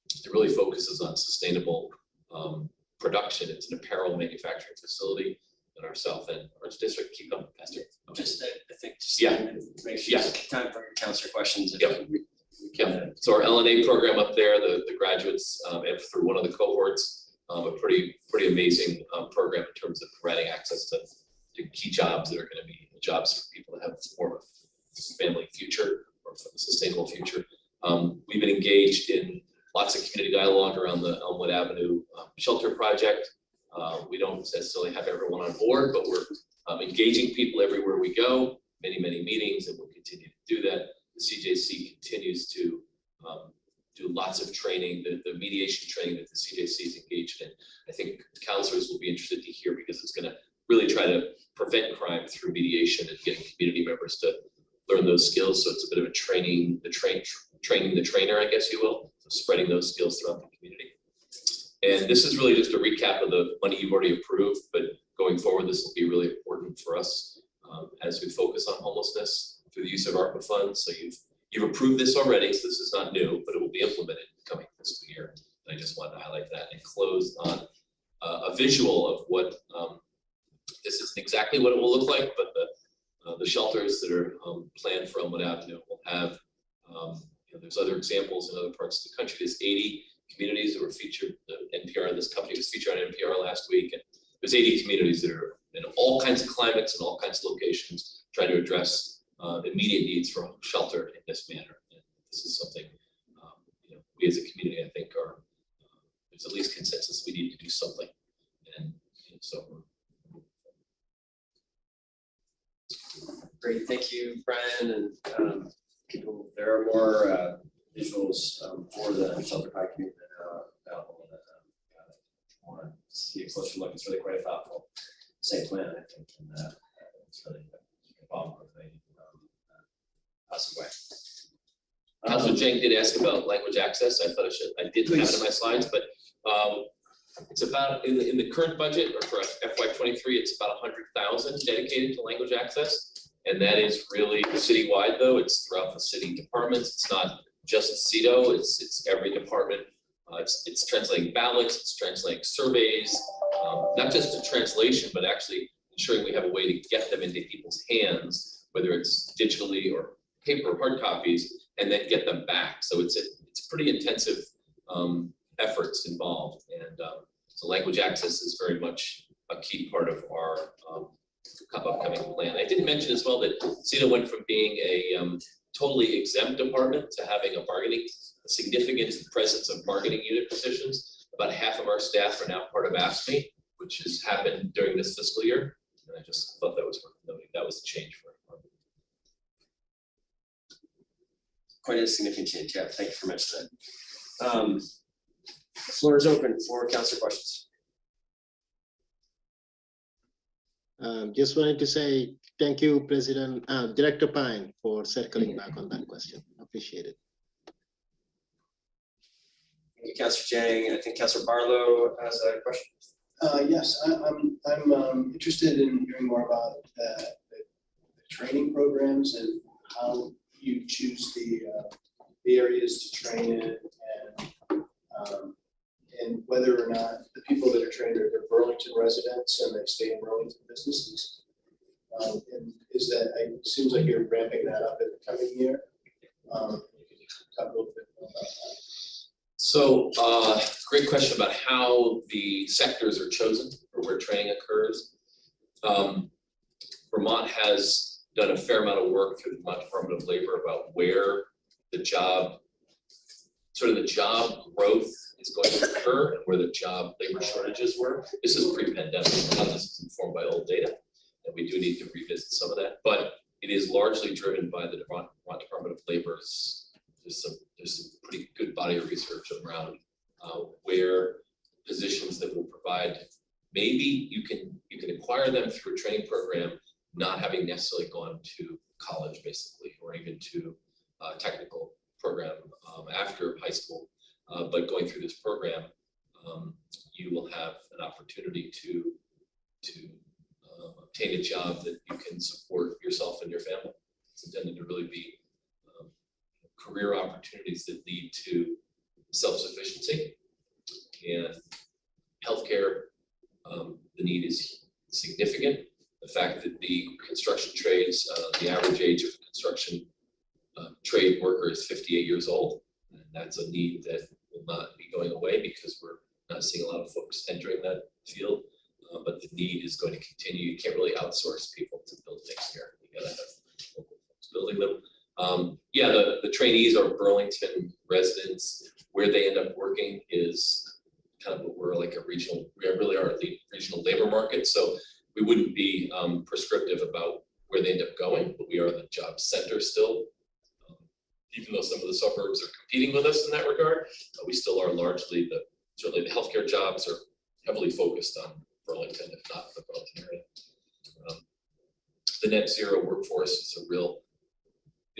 It really focuses on sustainable production. It's an apparel manufacturing facility in our South End Arts District. Keep going, Pastor. Just, I think, just Yeah. make sure it's time for your counselor questions. If Yep. we Yeah, so our LNA program up there, the graduates through one of the cohorts, a pretty amazing program in terms of providing access to key jobs that are going to be jobs for people that have more of a family future or a sustainable future. We've been engaged in lots of community dialogue around the Elmwood Avenue shelter project. We don't necessarily have everyone on board, but we're engaging people everywhere we go, many meetings, and we'll continue to do that. The CJC continues to do lots of training, the mediation training that the CJC is engaged in. I think counselors will be interested to hear because it's going to really try to prevent crime through mediation and getting community members to learn those skills. So it's a bit of a training the trainer, I guess you will, so spreading those skills throughout the community. And this is really just a recap of the money you've already approved, but going forward, this will be really important for us as we focus on homelessness through the use of ARPA funds. So you've approved this already, so this is not new, but it will be implemented coming fiscal year. And I just wanted to highlight that and close on a visual of what this isn't exactly what it will look like, but the shelters that are planned for Elmwood Avenue will have, there's other examples in other parts of the country. There's 80 communities that were featured, NPR, this company was featured on NPR last week, and there's 80 communities that are in all kinds of climates and all kinds of locations trying to address immediate needs for shelter in this manner. And this is something we as a community, I think, there's at least consensus we need to do something. And so Great, thank you, Brian, and there are more visuals for the shelter pie community available. Want to see a closer look. It's really quite a thoughtful site plan, I think, and it's really involved with a positive way. Councilor Jang did ask about language access. I thought I did have it in my slides, but it's about in the current budget or for FY23, it's about 100,000 dedicated to language access. And that is really citywide, though. It's throughout the city departments. It's not just CEDO. It's every department. It's translating ballots. It's translating surveys. Not just a translation, but actually ensuring we have a way to get them into people's hands, whether it's digitally or paper or hard copies, and then get them back. So it's a pretty intensive efforts involved. And so language access is very much a key part of our upcoming plan. I didn't mention as well that CEDO went from being a totally exempt department to having a significant presence of bargaining unit positions. About half of our staff are now part of AFSCME, which has happened during this fiscal year. And I just thought that was worth noting. That was the change for our department. Quite a significant change, yeah, thank you for mentioning that. The floor is open for council questions. Just wanted to say thank you, Director Pine, for circling back on that question. Appreciate it. Thank you, Councilor Jang. I think Councilor Barlow has a question. Yes, I'm interested in hearing more about the training programs and how you choose the areas to train in, and whether or not the people that are trained are Burlington residents and they stay in Burlington businesses. And is that, it seems like you're ramping that up in the coming year. You can talk a little bit more about that. So great question about how the sectors are chosen or where training occurs. Vermont has done a fair amount of work through the Vermont Department of Labor about where the job growth is going to occur and where the job labor shortages were. This is pre-pandemic. A lot of this is informed by old data, and we do need to revisit some of that. But it is largely driven by the Vermont Department of Labor's. There's some pretty good body of research around where positions that will provide. Maybe you can acquire them through a training program, not having necessarily gone to college, basically, or even to a technical program after high school. But going through this program, you will have an opportunity to obtain a job that you can support yourself and your family. It's intended to really be career opportunities that lead to self-sufficiency. And healthcare, the need is significant. The fact that the construction trades, the average age of a construction trade worker is 58 years old. And that's a need that will not be going away because we're not seeing a lot of folks entering that field. But the need is going to continue. You can't really outsource people to build things here. You gotta have local folks building them. Yeah, the trainees are Burlington residents. Where they end up working is kind of what we're like we really are a regional labor market. So we wouldn't be prescriptive about where they end up going, but we are the job center still. Even though some of the suburbs are competing with us in that regard, we still are largely certainly the healthcare jobs are heavily focused on Burlington, if not the Burlington area. The net zero workforce is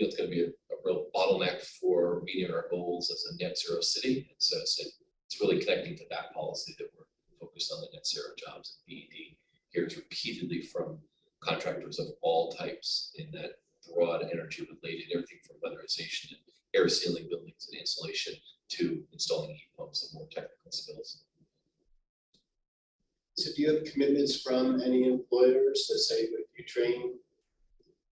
it's going to be a real bottleneck for meeting our goals as a net zero city. So it's really connecting to that policy that we're focused on the net zero jobs. And BED hears repeatedly from contractors of all types in that broad energy related, everything from weatherization and air sealing buildings and insulation to installing heat pumps and more technical skills. So do you have commitments from any employers that say if you train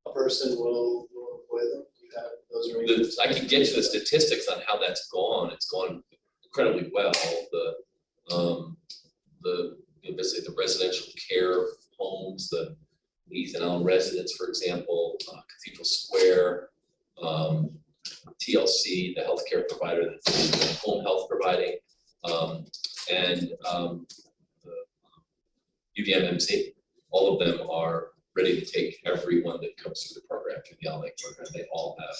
a person, will employ them? Do you have those arrangements? I can get you the statistics on how that's gone. It's gone incredibly well. Basically the residential care homes, the Ethan Allen residence, for example, Cathedral Square, TLC, the healthcare provider that's home health providing, and the UVMMC. All of them are ready to take everyone that comes through the program, through the LMAC program. They all have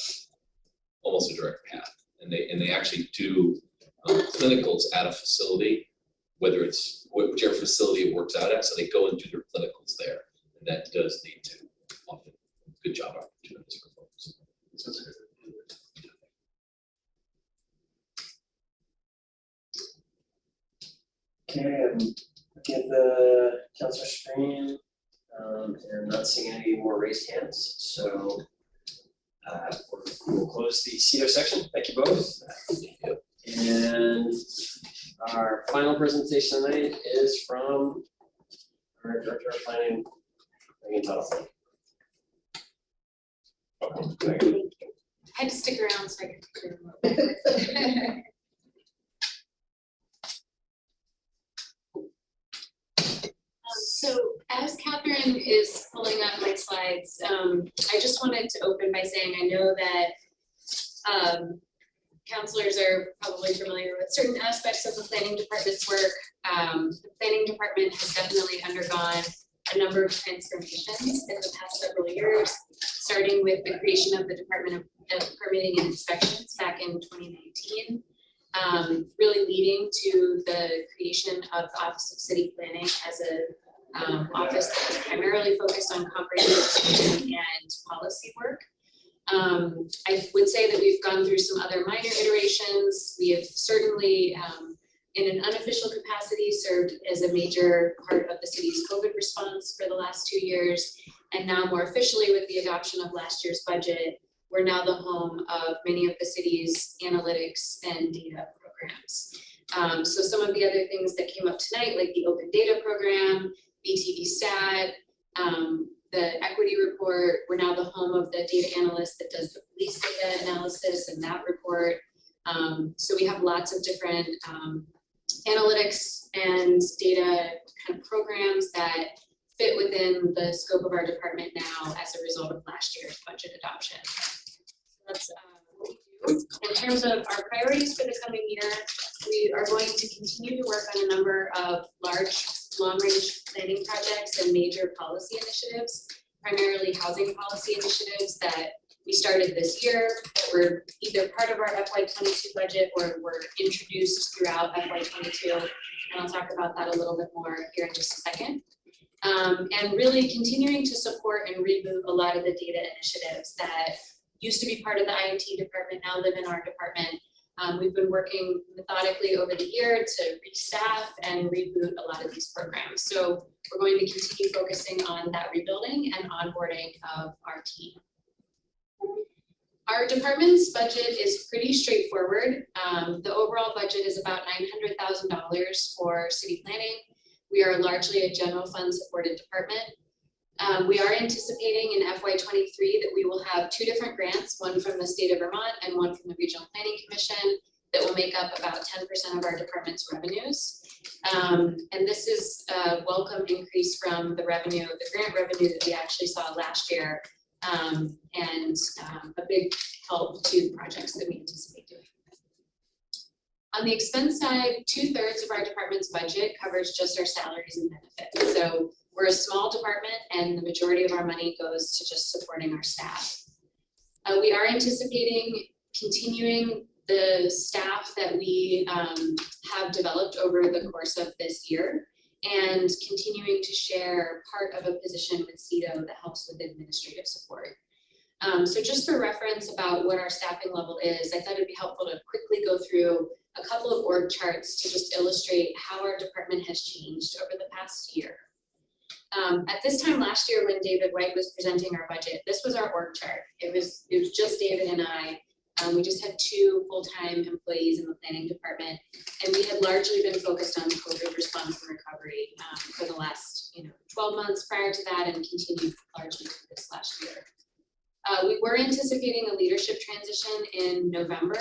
almost a direct path, and they actually do clinicals at a facility, whether it's whichever facility it works out at. So they go and do their clinicals there, and that does lead to often good job opportunities for folks. Okay, I'm looking at the councilor screen and not seeing any more raised hands. So we'll close the CEDO section. Thank you both. And our final presentation tonight is from our Director of Planning, Meagan Tuttle. I had to stick around so I could clear them up. Meagan is pulling up my slides, I just wanted to open by saying I know that counselors are probably familiar with certain aspects of the planning department's work. The planning department has definitely undergone a number of transformations in the past several years, starting with the creation of the Department of Permitting and Inspections back in 2019, really leading to the creation of the Office of City Planning as a office that was primarily focused on comprehensive planning and policy work. I would say that we've gone through some other minor iterations. We have certainly, in an unofficial capacity, served as a major part of the city's COVID response for the last 2 years. And now more officially with the adoption of last year's budget, we're now the home of many of the city's analytics and data programs. So some of the other things that came up tonight, like the open data program, BTV Stat, the equity report, we're now the home of the data analyst that does the police data analysis and that report. So we have lots of different analytics and data kind of programs that fit within the scope of our department now as a result of last year's budget adoption. That's what we do. In terms of our priorities for the coming year, we are going to continue to work on a number of large, long-range planning projects and major policy initiatives, primarily housing policy initiatives that we started this year, that were either part of our FY22 budget or were introduced throughout FY22. And I'll talk about that a little bit more here in just a second. And really continuing to support and reboot a lot of the data initiatives that used to be part of the INT department, now live in our department. We've been working methodically over the year to restaff and reboot a lot of these programs. So we're going to continue focusing on that rebuilding and onboarding of our team. Our department's budget is pretty straightforward. The overall budget is about $900,000 for city planning. We are largely a general fund supported department. We are anticipating in FY23 that we will have 2 different grants, one from the state of Vermont and one from the Regional Planning Commission, that will make up about 10% of our department's revenues. And this is a welcome increase from the grant revenue that we actually saw last year, and a big help to the projects that we anticipate doing. On the expense side, 2/3 of our department's budget covers just our salaries and benefits. So we're a small department and the majority of our money goes to just supporting our staff. We are anticipating continuing the staff that we have developed over the course of this year and continuing to share part of a position with CEDO that helps with administrative support. So just for reference about what our staffing level is, I thought it'd be helpful to quickly go through a couple of org charts to just illustrate how our department has changed over the past year. At this time last year when David White was presenting our budget, this was our org chart. It was just David and I. We just had 2 full-time employees in the planning department, and we had largely been focused on COVID response and recovery for the last 12 months prior to that, and continued largely through this last year. We were anticipating a leadership transition in November,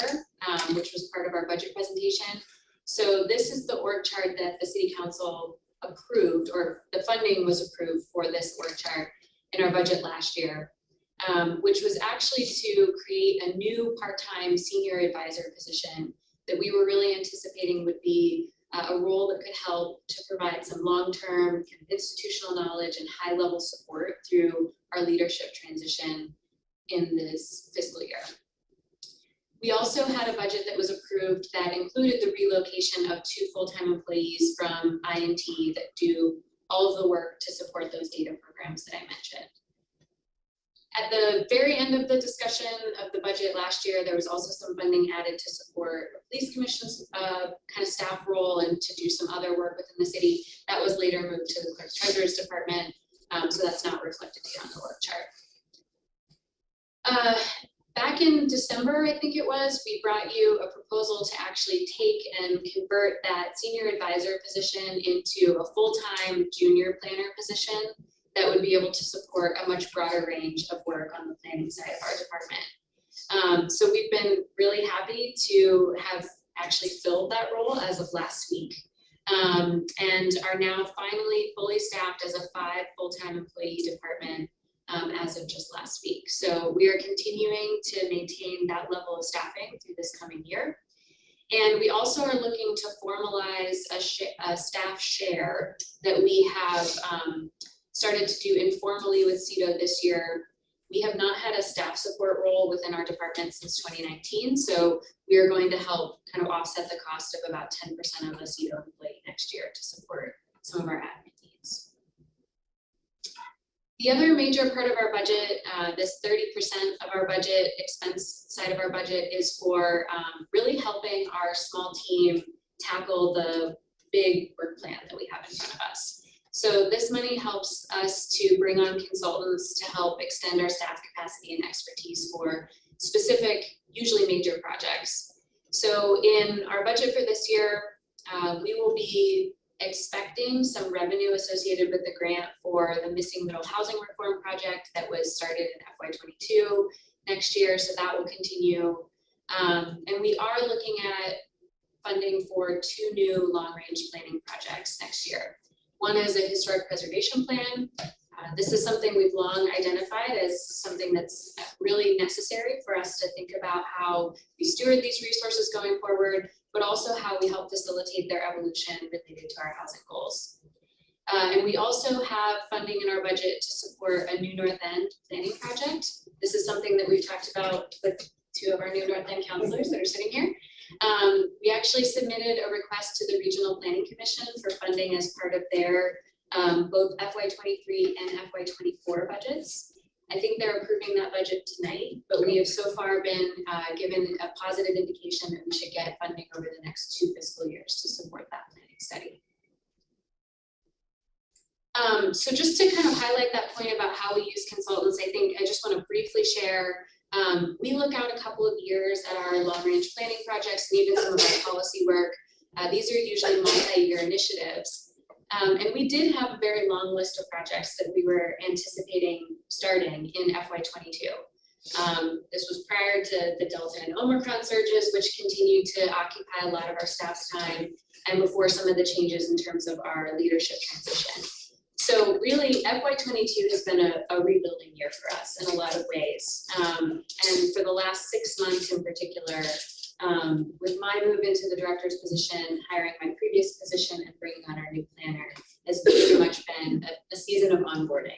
which was part of our budget presentation. So this is the org chart that the City Council approved, or the funding was approved for this org chart in our budget last year, which was actually to create a new part-time senior advisor position that we were really anticipating would be a role that could help to provide some long-term kind of institutional knowledge and high-level support through our leadership transition in this fiscal year. We also had a budget that was approved that included the relocation of 2 full-time employees from INT that do all of the work to support those data programs that I mentioned. At the very end of the discussion of the budget last year, there was also some funding added to support the police commission's kind of staff role and to do some other work within the city. That was later moved to the clerk's treasurer's department, so that's not reflected here on the org chart. Back in December, I think it was, we brought you a proposal to actually take and convert that senior advisor position into a full-time junior planner position that would be able to support a much broader range of work on the planning side of our department. So we've been really happy to have actually filled that role as of last week. and are now finally fully staffed as a 5 full-time employee department as of just last week. So we are continuing to maintain that level of staffing through this coming year. And we also are looking to formalize a staff share that we have started to do informally with CEDO this year. We have not had a staff support role within our department since 2019, so we are going to help kind of offset the cost of about 10% of a CEDO employee next year to support some of our admin needs. The other major part of our budget, this 30% of our budget, expense side of our budget, is for really helping our small team tackle the big work plan that we have in front of us. So this money helps us to bring on consultants to help extend our staff capacity and expertise for specific, usually major projects. So in our budget for this year, we will be expecting some revenue associated with the grant for the missing middle housing reform project that was started in FY22 next year, so that will continue. And we are looking at funding for 2 new long-range planning projects next year. One is a historic preservation plan. This is something we've long identified as something that's really necessary for us to think about how we steward these resources going forward, but also how we help facilitate their evolution related to our housing goals. And we also have funding in our budget to support a new North End planning project. This is something that we've talked about with 2 of our new North End councilors that are sitting here. We actually submitted a request to the Regional Planning Commission for funding as part of their both FY23 and FY24 budgets. I think they're approving that budget tonight, but we have so far been given a positive indication that we should get funding over the next 2 fiscal years to support that planning study. So just to kind of highlight that point about how we use consultants, I think I just want to briefly share. We look out a couple of years at our long-range planning projects and even some of our policy work. These are usually multi-year initiatives. And we did have a very long list of projects that we were anticipating starting in FY22. This was prior to the Delta and Omicron surges, which continued to occupy a lot of our staff's time, and before some of the changes in terms of our leadership transition. So really, FY22 has been a rebuilding year for us in a lot of ways. And for the last 6 months in particular, with my move into the director's position, hiring my previous position, and bringing on our new planner, has very much been a season of onboarding.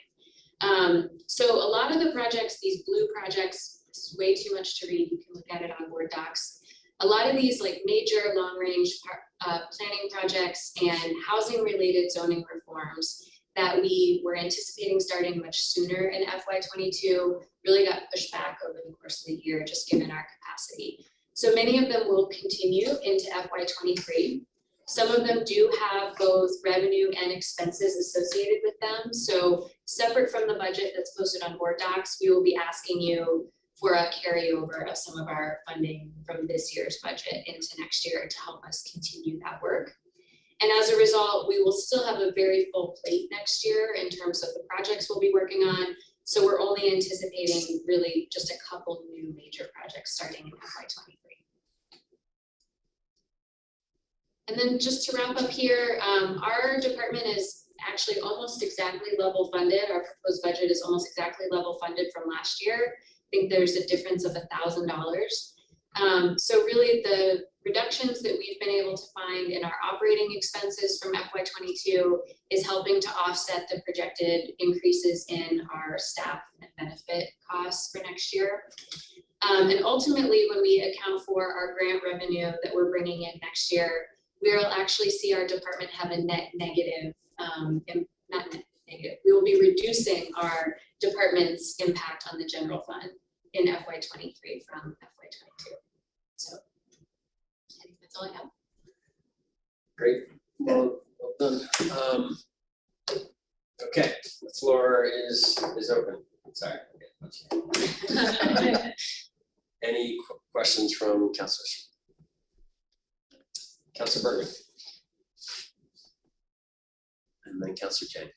So a lot of the projects, these blue projects, this is way too much to read, you can look at it on board docs. A lot of these like major long-range planning projects and housing-related zoning reforms that we were anticipating starting much sooner in FY22 really got pushed back over the course of the year, just given our capacity. So many of them will continue into FY23. Some of them do have both revenue and expenses associated with them. So separate from the budget that's posted on board docs, we will be asking you for a carryover of some of our funding from this year's budget into next year to help us continue that work. And as a result, we will still have a very full plate next year in terms of the projects we'll be working on. So we're only anticipating really just a couple new major projects starting in FY23. And then just to wrap up here, our department is actually almost exactly level funded. Our proposed budget is almost exactly level funded from last year. I think there's a difference of $1,000. So really the reductions that we've been able to find in our operating expenses from FY22 is helping to offset the projected increases in our staff and benefit costs for next year. And ultimately, when we account for our grant revenue that we're bringing in next year, we'll actually see our department have a net negative, not net negative, we will be reducing our department's impact on the general fund in FY23 from FY22. So I think that's all I have. Great, well done. Okay, the floor is open. Sorry. Any questions from councilors? Councilor Bergman. And then Councilor Jane.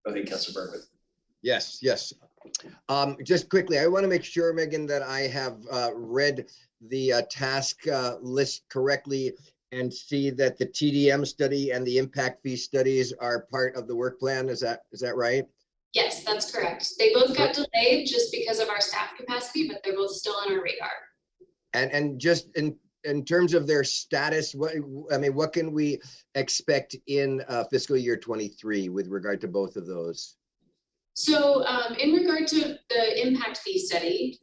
Go ahead, Councilor Bergman. Yes. Just quickly, I want to make sure, Meagan, that I have read the task list correctly. and see that the TDM study and the impact fee studies are part of the work plan. Is that right? Yes, that's correct. They both got delayed just because of our staff capacity, but they're both still on our radar. And just in terms of their status, what can we expect in fiscal year 23 with regard to both of those? So in regard to the impact fee study,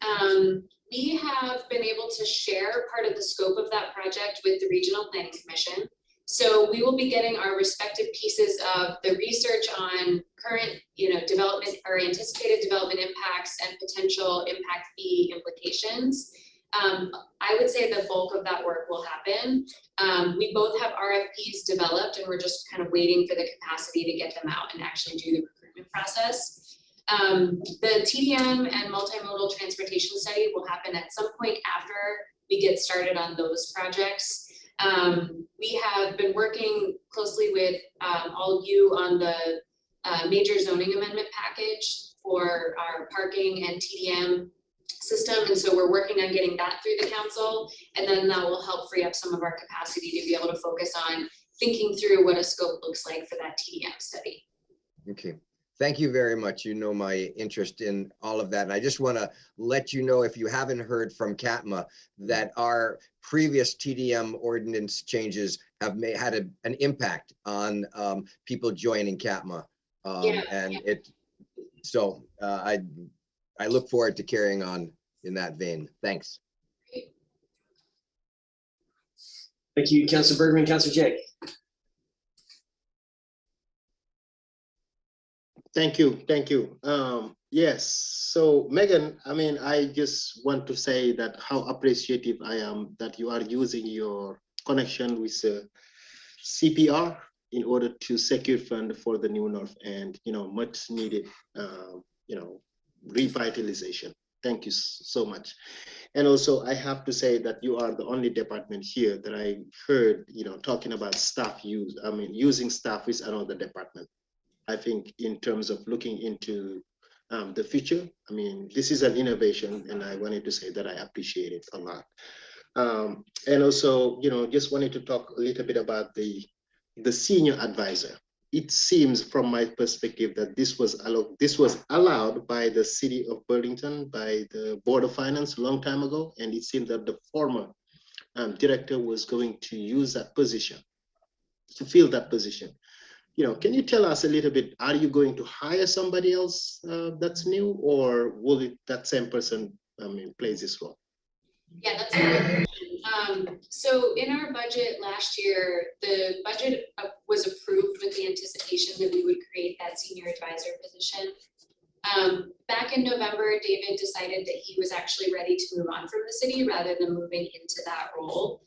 we have been able to share part of the scope of that project with the Regional Planning Commission. So we will be getting our respective pieces of the research on current, development or anticipated development impacts and potential impact fee implications. I would say the bulk of that work will happen. We both have RFPs developed and we're just kind of waiting for the capacity to get them out and actually do the recruitment process. The TDM and multimodal transportation study will happen at some point after we get started on those projects. We have been working closely with all of you on the major zoning amendment package for our parking and TDM system. And so we're working on getting that through the council, and then that will help free up some of our capacity to be able to focus on thinking through what a scope looks like for that TDM study. Okay. Thank you very much. You know my interest in all of that. And I just want to let you know, if you haven't heard from CATMA, that our previous TDM ordinance changes have had an impact on people joining CATMA. I look forward to carrying on in that vein. Thanks. Thank you, Councilor Bergman. Councilor Jay. Thank you. Yes, so Meagan, I just want to say that how appreciative I am that you are using your connection with CPR in order to secure fund for the New North and, much needed, revitalization. Thank you so much. And also I have to say that you are the only department here that I heard, talking about staff use, using staff with another department. I think in terms of looking into the future, this is an innovation, and I wanted to say that I appreciate it a lot. And also, just wanted to talk a little bit about the senior advisor. It seems from my perspective that this was allowed by the city of Burlington, by the Board of Finance a long time ago, and it seemed that the former director was going to use that position, to fill that position. Can you tell us a little bit, are you going to hire somebody else that's new, or will that same person play this role? Yeah, that's a great question. So in our budget last year, the budget was approved with the anticipation that we would create that senior advisor position. Back in November, David decided that he was actually ready to move on from the city rather than moving into that role.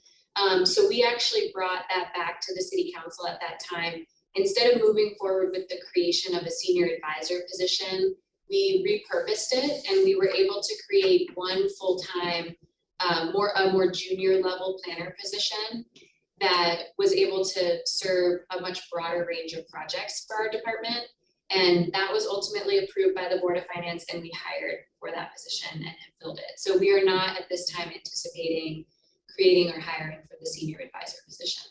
So we actually brought that back to the city council at that time. Instead of moving forward with the creation of a senior advisor position, we repurposed it, and we were able to create one full-time, a more junior level planner position that was able to serve a much broader range of projects for our department. And that was ultimately approved by the Board of Finance, and we hired for that position and have filled it. So we are not at this time anticipating creating or hiring for the senior advisor position.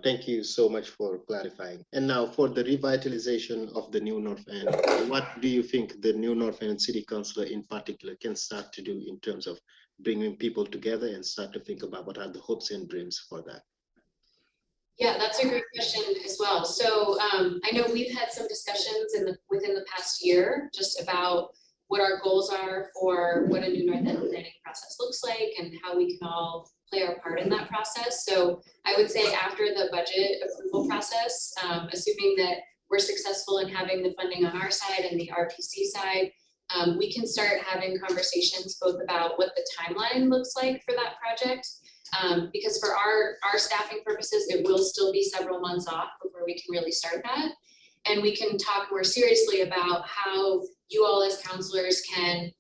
Thank you so much for clarifying. And now for the revitalization of the New North End, what do you think the New North End City Council in particular can start to do in terms of bringing people together and start to think about what are the hopes and dreams for that? Yeah, that's a great question as well. So I know we've had some discussions within the past year just about what our goals are for what a New North End planning process looks like and how we can all play our part in that process. So I would say after the budget approval process, assuming that we're successful in having the funding on our side and the RPC side, we can start having conversations both about what the timeline looks like for that project. Because for our staffing purposes, it will still be several months off before we can really start that. And we can talk more seriously about how you all as counselors can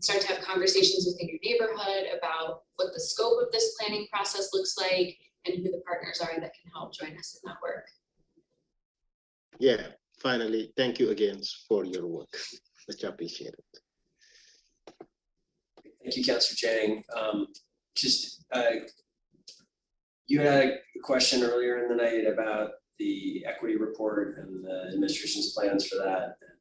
start to have conversations within your neighborhood about what the scope of this planning process looks like and who the partners are that can help join us in that work. Yeah, finally, thank you again for your work. Much appreciated. Thank you, Councilor Jang. You had a question earlier in the night about the equity report and the administration's plans for that, and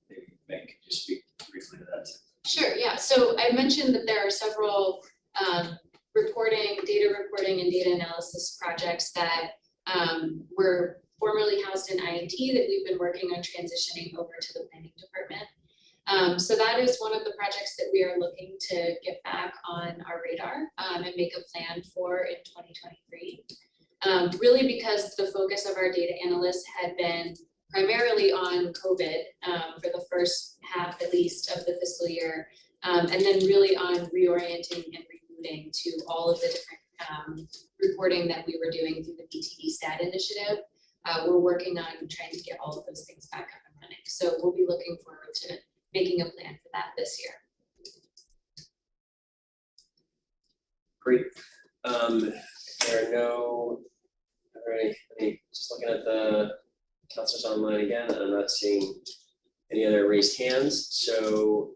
maybe Meg could just speak briefly to that. Sure, yeah, so I mentioned that there are several data reporting and data analysis projects that were formerly housed in INT that we've been working on transitioning over to the planning department. So that is one of the projects that we are looking to get back on our radar and make a plan for in 2023. Really because the focus of our data analysts had been primarily on COVID for the first half at least of the fiscal year, and then really on reorienting and rebooting to all of the different reporting that we were doing through the BTD Stat initiative. We're working on trying to get all of those things back up and running. So we'll be looking forward to making a plan for that this year. Great. Are there any, just looking at the counselors online again, I'm not seeing any other raised hands. So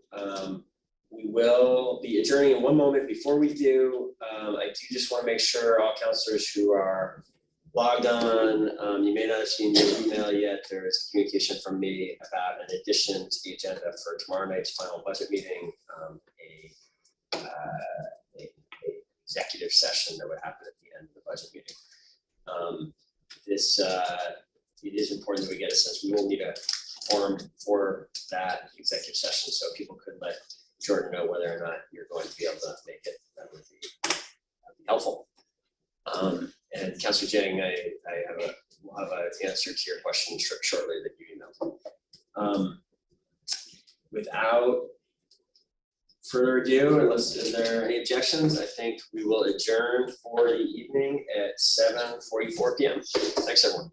we will be adjourning in one moment. Before we do, I do just want to make sure all counselors who are logged on, you may not have seen your email yet. There is a communication from me about an addition to the agenda for tomorrow night's final budget meeting, a executive session that would happen at the end of the budget meeting. It is important that we get a sense. We will need a form for that executive session, so people could let Jordan know whether or not you're going to be able to make it. That would be helpful. And Councilor Jang, we'll have an answer to your question shortly that you emailed. Without further ado, is there any objections? I think we will adjourn for the evening at 7:44 p.m. Thanks, everyone.